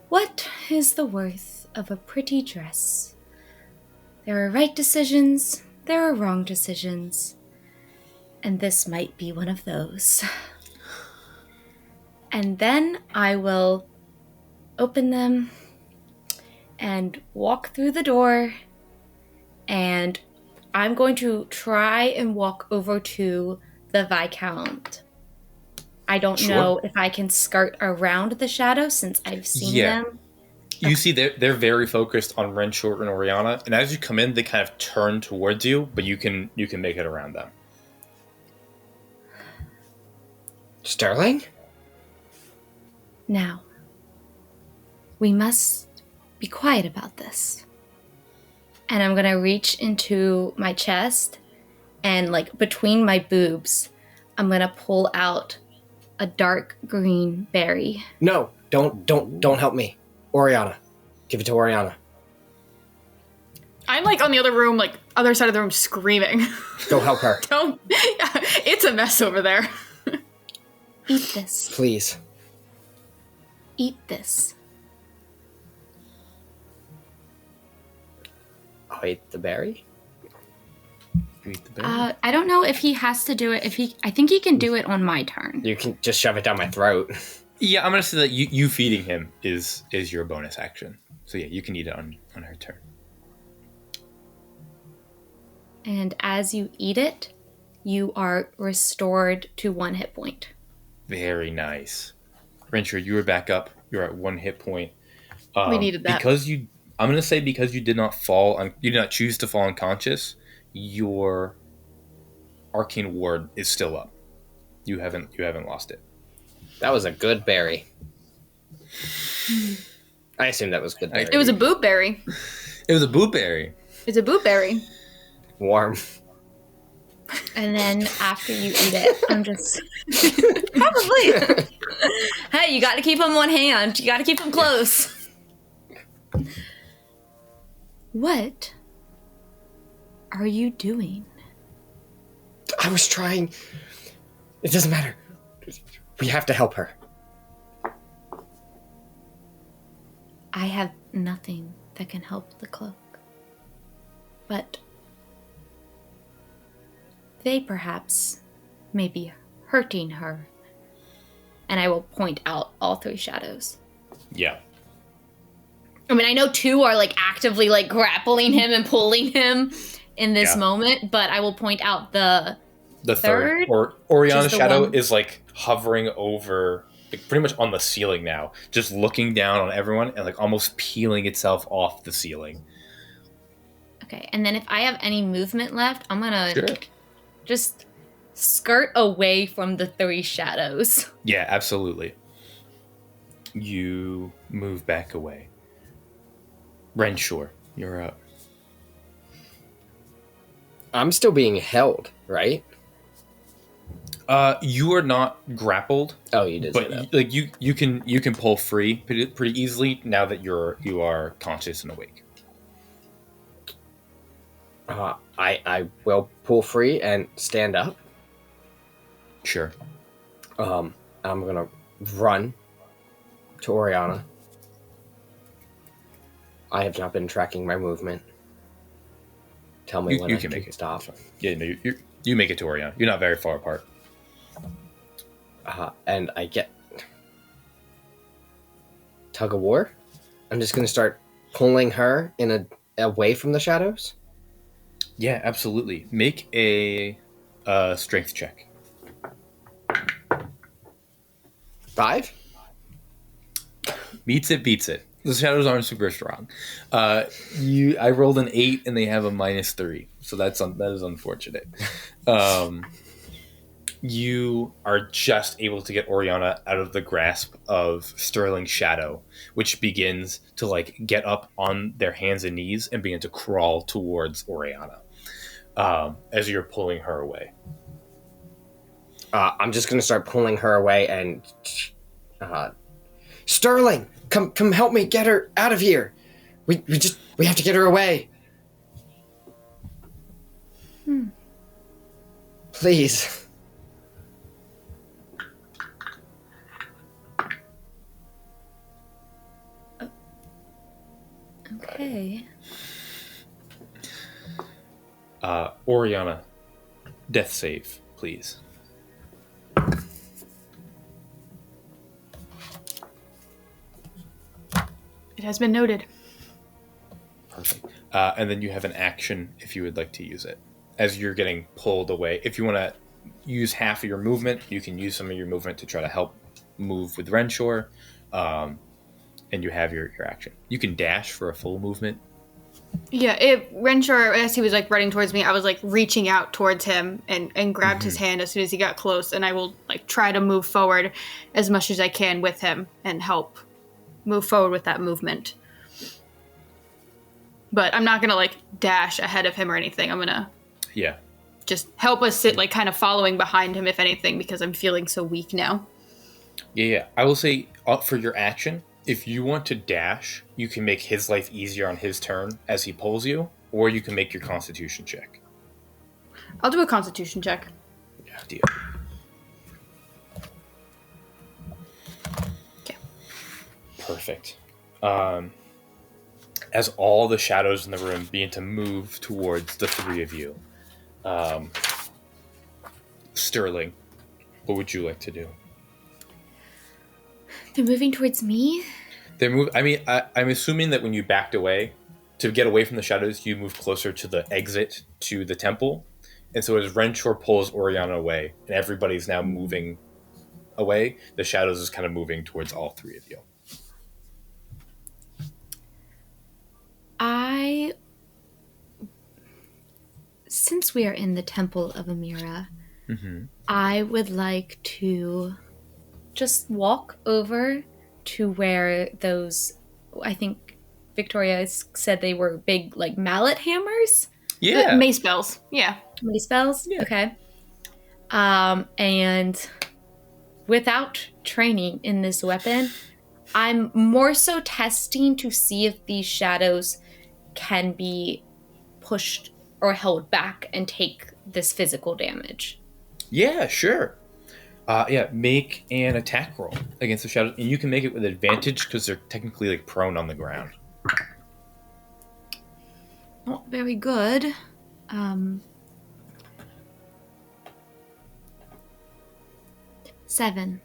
[SPEAKER 3] what is the worth of a pretty dress? There are right decisions, there are wrong decisions, and this might be one of those. And then I will open them and walk through the door, and I'm going to try and walk over to the Viscount. I don't know if I can skirt around the shadows since I've seen them.
[SPEAKER 1] You see they're very focused on Renshor and Orianna, and as you come in, they kind of turn towards you, but you can make it around them.
[SPEAKER 2] Sterling?
[SPEAKER 3] Now, we must be quiet about this. And I'm gonna reach into my chest and like between my boobs, I'm gonna pull out a dark green berry.
[SPEAKER 2] No, don't help me. Orianna. Give it to Orianna.
[SPEAKER 4] I'm like on the other side of the room screaming.
[SPEAKER 2] Go help her.
[SPEAKER 4] Don't. It's a mess over there.
[SPEAKER 3] Eat this.
[SPEAKER 2] Please.
[SPEAKER 3] Eat this.
[SPEAKER 2] I'll eat the berry.
[SPEAKER 1] Eat the berry.
[SPEAKER 3] I don't know if he has to do it. I think he can do it on my turn.
[SPEAKER 2] You can just shove it down my throat.
[SPEAKER 1] Yeah, I'm gonna say that you feeding him is your bonus action. So yeah, you can eat it on her turn.
[SPEAKER 3] And as you eat it, you are restored to 1 hit point.
[SPEAKER 1] Very nice. Renshor, you were back up. You're at 1 hit point.
[SPEAKER 4] We needed that.
[SPEAKER 1] I'm gonna say because you did not you did not choose to fall unconscious, your arcane ward is still up. You haven't lost it.
[SPEAKER 2] That was a good berry. I assume that was good.
[SPEAKER 4] It was a bootberry.
[SPEAKER 1] It was a bootberry.
[SPEAKER 4] It's a bootberry.
[SPEAKER 2] Warm.
[SPEAKER 3] And then after you eat it, I'm just probably. Hey, you got to keep them one hand. You got to keep them close. What are you doing?
[SPEAKER 2] I was trying. It doesn't matter. We have to help her.
[SPEAKER 3] I have nothing that can help the cloak. But they perhaps may be hurting her. And I will point out all three shadows.
[SPEAKER 1] Yeah.
[SPEAKER 3] I mean, I know two are like actively like grappling him and pulling him in this moment, but I will point out the third.
[SPEAKER 1] Or Orianna's shadow
[SPEAKER 3] one.
[SPEAKER 1] is like hovering over, like pretty much on the ceiling now, just looking down on everyone and like almost peeling itself off the ceiling.
[SPEAKER 3] Okay, and then if I have any movement left, I'm gonna just skirt away from the three shadows.
[SPEAKER 1] Yeah, absolutely. You move back away. Renshor, you're up.
[SPEAKER 2] I'm still being held, right?
[SPEAKER 1] You are not grappled.
[SPEAKER 2] Oh, you did.
[SPEAKER 1] But like you can pull free pretty easily now that you are conscious and awake.
[SPEAKER 2] I will pull free and stand up.
[SPEAKER 1] Sure.
[SPEAKER 2] I'm gonna run to Orianna. I have not been tracking my movement. Tell me when I can make it stop.
[SPEAKER 1] Yeah, no, you make it to Orianna. You're not very far apart.
[SPEAKER 2] And I get tug of war. I'm just gonna start pulling her away from the shadows.
[SPEAKER 1] Yeah, absolutely. Make a strength check.
[SPEAKER 2] 5?
[SPEAKER 1] Beats it. The shadows aren't super strong. I rolled an 8 and they have a -3, so that is unfortunate. You are just able to get Orianna out of the grasp of Sterling's shadow, which begins to like get up on their hands and knees and begin to crawl towards Orianna as you're pulling her away.
[SPEAKER 2] I'm just gonna start pulling her away and Sterling, come help me get her out of here. We have to get her away. Please.
[SPEAKER 3] Okay.
[SPEAKER 1] Orianna, death save, please.
[SPEAKER 4] It has been noted.
[SPEAKER 1] Perfect. And then you have an action if you would like to use it. As you're getting pulled away, if you want to use half of your movement, you can use some of your movement to try to help move with Renshor. And you have your action. You can dash for a full movement.
[SPEAKER 4] Yeah, Renshor, as he was like running towards me, I was like reaching out towards him and grabbed his hand as soon as he got close, and I will like try to move forward as much as I can with him and help move forward with that movement. But I'm not gonna like dash ahead of him or anything. I'm gonna just help us sit like kind of following behind him if anything, because I'm feeling so weak now.
[SPEAKER 1] Yeah. I will say for your action, if you want to dash, you can make his life easier on his turn as he pulls you, or you can make your Constitution check.
[SPEAKER 4] I'll do a Constitution check.
[SPEAKER 1] Yeah, deal.
[SPEAKER 4] Okay.
[SPEAKER 1] Perfect. As all the shadows in the room begin to move towards the three of you, Sterling, what would you like to do?
[SPEAKER 3] They're moving towards me?
[SPEAKER 1] I'm assuming that when you backed away, to get away from the shadows, you move closer to the exit to the temple. And so as Renshor pulls Orianna away, and everybody's now moving away, the shadows is kind of moving towards all three of you.
[SPEAKER 3] Since we are in the Temple of Amira, I would like to just walk over to where those, I think Victoria said they were big, like, mallet hammers?
[SPEAKER 1] Yeah.
[SPEAKER 4] Mace bells. Yeah.
[SPEAKER 3] Mace bells?
[SPEAKER 1] Yeah.
[SPEAKER 3] Okay. And without training in this weapon, I'm more so testing to see if these shadows can be pushed or held back and take this physical damage.
[SPEAKER 1] Yeah, sure. Make an attack roll against the shadows, and you can make it with advantage because they're technically like prone on the ground.
[SPEAKER 3] Not very good. 7.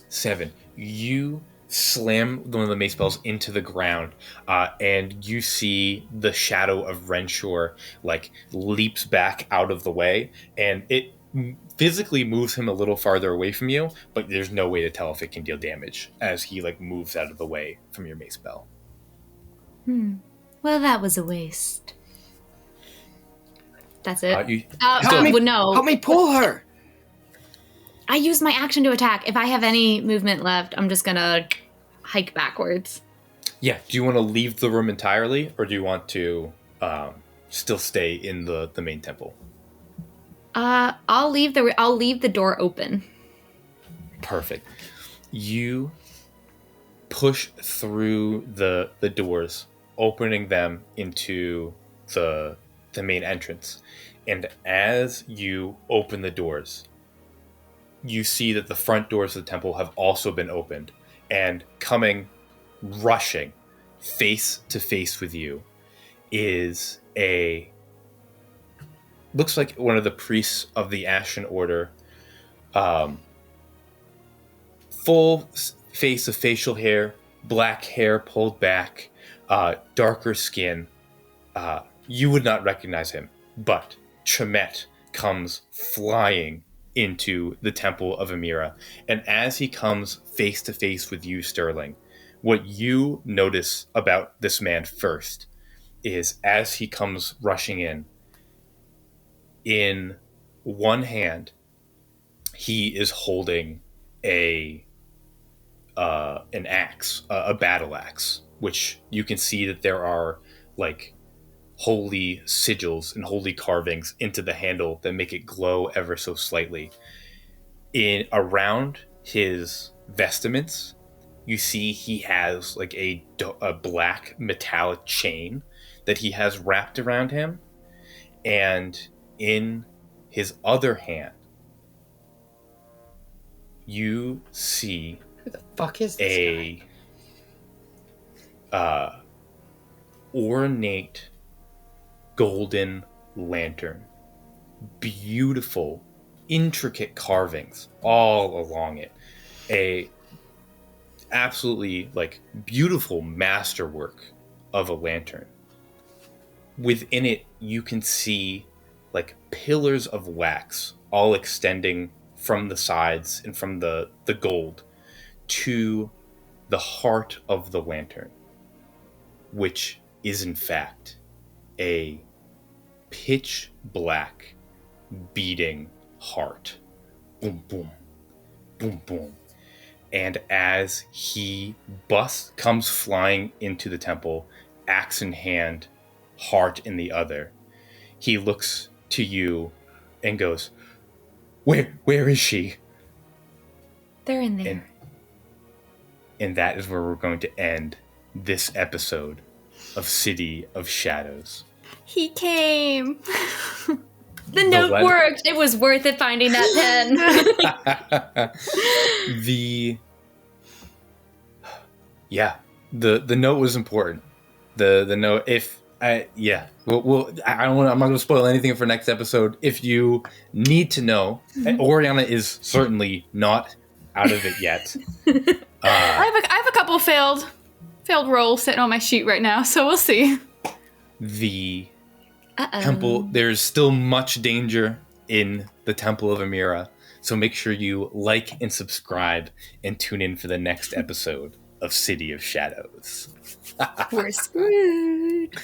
[SPEAKER 1] 7. You slam one of the mace bells into the ground, and you see the shadow of Renshor like leaps back out of the way, and it physically moves him a little farther away from you, but there's no way to tell if it can deal damage as he like moves out of the way from your mace bell.
[SPEAKER 3] Well, that was a waste. That's it.
[SPEAKER 2] No. Help me pull her.
[SPEAKER 3] I used my action to attack. If I have any movement left, I'm just gonna hike backwards.
[SPEAKER 1] Yeah. Do you want to leave the room entirely, or do you want to still stay in the main temple?
[SPEAKER 3] I'll leave the door open.
[SPEAKER 1] Perfect. You push through the doors, opening them into the main entrance. And as you open the doors, you see that the front doors of the temple have also been opened, and rushing face to face with you is looks like one of the priests of the Ashen Order. Full face of facial hair, black hair pulled back, darker skin. You would not recognize him, but Chemet comes flying into the Temple of Amira. And as he comes face to face with you, Sterling, what you notice about this man first is as he comes rushing in one hand, he is holding an axe, a battle axe, which you can see that there are like holy sigils and holy carvings into the handle that make it glow ever so slightly. Around his vestments, you see he has like a black metallic chain that he has wrapped around him, and in his other hand, you see
[SPEAKER 2] who the fuck is this guy?
[SPEAKER 1] Ornate golden lantern, beautiful, intricate carvings all along it, a absolutely like beautiful masterwork of a lantern. Within it, you can see like pillars of wax all extending from the sides and from the gold to the heart of the lantern, which is in fact a pitch black beating heart. Boom, boom, boom, boom. And as he comes flying into the temple, axe in hand, heart in the other, he looks to you and goes, Where is she?
[SPEAKER 3] They're in there.
[SPEAKER 1] And that is where we're going to end this episode of City of Shadows.
[SPEAKER 4] He came.
[SPEAKER 3] The note worked. It was worth it finding that pen.
[SPEAKER 1] The note was important. The note, I'm not going to spoil anything for next episode. If you need to know, Orianna is certainly not out of it yet.
[SPEAKER 4] I have a couple failed rolls sitting on my sheet right now, so we'll see.
[SPEAKER 1] The temple, there's still much danger in the Temple of Amira, so make sure you like and subscribe and tune in for the next episode of City of Shadows.
[SPEAKER 3] We're screwed.